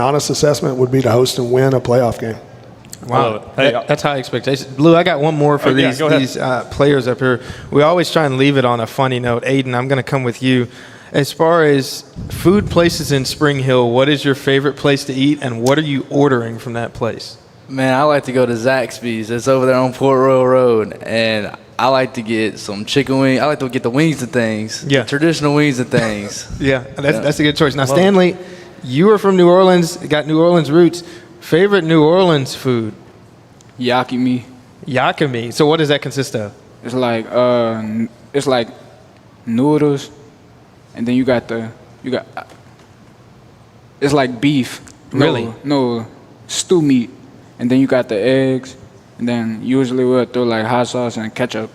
honest assessment would be to host and win a playoff game. Wow, that's high expectations. Blue, I got one more for these players up here. We always try and leave it on a funny note. Aiden, I'm going to come with you. As far as food places in Spring Hill, what is your favorite place to eat, and what are you ordering from that place? Man, I like to go to Zaxby's. It's over there on Port Royal Road, and I like to get some chicken wings. I like to get the wings and things. Yeah. The traditional wings and things. That's a good choice. Now, Stanley, you are from New Orleans, got New Orleans roots. Favorite New Orleans food? Yakimi. Yakimi. So what does that consist of? It's like noodles, and then you got it's like beef. Really? No, stew meat, and then you got the eggs, and then usually we'll throw like hot sauce and ketchup.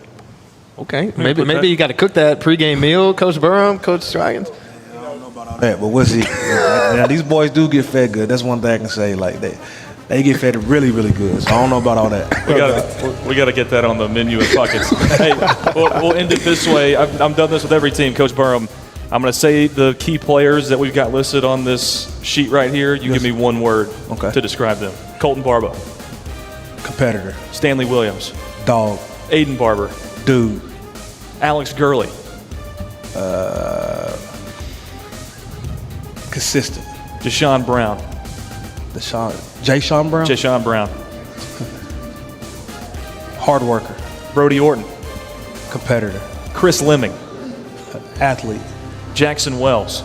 Okay, maybe you got to cook that pregame meal, Coach Burham, Coach Stragons. But we'll see. Now, these boys do get fed good. That's one thing I can say. Like they get fed really, really good. So I don't know about all that. We got to get that on the menu at Buckets. Hey, we'll end it this way. I'm done this with every team, Coach Burham. I'm going to say the key players that we've got listed on this sheet right here. You give me one word to describe them. Colton Barba. Competitor. Stanley Williams. Dog. Aiden Barber. Dude. Alex Gurley. Consistent. Deshaun Brown. Jay-Sean Brown? Jay-Sean Brown. Hard worker. Brody Orton. Competitor. Chris Lemming. Athlete. Jackson Wells.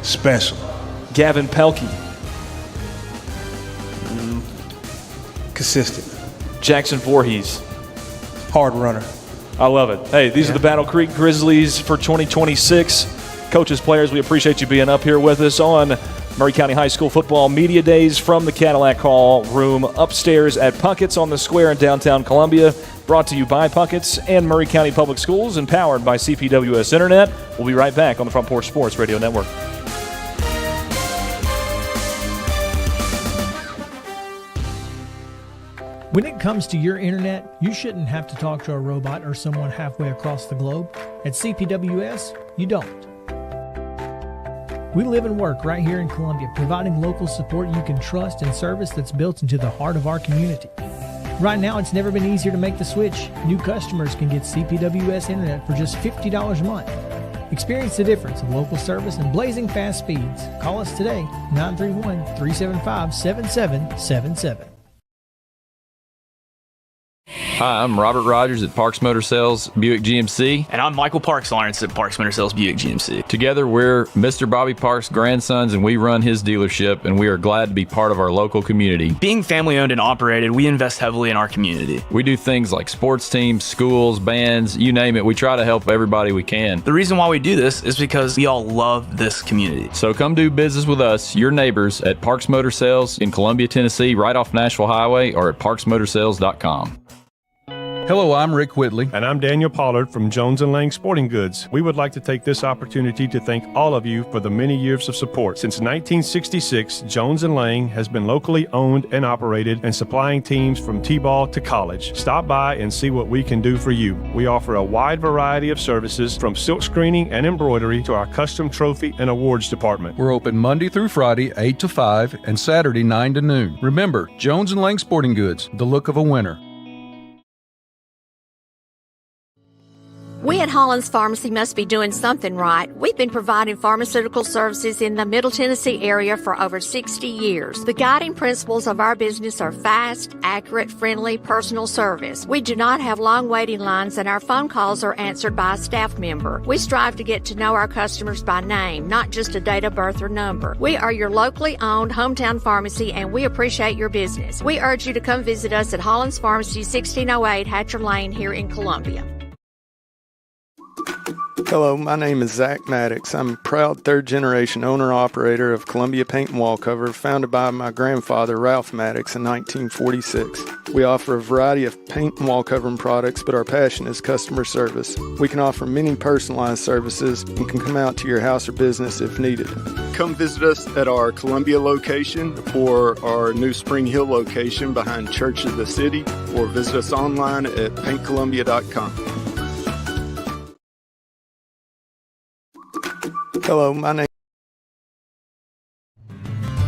Special. Gavin Pelkey. Consistent. Jackson Voorhees. Hard runner. I love it. Hey, these are the Battle Creek Grizzlies for 2026. Coaches, players, we appreciate you being up here with us on Murray County High School Football Media Days from the Cadillac Hall room upstairs at Puckett's on the Square in downtown Columbia. Brought to you by Puckett's and Murray County Public Schools and powered by CPWS Internet. We'll be right back on the Front Porch Sports Radio Network. When it comes to your internet, you shouldn't have to talk to a robot or someone halfway across the globe. At CPWS, you don't. We live and work right here in Columbia, providing local support you can trust and service that's built into the heart of our community. Right now, it's never been easier to make the switch. New customers can get CPWS Internet for just $50 a month. Experience the difference of local service and blazing fast speeds. Call us today, 931-375-7777. Hi, I'm Robert Rogers at Parks Motor Sales Buick GMC. And I'm Michael Parks Lawrence at Parks Motor Sales Buick GMC. Together, we're Mr. Bobby Parks' grandsons, and we run his dealership, and we are glad to be part of our local community. Being family owned and operated, we invest heavily in our community. We do things like sports teams, schools, bands, you name it. We try to help everybody we can. The reason why we do this is because we all love this community. So come do business with us, your neighbors, at Parks Motor Sales in Columbia, Tennessee, right off Nashville Highway, or at parksmotorsales.com. Hello, I'm Rick Whitley. And I'm Daniel Pollard from Jones & Lang Sporting Goods. We would like to take this opportunity to thank all of you for the many years of support. Since 1966, Jones & Lang has been locally owned and operated and supplying teams from T-ball to college. Stop by and see what we can do for you. We offer a wide variety of services from silk screening and embroidery to our custom trophy and awards department. We're open Monday through Friday, 8 to 5, and Saturday, 9 to noon. Remember, Jones & Lang Sporting Goods, the look of a winner. We at Hollins Pharmacy must be doing something right. We've been providing pharmaceutical services in the Middle Tennessee area for over 60 years. The guiding principles of our business are fast, accurate, friendly, personal service. We do not have long waiting lines, and our phone calls are answered by a staff member. We strive to get to know our customers by name, not just a date of birth or number. We are your locally owned hometown pharmacy, and we appreciate your business. We urge you to come visit us at Hollins Pharmacy, 1608 Hatcher Lane here in Columbia. Hello, my name is Zach Maddox. I'm a proud third-generation owner-operator of Columbia Paint and Wallcover, founded by my grandfather, Ralph Maddox, in 1946. We offer a variety of paint and wallcovering products, but our passion is customer service. We can offer many personalized services and can come out to your house or business if needed. Come visit us at our Columbia location or our new Spring Hill location behind Church of the City, or visit us online at paintcolumbia.com. Hello, my name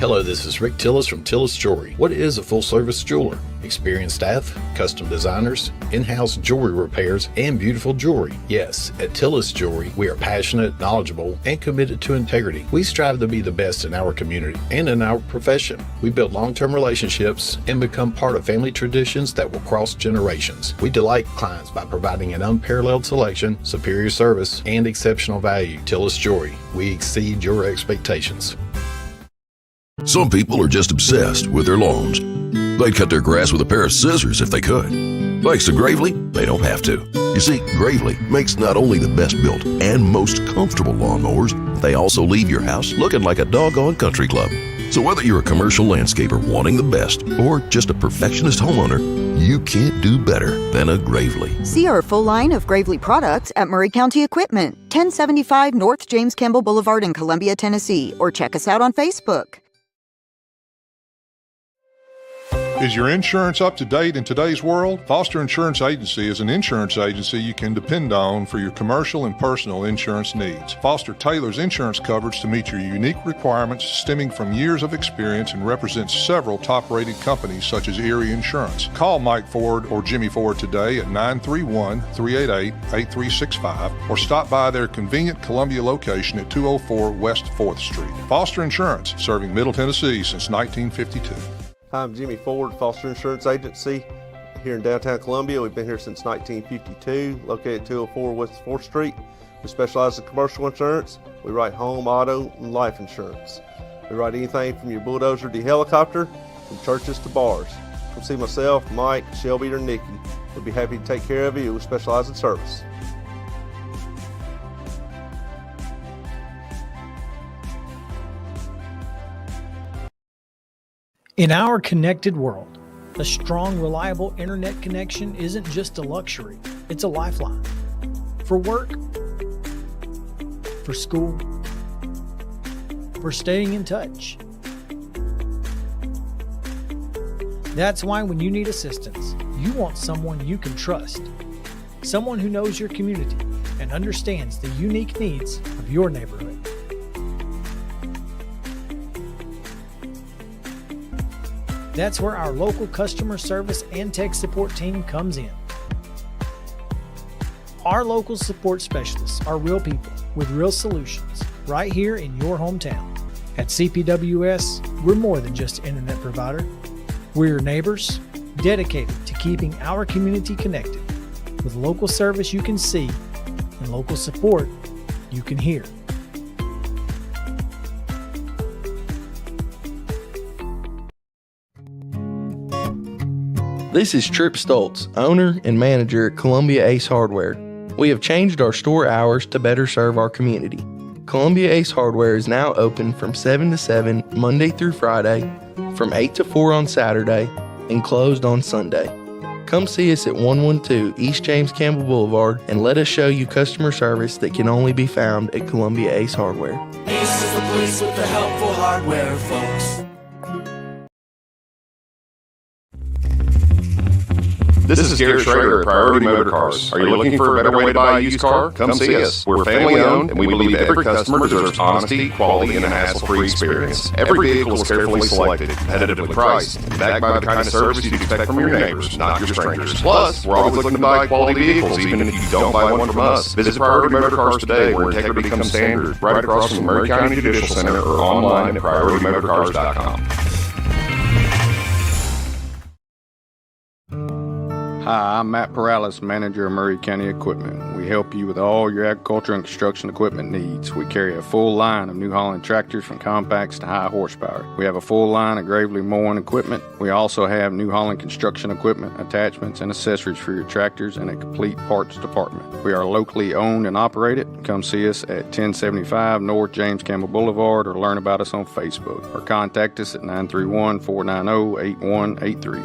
Hello, this is Rick Tillis from Tillis Jewelry. What is a full-service jeweler? Experienced staff, custom designers, in-house jewelry repairs, and beautiful jewelry. Yes, at Tillis Jewelry, we are passionate, knowledgeable, and committed to integrity. We strive to be the best in our community and in our profession. We build long-term relationships and become part of family traditions that will cross generations. We delight clients by providing an unparalleled selection, superior service, and exceptional value. Tillis Jewelry, we exceed your expectations. Some people are just obsessed with their lawns. They'd cut their grass with a pair of scissors if they could. Thanks to Gravely, they don't have to. You see, Gravely makes not only the best built and most comfortable lawnmowers, they also leave your house looking like a doggone country club. So whether you're a commercial landscaper wanting the best or just a perfectionist homeowner, you can't do better than a Gravely. See our full line of Gravely products at Murray County Equipment, 1075 North James Campbell Boulevard in Columbia, Tennessee, or check us out on Facebook. Is your insurance up to date in today's world? Foster Insurance Agency is an insurance agency you can depend on for your commercial and personal insurance needs. Foster tailors insurance coverage to meet your unique requirements stemming from years of experience and represents several top-rated companies such as Erie Insurance. Call Mike Ford or Jimmy Ford today at 931-388-8365 or stop by their convenient Columbia location at 204 West 4th Street. Foster Insurance, serving Middle Tennessee since 1952. I'm Jimmy Ford, Foster Insurance Agency here in downtown Columbia. We've been here since 1952, located at 204 West 4th Street. We specialize in commercial insurance. We write home, auto, and life insurance. We write anything from your bulldozer to your helicopter, from churches to bars. Come see myself, Mike, Shelby, or Nikki. We'll be happy to take care of you. We specialize in service. In our connected world, a strong, reliable internet connection isn't just a luxury, it's a lifeline. For work, for school, for staying in touch. That's why when you need assistance, you want someone you can trust. Someone who knows your community and understands the unique needs of your neighborhood. That's where our local customer service and tech support team comes in. Our local support specialists are real people with real solutions right here in your hometown. At CPWS, we're more than just an internet provider. We're your neighbors, dedicated to keeping our community connected with local service you can see and local support you can hear. This is Tripp Stoltz, owner and manager at Columbia Ace Hardware. We have changed our store hours to better serve our community. Columbia Ace Hardware is now open from 7 to 7 Monday through Friday, from 8 to 4 on Saturday, and closed on Sunday. Come see us at 112 East James Campbell Boulevard and let us show you customer service that can only be found at Columbia Ace Hardware. Ace is the place with the helpful hardware, folks. This is Gary Schrader at Priority Motor Cars. Are you looking for a better way to buy a used car? Come see us. We're family owned, and we believe every customer deserves honesty, quality, and a hassle-free experience. Every vehicle is carefully selected, competitively priced, and backed by the kind of service you'd expect from your neighbors, not your strangers. Plus, we're always looking to buy quality vehicles, even if you don't buy one from us. Visit Priority Motor Cars today, where integrity comes standard, right across from the Murray County Judicial Center, or online at PriorityMotorCars.com. Hi, I'm Matt Perales, manager of Murray County Equipment. We help you with all your agriculture and construction equipment needs. We carry a full line of New Holland tractors from compacts to high horsepower. We have a full line of Gravely mowing equipment. We also have New Holland construction equipment, attachments, and accessories for your tractors and a complete parts department. We are locally owned and operated. Come see us at 1075 North James Campbell Boulevard or learn about us on Facebook or contact us at 931-490-8183.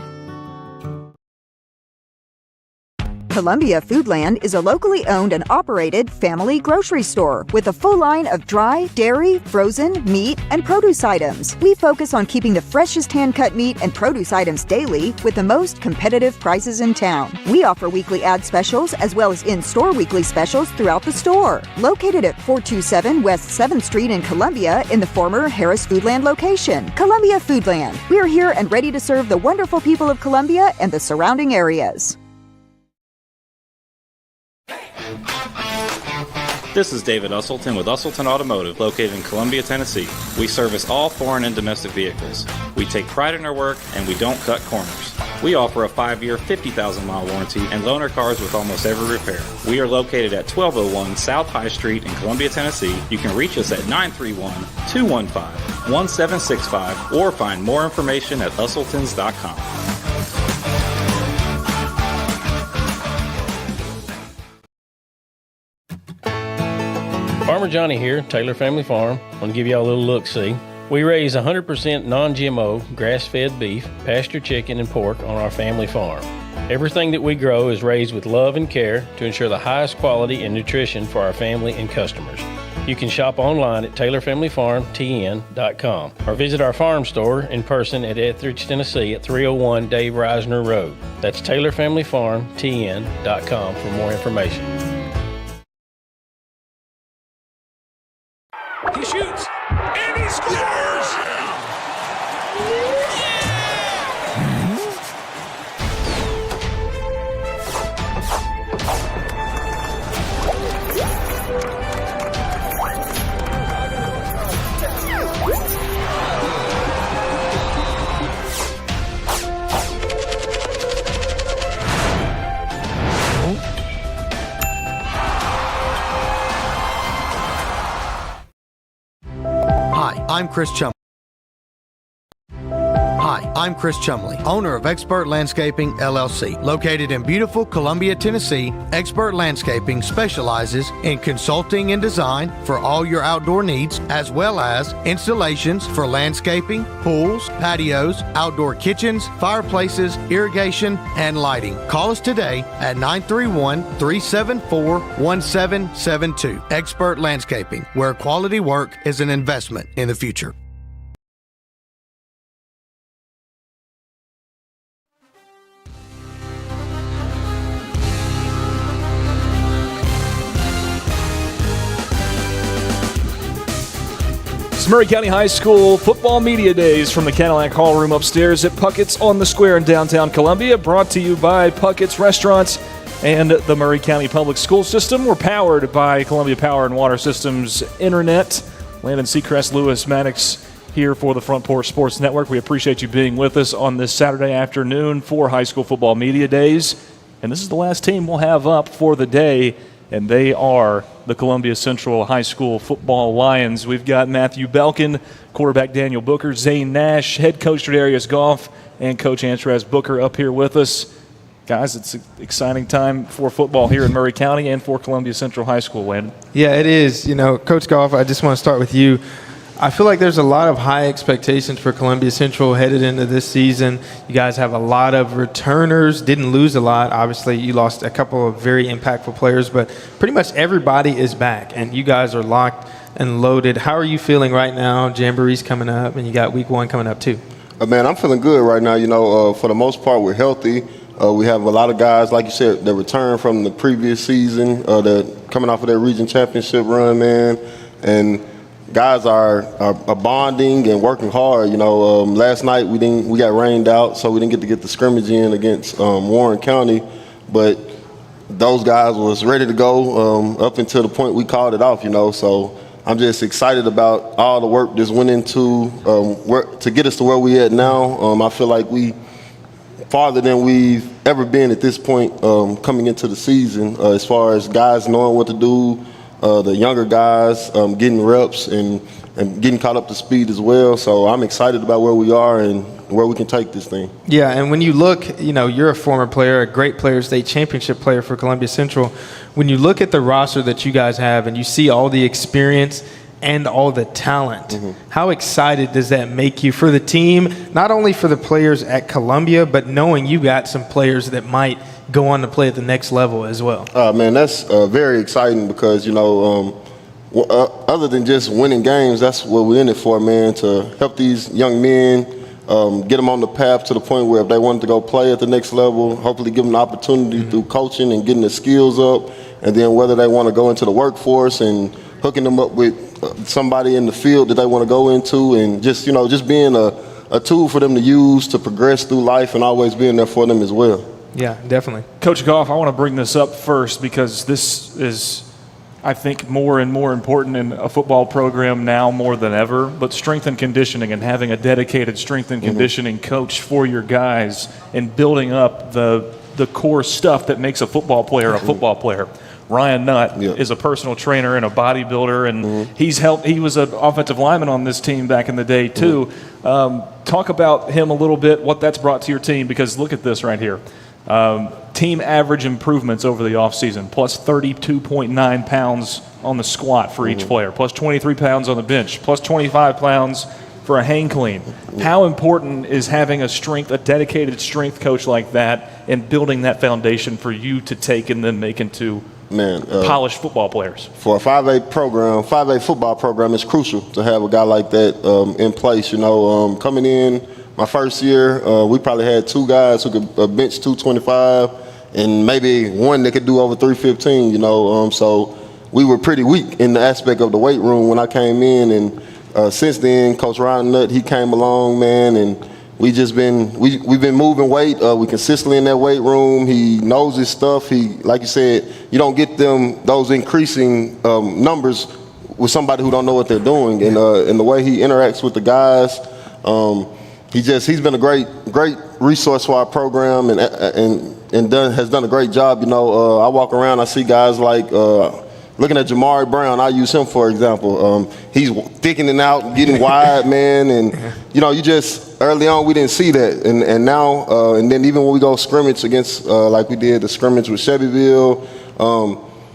Columbia Foodland is a locally owned and operated family grocery store with a full line of dry, dairy, frozen, meat, and produce items. We focus on keeping the freshest hand-cut meat and produce items daily with the most competitive prices in town. We offer weekly ad specials as well as in-store weekly specials throughout the store. Located at 427 West 7th Street in Columbia in the former Harris Foodland location. Columbia Foodland. We are here and ready to serve the wonderful people of Columbia and the surrounding areas. This is David Usselton with Usselton Automotive, located in Columbia, Tennessee. We service all foreign and domestic vehicles. We take pride in our work, and we don't cut corners. We offer a 5-year, 50,000-mile warranty and loan our cars with almost every repair. We are located at 1201 South High Street in Columbia, Tennessee. You can reach us at 931-215-1765 or find more information at usseltons.com. Farmer Johnny here, Taylor Family Farm. I want to give y'all a little look-see. We raise 100% non-GMO, grass-fed beef, pasture chicken, and pork on our family farm. Everything that we grow is raised with love and care to ensure the highest quality and nutrition for our family and customers. You can shop online at TaylorFamilyFarmTN.com or visit our farm store in person at Etheridge, Tennessee at 301 Dave Reisner Road. That's TaylorFamilyFarmTN.com for more information. He shoots, and he scores! I'm Chris Chumley. Hi, I'm Chris Chumley, owner of Expert Landscaping, LLC. Located in beautiful Columbia, Tennessee, Expert Landscaping specializes in consulting and design for all your outdoor needs, as well as installations for landscaping, pools, patios, outdoor kitchens, fireplaces, irrigation, and lighting. Call us today at 931-374-1772. Expert Landscaping, where quality work is an investment in the future. Murray County High School Football Media Days from the Cadillac Hall Room upstairs at Puckett's on the Square in downtown Columbia, brought to you by Puckett's Restaurants and the Murray County Public School System. We're powered by Columbia Power and Water Systems Internet. Landon Seacrest, Lewis Maddox here for the Front Porch Sports Network. We appreciate you being with us on this Saturday afternoon for High School Football Media Days. And this is the last team we'll have up for the day, and they are the Columbia Central High School Football Lions. We've got Matthew Belkin, quarterback Daniel Booker, Zane Nash, head coach Darius Goff, and Coach Antraz Booker up here with us. Guys, it's an exciting time for football here in Murray County and for Columbia Central High School, Landon. Yeah, it is. You know, Coach Goff, I just want to start with you. I feel like there's a lot of high expectations for Columbia Central headed into this season. You guys have a lot of returners, didn't lose a lot. Obviously, you lost a couple of very impactful players, but pretty much everybody is back, and you guys are locked and loaded. How are you feeling right now? Jamboree's coming up, and you got week 1 coming up too. Man, I'm feeling good right now. You know, for the most part, we're healthy. We have a lot of guys, like you said, that returned from the previous season, that coming off of their region championship run, man, and guys are bonding and working hard. You know, last night we got rained out, so we didn't get the scrimmage in against Warren County, but those guys was ready to go up until the point we called it off. You know, so I'm just excited about all the work that's went into to get us to where we at now. I feel like we farther than we've ever been at this point coming into the season, as far as guys knowing what to do. The younger guys getting reps and getting caught up to speed as well. So I'm excited about where we are and where we can take this thing. Yeah, and when you look, you know, you're a former player, a great player, state championship player for Columbia Central. When you look at the roster that you guys have and you see all the experience and all the talent. How excited does that make you for the team, not only for the players at Columbia, but knowing you got some players that might go on to play at the next level as well? Man, that's very exciting because, other than just winning games, that's what we're in it for, man, to help these young men, get them on the path to the point where if they wanted to go play at the next level, hopefully give them an opportunity through coaching and getting the skills up, and then whether they want to go into the workforce and hooking them up with somebody in the field that they want to go into, and just being a tool for them to use to progress through life and always being there for them as well. Yeah, definitely. Coach Goff, I want to bring this up first because this is, I think, more and more important in a football program now more than ever, but strength and conditioning and having a dedicated strength and conditioning coach for your guys and building up the core stuff that makes a football player a football player. Ryan Nutt is a personal trainer and a bodybuilder, and he was an offensive lineman on this team back in the day too. Talk about him a little bit, what that's brought to your team, because look at this right here. Team average improvements over the offseason, plus 32.9 pounds on the squat for each player, plus 23 pounds on the bench, plus 25 pounds for a hang clean. How important is having a dedicated strength coach like that and building that foundation for you to take and then make into polished football players? For a 5A football program, it's crucial to have a guy like that in place. Coming in my first year, we probably had 2 guys who could bench 225 and maybe one that could do over 315, so we were pretty weak in the aspect of the weight room when I came in, and since then, Coach Ryan Nutt, he came along, man, and we've been moving weight. We consistently in that weight room. He knows his stuff. He, like you said, you don't get those increasing numbers with somebody who don't know what they're doing, and the way he interacts with the guys. He's been a great resource for our program and has done a great job. I walk around, I see guys like looking at Jamari Brown. I use him for example. He's thickening out, getting wide, man, and you just early on we didn't see that, and now and then even when we go scrimmage against like we did the scrimmage with Chevyville.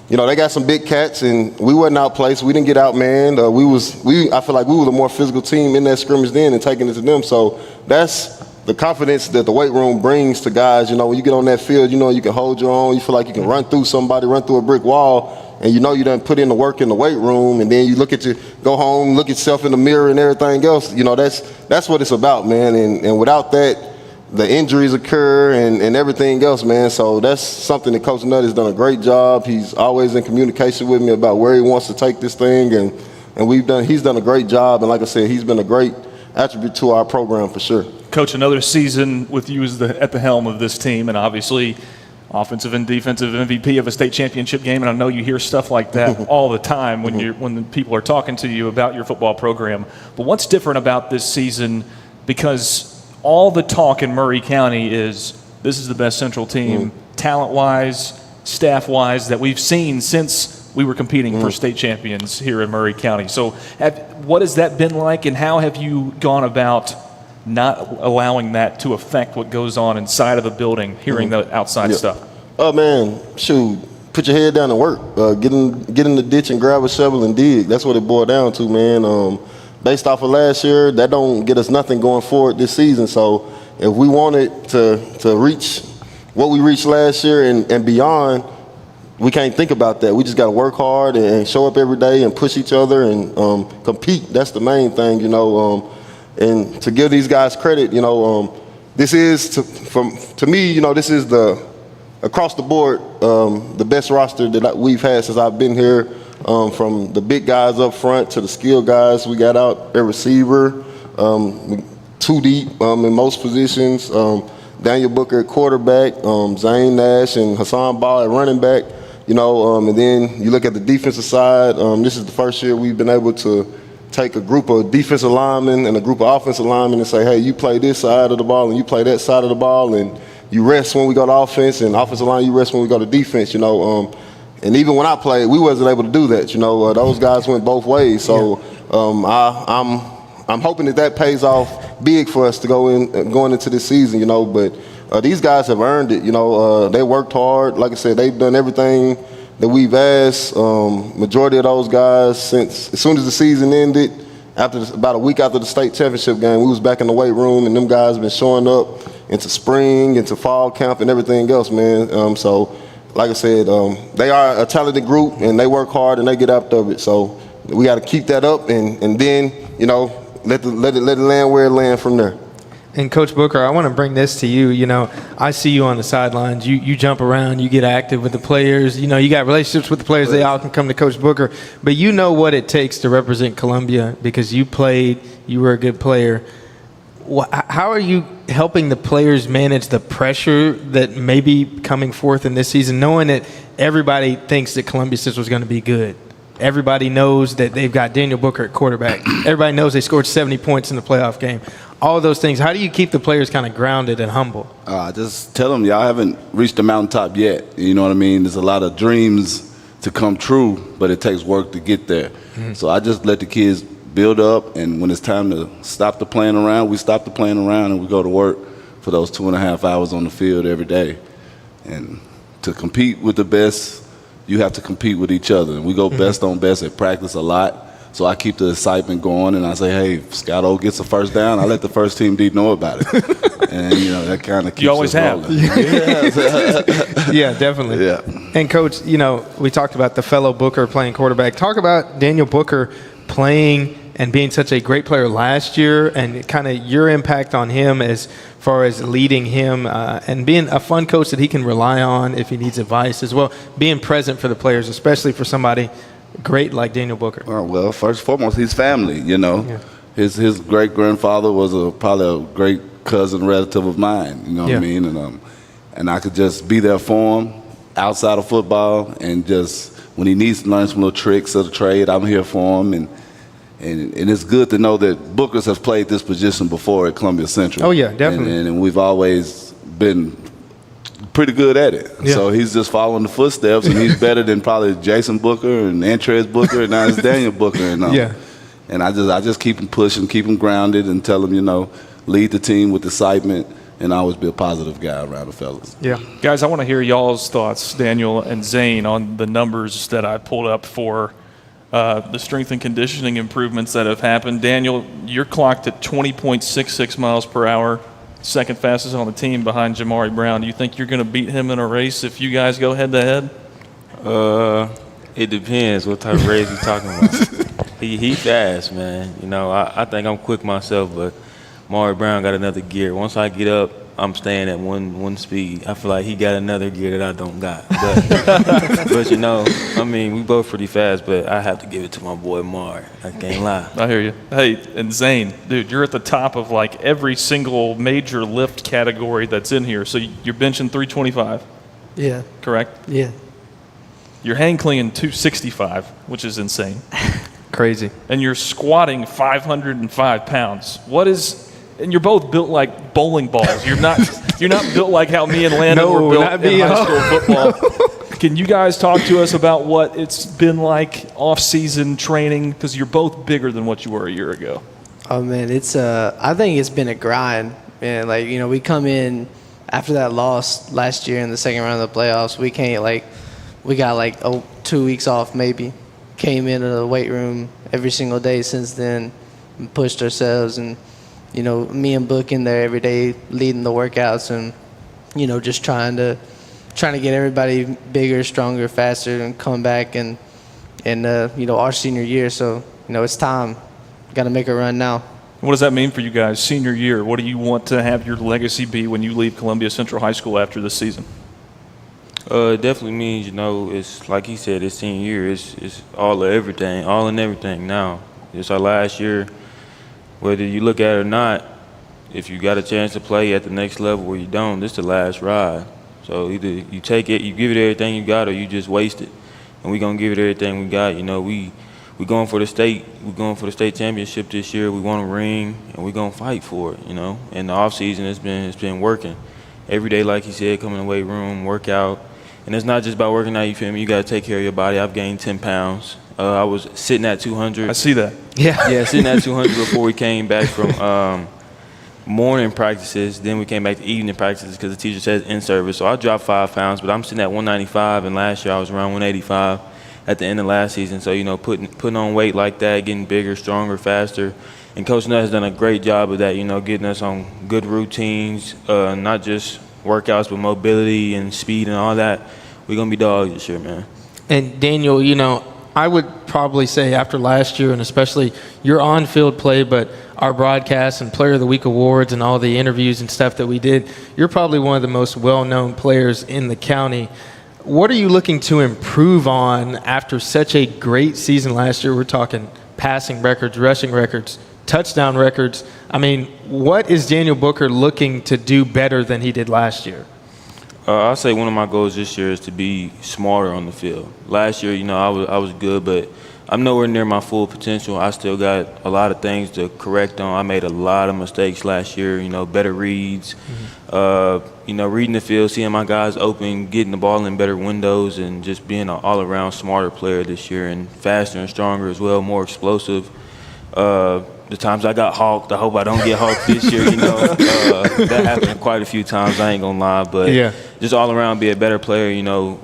They got some big cats, and we wasn't outplaced. We didn't get outmanned. I feel like we were the more physical team in that scrimmage then and taking it to them. So that's the confidence that the weight room brings to guys. When you get on that field, you can hold your own. You feel like you can run through somebody, run through a brick wall, and you done put in the work in the weight room. And then you go home, look at yourself in the mirror and everything else. That's what it's about, man. And without that, the injuries occur and everything else, man. So that's something that Coach Nutt has done a great job. He's always in communication with me about where he wants to take this thing, and he's done a great job. And like I said, he's been a great attribute to our program for sure. Coach, another season with you at the helm of this team, and obviously offensive and defensive MVP of a state championship game. And I know you hear stuff like that all the time when the people are talking to you about your football program. But what's different about this season? Because all the talk in Murray County is this is the best Central team, talent-wise, staff-wise, that we've seen since we were competing for state champions here in Murray County. So what has that been like, and how have you gone about not allowing that to affect what goes on inside of the building, hearing the outside stuff? Oh, man, shoot, put your head down and work. Get in the ditch and grab a shovel and dig. That's what it boiled down to, man. Based off of last year, that don't get us nothing going forward this season. So if we wanted to reach what we reached last year and beyond, we can't think about that. We just got to work hard and show up every day and push each other and compete. That's the main thing, And to give these guys credit, this is, to me, this is across the board, the best roster that we've had since I've been here. From the big guys up front to the skilled guys we got out at receiver, 2 deep in most positions. Daniel Booker at quarterback, Zane Nash and Hassan Ball at running back. And then you look at the defensive side. This is the first year we've been able to take a group of defensive linemen and a group of offensive linemen and say, hey, you play this side of the ball and you play that side of the ball, and you rest when we go to offense, and offensive line you rest when we go to defense. And even when I played, we wasn't able to do that. Those guys went both ways. So I'm hoping that pays off big for us to going into this season. But these guys have earned it. They worked hard. Like I said, they've done everything that we've asked. Majority of those guys, since as soon as the season ended, about a week after the state championship game, we was back in the weight room, and them guys been showing up into spring, into fall camp, and everything else, man. So, like I said, they are a talented group, and they work hard, and they get after it. So we got to keep that up, and then, you know, let it land where it land from there. And Coach Booker, I want to bring this to you. You know, I see you on the sidelines. You jump around. You get active with the players. You know, you got relationships with the players. They all can come to Coach Booker. But you know what it takes to represent Columbia because you played. You were a good player. How are you helping the players manage the pressure that may be coming forth in this season, knowing that everybody thinks that Columbia Central is going to be good? Everybody knows that they've got Daniel Booker at quarterback. Everybody knows they scored 70 points in the playoff game. All of those things. How do you keep the players kind of grounded and humble? Just tell them y'all haven't reached the mountaintop yet. You know what I mean? There's a lot of dreams to come true, but it takes work to get there. Mm-hmm. So I just let the kids build up, and when it's time to stop the playing around, we stop the playing around and we go to work for those 2.5 hours on the field every day. And to compete with the best, you have to compete with each other. And we go best on best at practice a lot. So I keep the excitement going, and I say, hey, if Scott O gets a first down, I let the first team D know about it. And, you know, that kind of keeps us rolling. Yeah, definitely. Yeah. And, Coach, you know, we talked about the fellow Booker playing quarterback. Talk about Daniel Booker playing and being such a great player last year and kind of your impact on him as far as leading him and being a fun coach that he can rely on if he needs advice as well, being present for the players, especially for somebody great like Daniel Booker. Well, first and foremost, he's family, you know. Yeah. His great-grandfather was probably a great cousin relative of mine, you know what I mean? And I could just be there for him outside of football, and just when he needs to learn some little tricks of the trade, I'm here for him. And it's good to know that Bookers has played this position before at Columbia Central. Oh, yeah, definitely. And we've always been pretty good at it. Yeah. So he's just following the footsteps, and he's better than probably Jason Booker and Antrez Booker, and now it's Daniel Booker. And I just keep him pushing, keep him grounded, and tell him, you know, lead the team with excitement and always be a positive guy around the fellas. Yeah. Guys, I want to hear y'all's thoughts, Daniel and Zane, on the numbers that I pulled up for the strength and conditioning improvements that have happened. Daniel, you're clocked at 20.66 miles per hour, second fastest on the team behind Jamari Brown. Do you think you're going to beat him in a race if you guys go head-to-head? It depends what type of race you're talking about. He fast, man. You know, I think I'm quick myself, but Maury Brown got another gear. Once I get up, I'm staying at one speed. I feel like he got another gear that I don't got. But you know, I mean, we both pretty fast, but I have to give it to my boy Maury. I can't lie. I hear you. Hey, and Zane, dude, you're at the top of like every single major lift category that's in here. So you're benching 325. Yeah. Correct? Yeah. You're hang cleaning 265, which is insane. Crazy. And you're squatting 505 pounds. And you're both built like bowling balls. You're not built like how me and Landon were built in high school football. Can you guys talk to us about what it's been like off-season training? Because you're both bigger than what you were a year ago. Oh man, I think it's been a grind. Man, like, you know, we come in after that loss last year in the second round of the playoffs. We got 2 weeks off maybe. Came into the weight room every single day since then and pushed ourselves, and you know, me and Book in there every day leading the workouts, and you know, just trying to get everybody bigger, stronger, faster, and come back and you know, our senior year. So you know, it's time. Got to make a run now. What does that mean for you guys, senior year? What do you want to have your legacy be when you leave Columbia Central High School after this season? It definitely means, you know, it's like he said, it's senior year. It's all and everything now. It's our last year. Whether you look at it or not, if you got a chance to play at the next level or you don't, this is the last ride. So either you take it, you give it everything you got, or you just waste it. And we're gonna give it everything we got. You know, we going for the state. We're going for the state championship this year. We want a ring, and we're gonna fight for it. You know, in the off season, it's been working every day, like he said, come in the weight room, work out. And it's not just about working out, you feel me? You got to take care of your body. I've gained 10 pounds. I was sitting at 200. I see that. Yeah. Yeah, sitting at 200 before we came back from morning practices. Then we came back to evening practices because the teacher says in service. So I dropped 5 pounds, but I'm sitting at 195, and last year I was around 185 at the end of last season. So, putting on weight like that, getting bigger, stronger, faster. And Coach Nutt has done a great job of that, getting us on good routines, not just workouts, but mobility and speed and all that. We're going to be dogs this year, man. And Daniel, I would probably say after last year, and especially your on-field play, but our broadcast and Player of the Week awards and all the interviews and stuff that we did, you're probably one of the most well-known players in the county. What are you looking to improve on after such a great season last year? We're talking passing records, rushing records, touchdown records. I mean, what is Daniel Booker looking to do better than he did last year? I'll say one of my goals this year is to be smarter on the field. Last year, I was good, but I'm nowhere near my full potential. I still got a lot of things to correct on. I made a lot of mistakes last year, better reads, reading the field, seeing my guys open, getting the ball in better windows, and just being an all-around smarter player this year, and faster and stronger as well, more explosive. The times I got hawked, I hope I don't get hawked this year, that happened quite a few times, I ain't gonna lie, but just all around be a better player,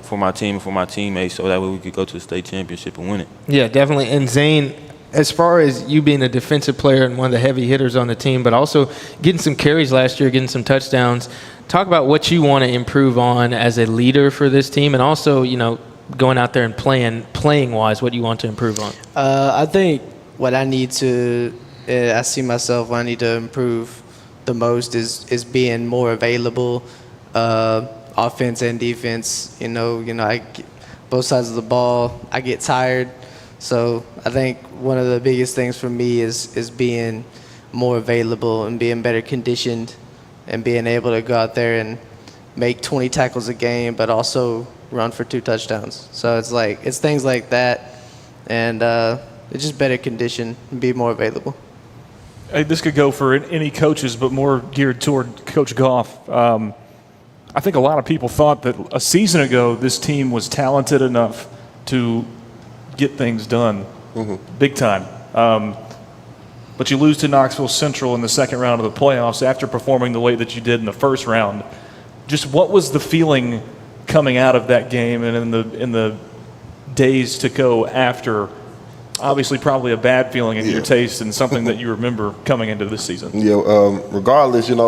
for my team and for my teammates, so that way we could go to the state championship and win it. Yeah, definitely. And Zane, as far as you being a defensive player and one of the heavy hitters on the team, but also getting some carries last year, getting some touchdowns, talk about what you want to improve on as a leader for this team, and also, going out there and playing-wise, what you want to improve on. I think what I need to I see myself what I need to improve the most is being more available, offense and defense. I get both sides of the ball. I get tired, so I think one of the biggest things for me is being more available and being better conditioned, and being able to go out there and make 20 tackles a game, but also run for 2 touchdowns. So it's things like that, and it's just better condition and be more available. This could go for any coaches, but more geared toward Coach Goff. I think a lot of people thought that a season ago this team was talented enough to get things done big time. But you lose to Knoxville Central in the second round of the playoffs after performing the way that you did in the first round. Just what was the feeling coming out of that game and in the days to go after? Obviously, probably a bad feeling in your taste and something that you remember coming into this season. Yeah, regardless, any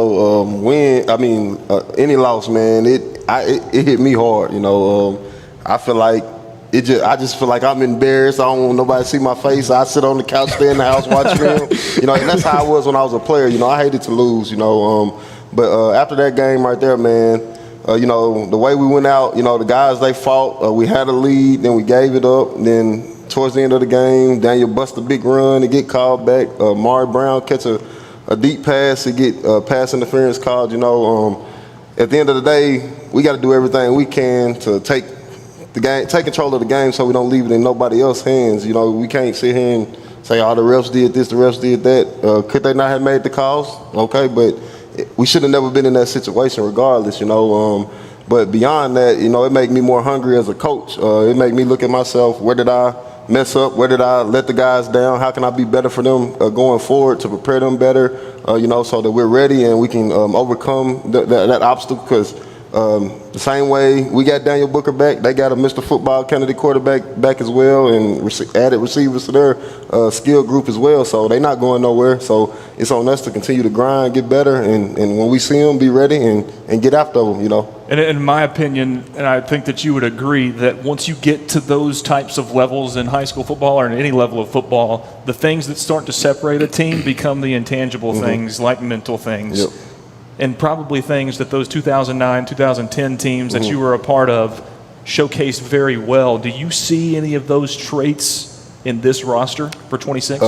loss, man, it hit me hard. I feel like I just feel like I'm embarrassed. I don't want nobody to see my face. I sit on the couch, stay in the house, watch film. And that's how I was when I was a player. I hated to lose. But after that game right there, man, the way we went out, the guys they fought. We had a lead, then we gave it up, and then. Towards the end of the game, Daniel bust a big run and get called back. Mari Brown catch a deep pass and get pass interference called. At the end of the day, we got to do everything we can to take control of the game so we don't leave it in nobody else's hands. We can't sit here and say, "Oh, the refs did this, the refs did that." Could they not have made the calls? Okay, but we should have never been in that situation, regardless. But beyond that, it made me more hungry as a coach. It made me look at myself. Where did I mess up? Where did I let the guys down? How can I be better for them going forward to prepare them better, so that we're ready and we can overcome that obstacle? Because the same way we got Daniel Booker back, they got a Mr. Football candidate quarterback back as well, and added receivers to their skill group as well. So they're not going nowhere. So it's on us to continue to grind, get better, and when we see them, be ready and get after them, And in my opinion, and I think that you would agree, that once you get to those types of levels in high school football or in any level of football, the things that start to separate a team become the intangible things, like mental things. Yep. And probably things that those 2009, 2010 teams that you were a part of showcased very well. Do you see any of those traits in this roster for 26?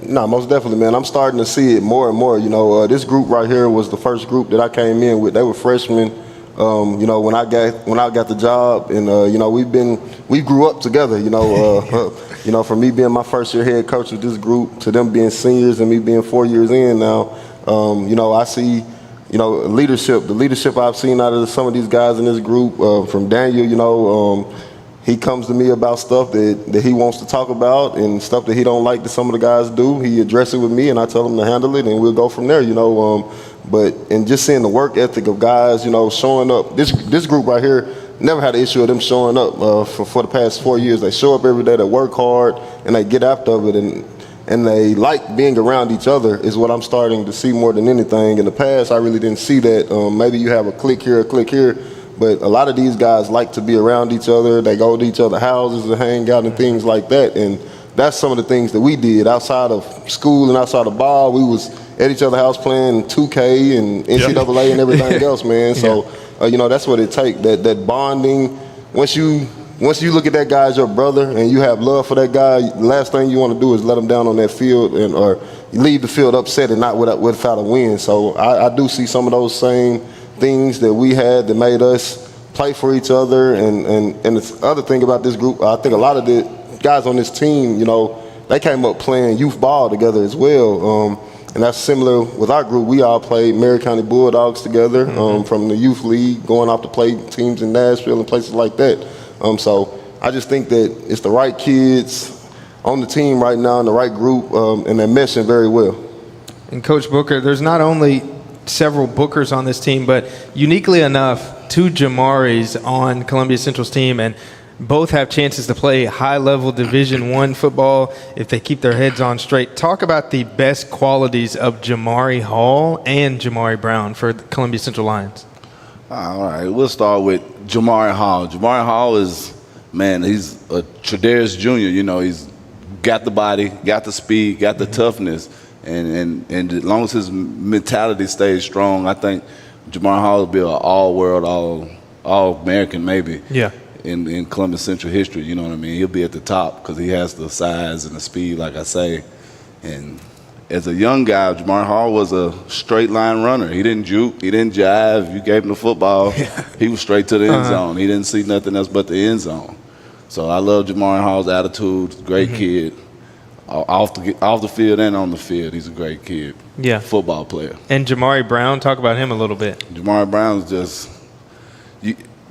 No, most definitely, man. I'm starting to see it more and more. This group right here was the first group that I came in with. They were freshmen. When I got the job, and we grew up together. From me being my first year head coach with this group to them being seniors and me being 4 years in now. I see. Leadership. The leadership I've seen out of some of these guys in this group, from Daniel, he comes to me about stuff that he wants to talk about and stuff that he don't like that some of the guys do. He addresses it with me, and I tell him to handle it, and we'll go from there. And just seeing the work ethic of guys, showing up. This group right here never had an issue of them showing up for the past 4 years. They show up every day, they work hard, and they get after it, and they like being around each other is what I'm starting to see more than anything. In the past, I really didn't see that. Maybe you have a clique here, but a lot of these guys like to be around each other. They go to each other's houses to hang out and things like that. And that's some of the things that we did outside of school and outside of ball. We was at each other's house playing 2K and NCAA and everything else, man. So, that's what it takes, that bonding. Once you look at that guy as your brother and you have love for that guy, the last thing you want to do is let him down on that field or leave the field upset and not without a win. So I do see some of those same things that we had that made us play for each other. And the other thing about this group, I think a lot of the guys on this team, they came up playing youth ball together as well. And that's similar with our group. We all played Mary County Bulldogs together from the youth league, going off to play teams in Nashville and places like that. So I just think that it's the right kids on the team right now in the right group, and they're meshing very well. And Coach Booker, there's not only several Bookers on this team, but uniquely enough, 2 Jamaris on Columbia Central's team, and both have chances to play high-level Division I football if they keep their heads on straight. Talk about the best qualities of Jamari Hall and Jamari Brown for the Columbia Central Lions. All right, we'll start with Jamari Hall. Jamari Hall is, he's a Tredaris Jr. He's got the body, got the speed, got the toughness, and as long as his mentality stays strong, I think Jamari Hall will be an all-world, all-American maybe. Yeah. In Columbia Central history, you know what I mean? He'll be at the top because he has the size and the speed, like I say. And as a young guy, Jamari Hall was a straight line runner. He didn't juke, he didn't jive. You gave him the football, he was straight to the end zone. He didn't see nothing else but the end zone. So I love Jamari Hall's attitude. Great kid. Off the field and on the field, he's a great kid. Yeah. Football player. And Jamari Brown, talk about him a little bit. Jamari Brown's just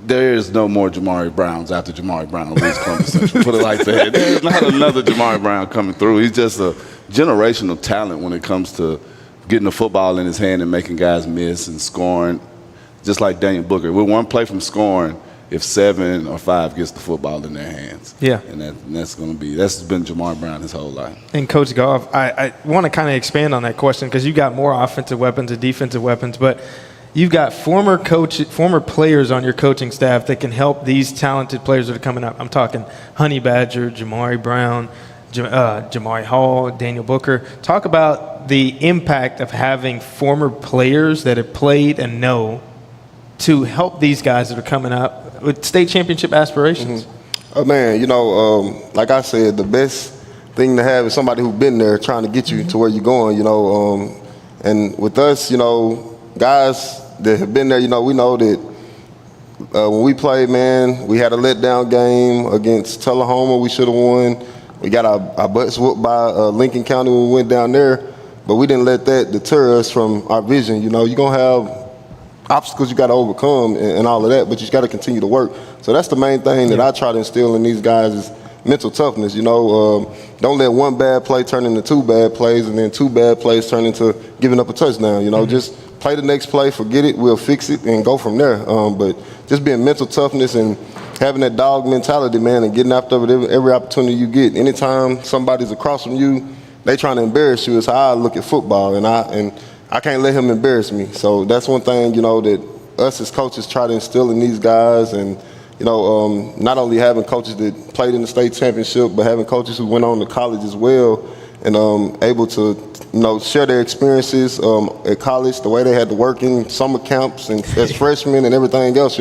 there is no more Jamari Browns after Jamari Brown leaves Columbia Central. Put it like that. There's not another Jamari Brown coming through. He's just a generational talent when it comes to getting the football in his hand and making guys miss and scoring, just like Daniel Booker. We're one play from scoring if 7 or 5 gets the football in their hands. Yeah. And that's been Jamari Brown his whole life. And Coach Goff, I want to kind of expand on that question because you've got more offensive weapons and defensive weapons, but you've got former players on your coaching staff that can help these talented players that are coming up. I'm talking Honey Badger, Jamari Brown, Jamari Hall, Daniel Booker. Talk about the impact of having former players that have played and know to help these guys that are coming up with state championship aspirations. Oh, man, like I said, the best thing to have is somebody who's been there trying to get you to where you're going, and with us, guys that have been there, we know that when we played, man, we had a letdown game against Tullahoma. We should have won. We got our butts whooped by Lincoln County when we went down there, but we didn't let that deter us from our vision. You're going to have obstacles you got to overcome and all of that, but you got to continue to work. So that's the main thing that I try to instill in these guys is mental toughness. Don't let one bad play turn into 2 bad plays and then 2 bad plays turn into giving up a touchdown. Just play the next play, forget it, we'll fix it, and go from there. But just being mental toughness and having that dog mentality, man, and getting after it every opportunity you get. Anytime somebody's across from you, they trying to embarrass you is how I look at football, and I can't let him embarrass me. So that's one thing, that us as coaches try to instill in these guys, and not only having coaches that played in the state championship, but having coaches who went on to college as well, and able to share their experiences at college, the way they had to work in summer camps and as freshmen and everything else.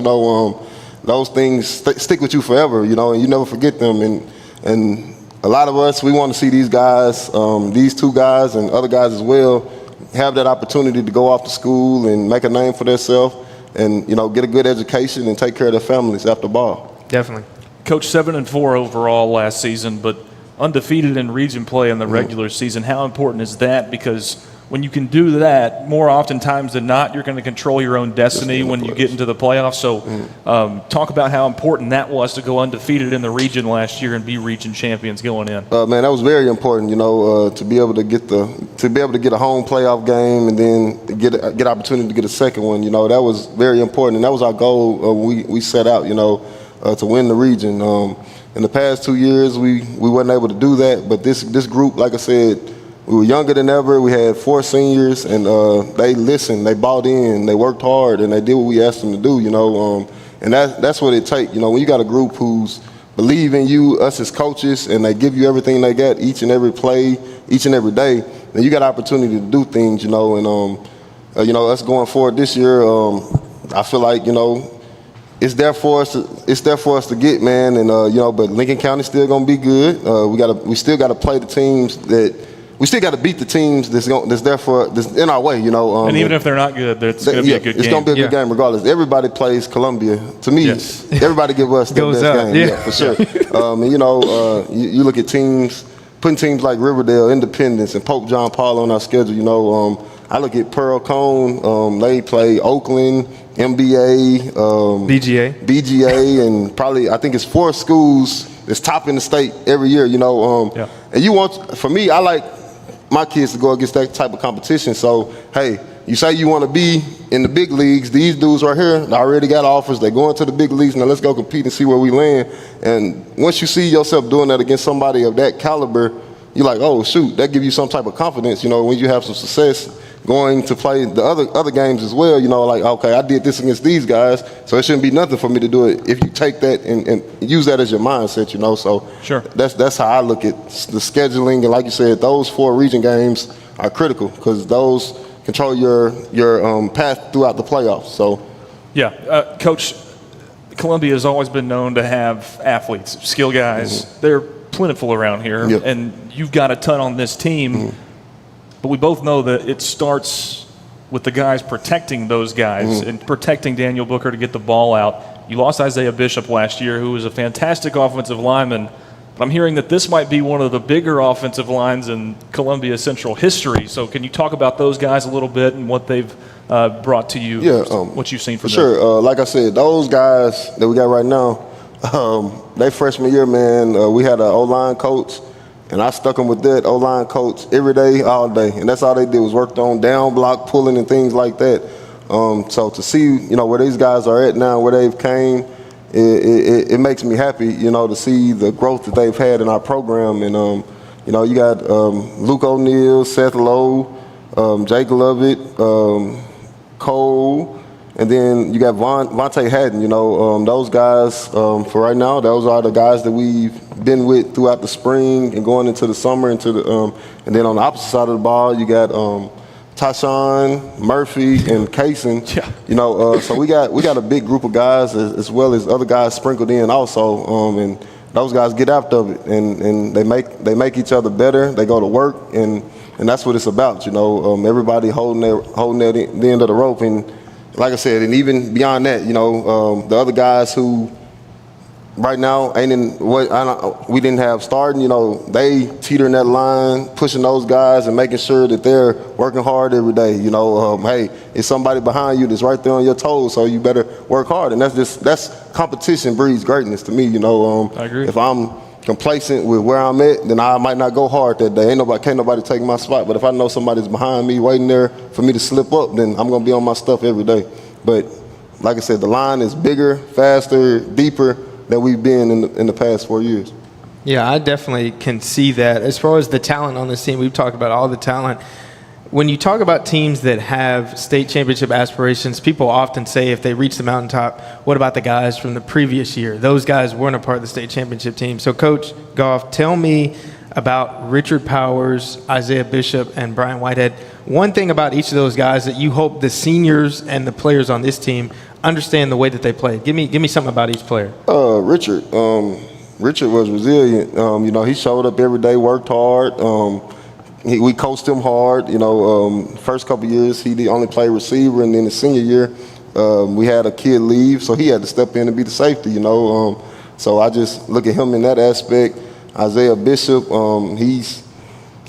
Those things stick with you forever, and you never forget them. And a lot of us, we want to see these guys, these 2 guys and other guys as well, have that opportunity to go off to school and make a name for themselves and, get a good education and take care of their families after ball. Definitely. Coach, 7-4 overall last season, but undefeated in region play in the regular season. How important is that? Because when you can do that, more oftentimes than not, you're going to control your own destiny when you get into the playoffs. So talk about how important that was to go undefeated in the region last year and be region champions going in. Man, that was very important, to be able to get a home playoff game and then get opportunity to get a second one. That was very important, and that was our goal. We set out, to win the region. In the past 2 years, we weren't able to do that, but this group, like I said, we were younger than ever. We had 4 seniors, and they listened, they bought in, they worked hard, and they did what we asked them to do, and that's what it takes. When you got a group who's believe in you, us as coaches, and they give you everything they got each and every play, each and every day, then you got opportunity to do things, and us going forward this year, I feel like, it's there for us to get, man, and but Lincoln County's still gonna be good. We still gotta play the teams we still got to beat the teams that's in our way, and even if they're not good, it's going to be a good game. It's going to be a good game regardless. Everybody plays Columbia. To me, everybody give us the best game. Yeah, for sure. You look at teams, putting teams like Riverdale, Independence, and Pope John Paul on our schedule. I look at Pearl Cone. They play Oakland, MBA, BGA, and probably I think it's 4 schools that's top in the state every year. And for me, I like my kids to go against that type of competition. So, hey, you say you want to be in the big leagues. These dudes right here, they already got offers. They're going to the big leagues. Now let's go compete and see where we land. And once you see yourself doing that against somebody of that caliber, you're like, oh, shoot, that gives you some type of confidence, when you have some success going to play the other games as well, like, okay, I did this against these guys, so it shouldn't be nothing for me to do it if you take that and use that as your mindset, so sure. That's how I look at the scheduling, and like you said, those 4 region games are critical because those control your path throughout the playoffs. So, Coach, Columbia has always been known to have athletes, skill guys. They're plentiful around here, and you've got a ton on this team. But we both know that it starts with the guys protecting those guys and protecting Daniel Booker to get the ball out. You lost Isaiah Bishop last year, who was a fantastic offensive lineman. But I'm hearing that this might be one of the bigger offensive lines in Columbia Central history. So can you talk about those guys a little bit and what they've brought to you, what you've seen from them? Sure. Like I said, those guys that we got right now, they freshman year, man, we had an O-line coach. And I stuck them with that O-line coach every day, all day. And that's all they did was worked on down block pulling and things like that. So to see, where these guys are at now, where they've came, it makes me happy, to see the growth that they've had in our program. And, you got Luke O'Neal, Seth Lowe, Jake Lovett, Cole, and then you got Vontae Haddon. Those guys, for right now, those are the guys that we've been with throughout the spring and going into the summer, and then on the opposite side of the ball, you got Tyshawn, Murphy, and Kaysen. So we got a big group of guys as well as other guys sprinkled in also, and those guys get after it, and they make each other better. They go to work, and that's what it's about. Everybody holding the end of the rope, and like I said, and even beyond that, the other guys who right now ain't in what we didn't have starting, they teetering that line, pushing those guys and making sure that they're working hard every day. Hey, it's somebody behind you that's right there on your toes, so you better work hard. And that's competition breeds greatness to me. I agree. If I'm complacent with where I'm at, then I might not go hard that day. Can't nobody take my spot. But if I know somebody's behind me waiting there for me to slip up, then I'm gonna be on my stuff every day. But like I said, the line is bigger, faster, deeper than we've been in the past 4 years. Yeah, I definitely can see that. As far as the talent on this team, we've talked about all the talent. When you talk about teams that have state championship aspirations, people often say if they reach the mountaintop, what about the guys from the previous year? Those guys weren't a part of the state championship team. So, Coach Goff, tell me about Richard Powers, Isaiah Bishop, and Brian Whitehead. One thing about each of those guys that you hope the seniors and the players on this team understand the way that they play. Give me something about each player. Richard was resilient. He showed up every day, worked hard. We coached him hard. First couple years he only played receiver, and then the senior year we had a kid leave, so he had to step in and be the safety. So I just look at him in that aspect. Isaiah Bishop,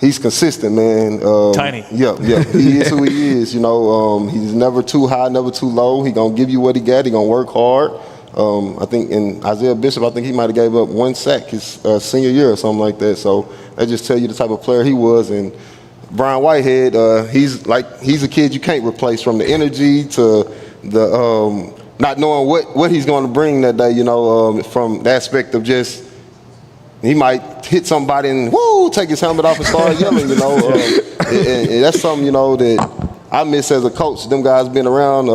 He's consistent, man. Tiny. Yeah. He is who he is. You know, he's never too high, never too low. He gonna give you what he got. He gonna work hard. I think in Isaiah Bishop, I think he might have gave up 1 sack his senior year or something like that. So that just tell you the type of player he was. And Brian Whitehead, he's a kid you can't replace, from the energy to the not knowing what he's going to bring that day. You know, from the aspect of just. He might hit somebody and take his helmet off and start yelling, you know. And that's something, you know, that I miss as a coach. Them guys been around.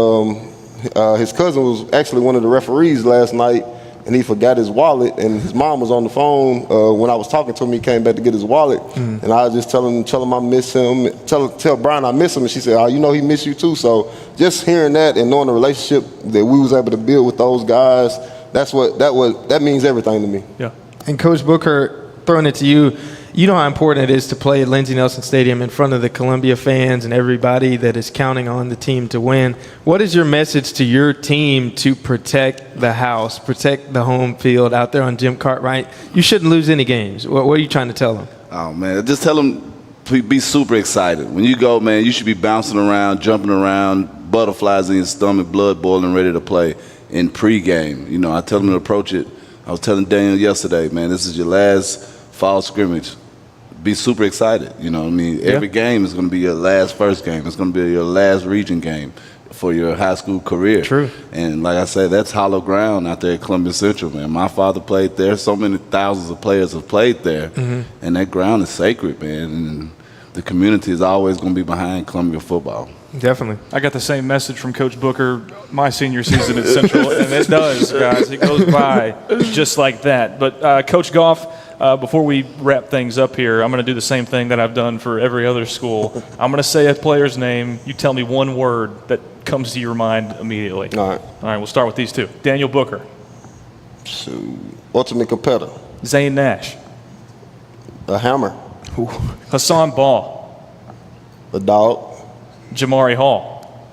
His cousin was actually one of the referees last night, and he forgot his wallet. And his mom was on the phone when I was talking to him. He came back to get his wallet, and I was just tell him I miss him. Tell Brian I miss him, and she said, "Oh, you know he miss you too." So just hearing that and knowing the relationship that we was able to build with those guys, that means everything to me. Yeah. And Coach Booker, throwing it to you, you know how important it is to play at Lindsey Nelson Stadium in front of the Columbia fans and everybody that is counting on the team to win. What is your message to your team to protect the house, protect the home field out there on Jim Cartwright? You shouldn't lose any games. What are you trying to tell them? Oh, man, just tell them to be super excited. When you go, man, you should be bouncing around, jumping around, butterflies in your stomach, blood boiling, ready to play in pregame. You know, I tell them to approach it. I was telling Daniel yesterday, man, this is your last fall scrimmage. Be super excited. You know what I mean? Every game is going to be your last first game. It's going to be your last region game for your high school career. True. And like I said, that's hollow ground out there at Columbia Central, man. My father played there. So many thousands of players have played there. Mm-hmm. And that ground is sacred, man. And the community is always going to be behind Columbia football. Definitely. I got the same message from Coach Booker my senior season at Central, and it does, guys. It goes by just like that. But Coach Goff, before we wrap things up here, I'm going to do the same thing that I've done for every other school. I'm going to say a player's name. You tell me one word that comes to your mind immediately. All right. All right, we'll start with these two. Daniel Booker. So, ultimate competitor. Zane Nash. A hammer. Ooh. Hassan Ball. A dog. Jamari Hall.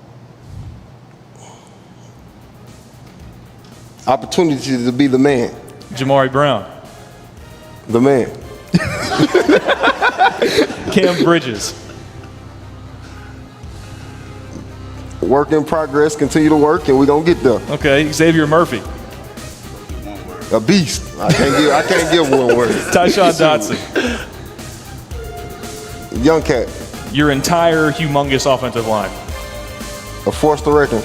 Opportunity to be the man. Jamari Brown. The man. Cam Bridges. Work in progress, continue to work, and we're going to get there. Okay, Xavier Murphy. A beast. I can't give one word. Tyshawn Dotson. Young cat. Your entire humongous offensive line. A force to reckon.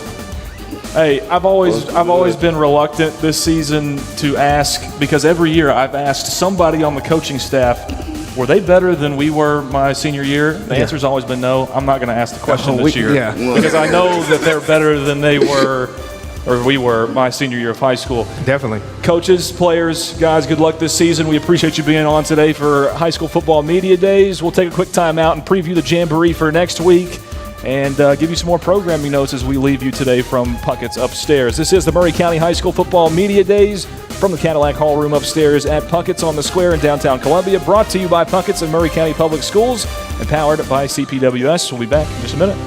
Hey, I've always been reluctant this season to ask, because every year I've asked somebody on the coaching staff, were they better than we were my senior year? The answer's always been no. I'm not going to ask the question this year because I know that they're better than they were, or we were, my senior year of high school. Definitely. Coaches, players, guys, good luck this season. We appreciate you being on today for High School Football Media Days. We'll take a quick time out and preview the Jamboree for next week and give you some more programming notes as we leave you today from Puckett's upstairs. This is the Murray County High School Football Media Days from the Cadillac Hall Room upstairs at Puckett's on the Square in downtown Columbia, brought to you by Puckett's and Murray County Public Schools and powered by CPWS. We'll be back in just a minute.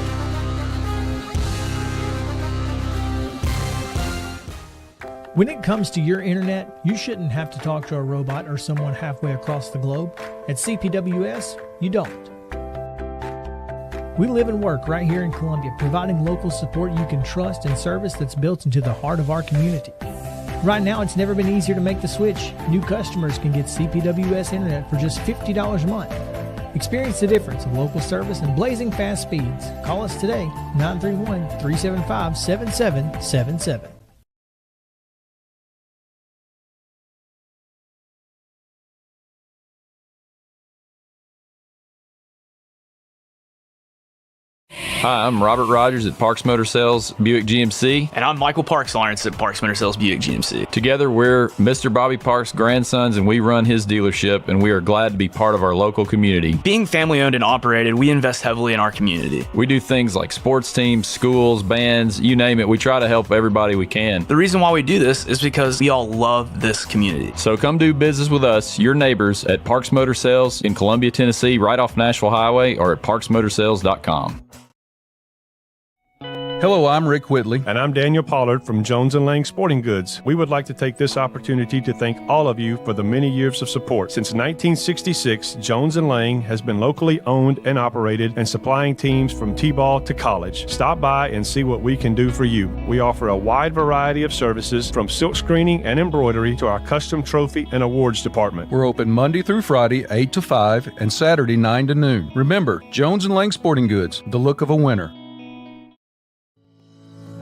When it comes to your internet, you shouldn't have to talk to a robot or someone halfway across the globe. At CPWS, you don't. We live and work right here in Columbia, providing local support you can trust and service that's built into the heart of our community. Right now, it's never been easier to make the switch. New customers can get CPWS internet for just $50 a month. Experience the difference of local service and blazing fast speeds. Call us today, 931-375-7777. Hi, I'm Robert Rogers at Parks Motor Sales Buick GMC. And I'm Michael Parks Lawrence at Parks Motor Sales Buick GMC. Together, we're Mr. Bobby Parks' grandsons, and we run his dealership, and we are glad to be part of our local community. Being family owned and operated, we invest heavily in our community. We do things like sports teams, schools, bands, you name it. We try to help everybody we can. The reason why we do this is because we all love this community. So come do business with us, your neighbors, at Parks Motor Sales in Columbia, Tennessee, right off Nashville Highway, or at parksmotorsales.com. Hello, I'm Rick Whitley. And I'm Daniel Pollard from Jones & Lang Sporting Goods. We would like to take this opportunity to thank all of you for the many years of support. Since 1966, Jones & Lang has been locally owned and operated and supplying teams from T-ball to college. Stop by and see what we can do for you. We offer a wide variety of services from silk screening and embroidery to our custom trophy and awards department. We're open Monday through Friday, 8 to 5, and Saturday, 9 to noon. Remember, Jones & Lang Sporting Goods, the look of a winner.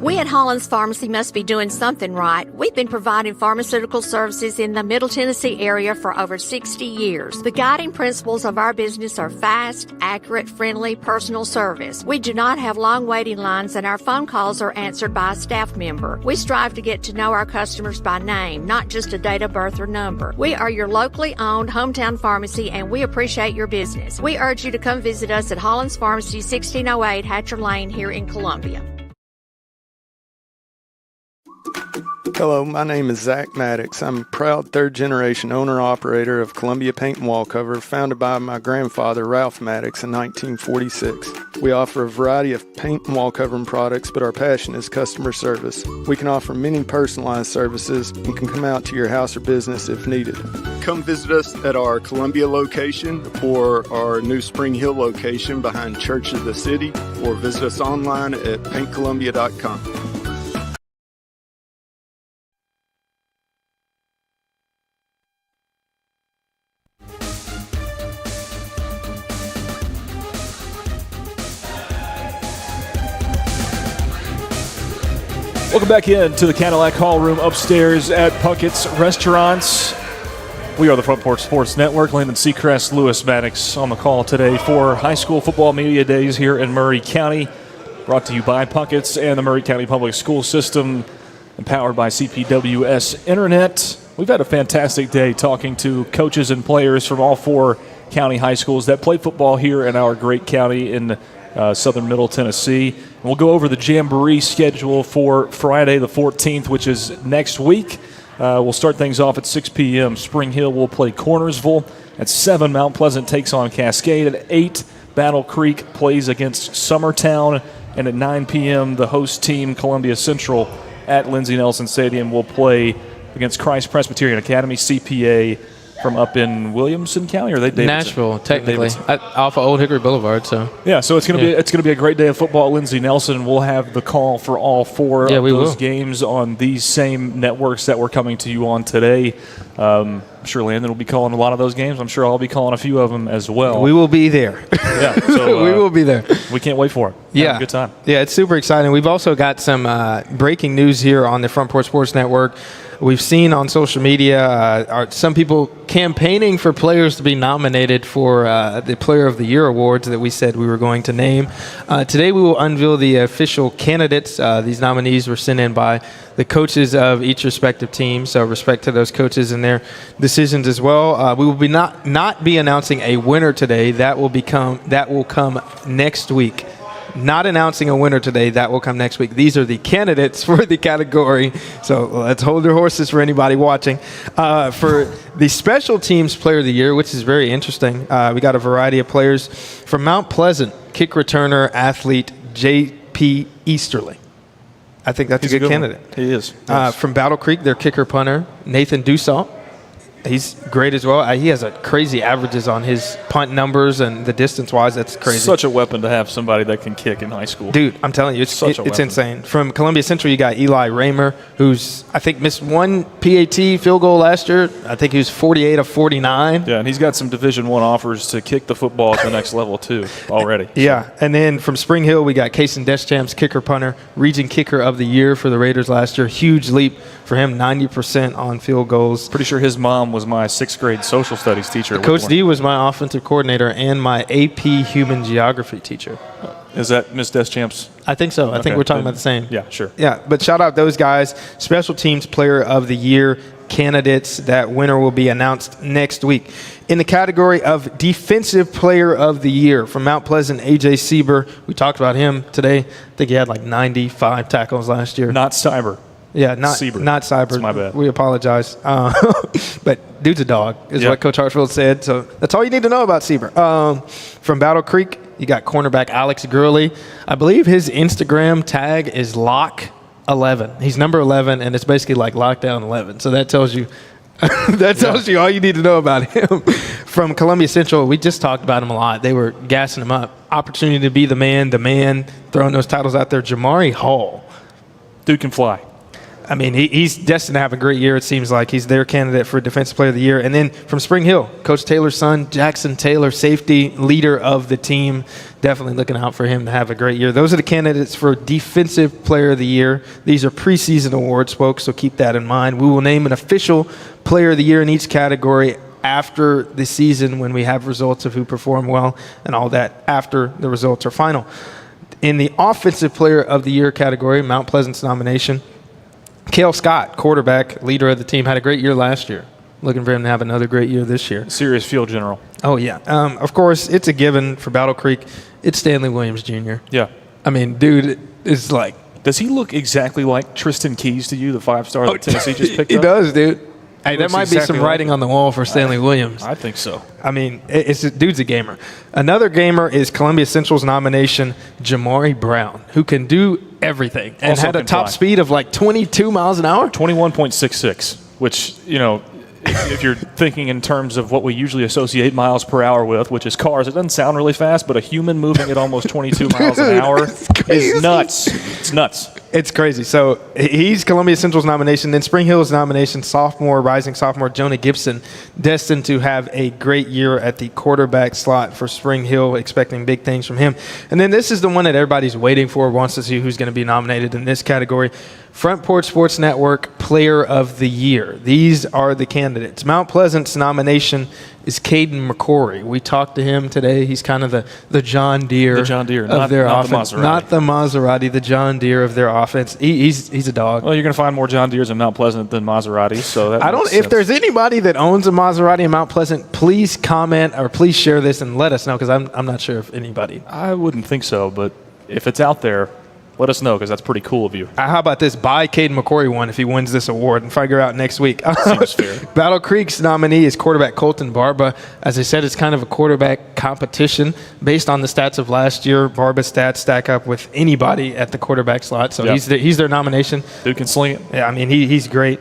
We at Hollins Pharmacy must be doing something right. We've been providing pharmaceutical services in the Middle Tennessee area for over 60 years. The guiding principles of our business are fast, accurate, friendly, personal service. We do not have long waiting lines, and our phone calls are answered by a staff member. We strive to get to know our customers by name, not just a date of birth or number. We are your locally owned hometown pharmacy, and we appreciate your business. We urge you to come visit us at Hollins Pharmacy, 1608 Hatcher Lane here in Columbia. Hello, my name is Zach Maddox. I'm a proud third-generation owner-operator of Columbia Paint and Wall Cover, founded by my grandfather, Ralph Maddox, in 1946. We offer a variety of paint and wall covering products, but our passion is customer service. We can offer many personalized services and can come out to your house or business if needed. Come visit us at our Columbia location or our new Spring Hill location behind Church of the City, or visit us online at paintcolumbia.com. Welcome back into the Cadillac Hall Room upstairs at Puckett's Restaurants. We are the Front Porch Sports Network. Landon Seacrest, Lewis Maddox on the call today for High School Football Media Days here in Murray County. Brought to you by Puckett's and the Murray County Public School System, empowered by CPWS Internet. We've had a fantastic day talking to coaches and players from all four county high schools that play football here in our great county in southern Middle Tennessee. And we'll go over the Jamboree schedule for Friday the 14th, which is next week. We'll start things off at 6 p.m. Spring Hill will play Cornersville. At 7, Mount Pleasant takes on Cascade. At 8, Battle Creek plays against Summertown. And at 9 p.m., the host team, Columbia Central, at Lindsey Nelson Stadium, will play against Christ Presbyterian Academy, CPA, from up in Williamson County, or are they Davidson? Nashville, technically, off of Old Hickory Boulevard. So yeah, so it's gonna be a great day of football at Lindsey Nelson. We'll have the call for all four of those games on these same networks that we're coming to you on today. I'm sure Landon will be calling a lot of those games. I'm sure I'll be calling a few of them as well. We will be there. Yeah, so we will be there. We can't wait for it. Have a good time. Yeah, it's super exciting. We've also got some breaking news here on the Front Porch Sports Network. We've seen on social media some people campaigning for players to be nominated for the Player of the Year awards that we said we were going to name. Today we will unveil the official candidates. These nominees were sent in by the coaches of each respective team, so respect to those coaches and their decisions as well. We will be not be announcing a winner today. That will come next week. Not announcing a winner today. That will come next week. These are the candidates for the category. So let's hold your horses for anybody watching. For the Special Teams Player of the Year, which is very interesting, we got a variety of players. From Mount Pleasant, kick returner, athlete, J.P. Easterly. I think that's a good candidate. He is. From Battle Creek, their kicker punter, Nathan Dussault. He's great as well. He has a crazy averages on his punt numbers, and the distance-wise, that's crazy. Such a weapon to have somebody that can kick in high school. Dude, I'm telling you, it's insane. From Columbia Central, you got Eli Raymer, who's, I think, missed one PAT field goal last year. I think he was 48 of 49. Yeah, and he's got some Division I offers to kick the football at the next level, too, already. Yeah, and then from Spring Hill, we got Kason Deschamps, kicker punter, region kicker of the year for the Raiders last year. Huge leap for him, 90% on field goals. Pretty sure his mom was my 6th grade social studies teacher. Coach D was my offensive coordinator and my AP human geography teacher. Is that Miss Deschamps? I think so. I think we're talking about the same. Yeah, sure. Yeah, but shout out those guys. Special Teams Player of the Year candidates. That winner will be announced next week. In the category of Defensive Player of the Year, from Mount Pleasant, A.J. Sieber. We talked about him today. I think he had like 95 tackles last year. Not Cyber. Yeah, not Sieber. Not Cyber. That's my bad. We apologize. But dude's a dog, is what Coach Hartsfield said. So that's all you need to know about Sieber. From Battle Creek, You got cornerback Alex Gurley. I believe his Instagram tag is Lock11. He's number 11, and it's basically like Lockdown 11. So that tells you you all you need to know about him. From Columbia Central, we just talked about him a lot. They were gassing him up. Opportunity to be the man, throwing those titles out there. Jamari Hall. Dude can fly. I mean, he's destined to have a great year. It seems like he's their candidate for Defensive Player of the Year. And then from Spring Hill, Coach Taylor's son, Jackson Taylor, safety, leader of the team. Definitely looking out for him to have a great year. Those are the candidates for Defensive Player of the Year. These are preseason awards, folks, so keep that in mind. We will name an official Player of the Year in each category after the season when we have results of who performed well and all that after the results are final. In the Offensive Player of the Year category, Mount Pleasant's nomination, Cale Scott, quarterback, leader of the team, had a great year last year. Looking for him to have another great year this year. Serious field general. Oh, yeah. Of course, it's a given for Battle Creek. It's Stanley Williams Jr. Yeah. I mean, dude is like. Does he look exactly like Tristan Keys to you, the 5-star that Tennessee just picked up? He does, dude. Hey, that might be exactly some writing on the wall for Stanley Williams. I think so. I mean, dude's a gamer. Another gamer is Columbia Central's nomination, Jamari Brown, who can do everything and Also had a can top fly. speed of like 22 miles an hour. 21.66, which, if you're thinking in terms of what we usually associate miles per hour with, which is cars, it doesn't sound really fast, but a human moving at almost 22 miles an hour is nuts. It's nuts. It's crazy. So he's Columbia Central's nomination. Then Spring Hill's nomination, rising sophomore Jonah Gibson, destined to have a great year at the quarterback slot for Spring Hill, expecting big things from him. And then this is the one that everybody's waiting for, wants to see who's going to be nominated in this category. Front Porch Sports Network Player of the Year. These are the candidates. Mount Pleasant's nomination is Caden McCory. We talked to him today. He's kind of the John Deere, of their offense. Not the Maserati, the John Deere of their offense. He's a dog. Well, you're going to find more John Deeres in Mount Pleasant than Maseratis. So that makes sense. If there's anybody that owns a Maserati in Mount Pleasant, please comment or please share this and let us know, because I'm not sure if anybody. I wouldn't think so, but if it's out there, let us know, because that's pretty cool of you. How about this? Buy Caden McCory one if he wins this award and figure out next week. Seems fair. Battle Creek's nominee is quarterback Colton Barba. As I said, it's kind of a quarterback competition based on the stats of last year. Barba's stats stack up with anybody at the quarterback slot, so he's their nomination. Dude can sling it. Yeah, I mean, he's great.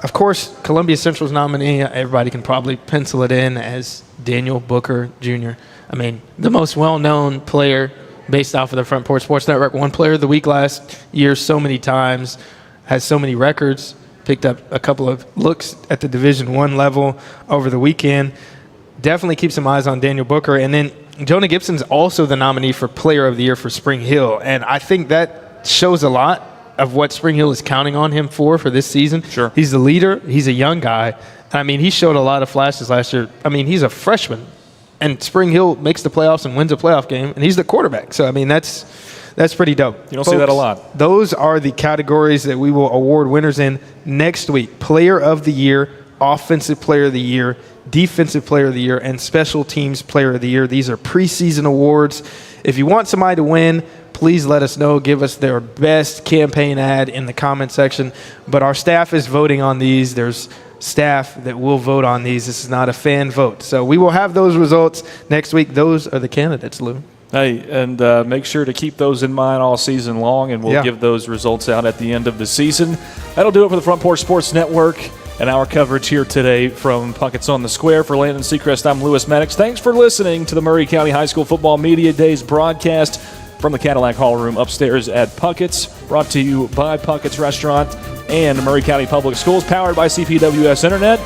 Of course, Columbia Central's nominee, everybody can probably pencil it in as Daniel Booker Jr. I mean, the most well-known player based off of the Front Porch Sports Network. Won Player of the Week last year so many times, has so many records, picked up a couple of looks at the Division I level over the weekend. Definitely keep some eyes on Daniel Booker. And then Jonah Gibson's also the nominee for Player of the Year for Spring Hill. And I think that shows a lot of what Spring Hill is counting on him for this season. Sure. He's the leader. He's a young guy. I mean, he showed a lot of flashes last year. I mean, he's a freshman. And Spring Hill makes the playoffs and wins a playoff game, and he's the quarterback. So, I mean, that's pretty dope. You don't see that a lot. Those are the categories that we will award winners in next week. Player of the Year, Offensive Player of the Year, Defensive Player of the Year, and Special Teams Player of the Year. These are preseason awards. If you want somebody to win, please let us know. Give us their best campaign ad in the comment section. But our staff is voting on these. There's staff that will vote on these. This is not a fan vote. So we will have those results next week. Those are the candidates, Lou. Hey, and make sure to keep those in mind all season long, and we'll give those results out at the end of the season. That'll do it for the Front Porch Sports Network and our coverage here today from Puckett's on the Square. For Landon Seacrest, I'm Lewis Maddox. Thanks for listening to the Murray County High School Football Media Days broadcast from the Cadillac Hall Room upstairs at Puckett's, brought to you by Puckett's Restaurant and Murray County Public Schools, powered by CPWS Internet.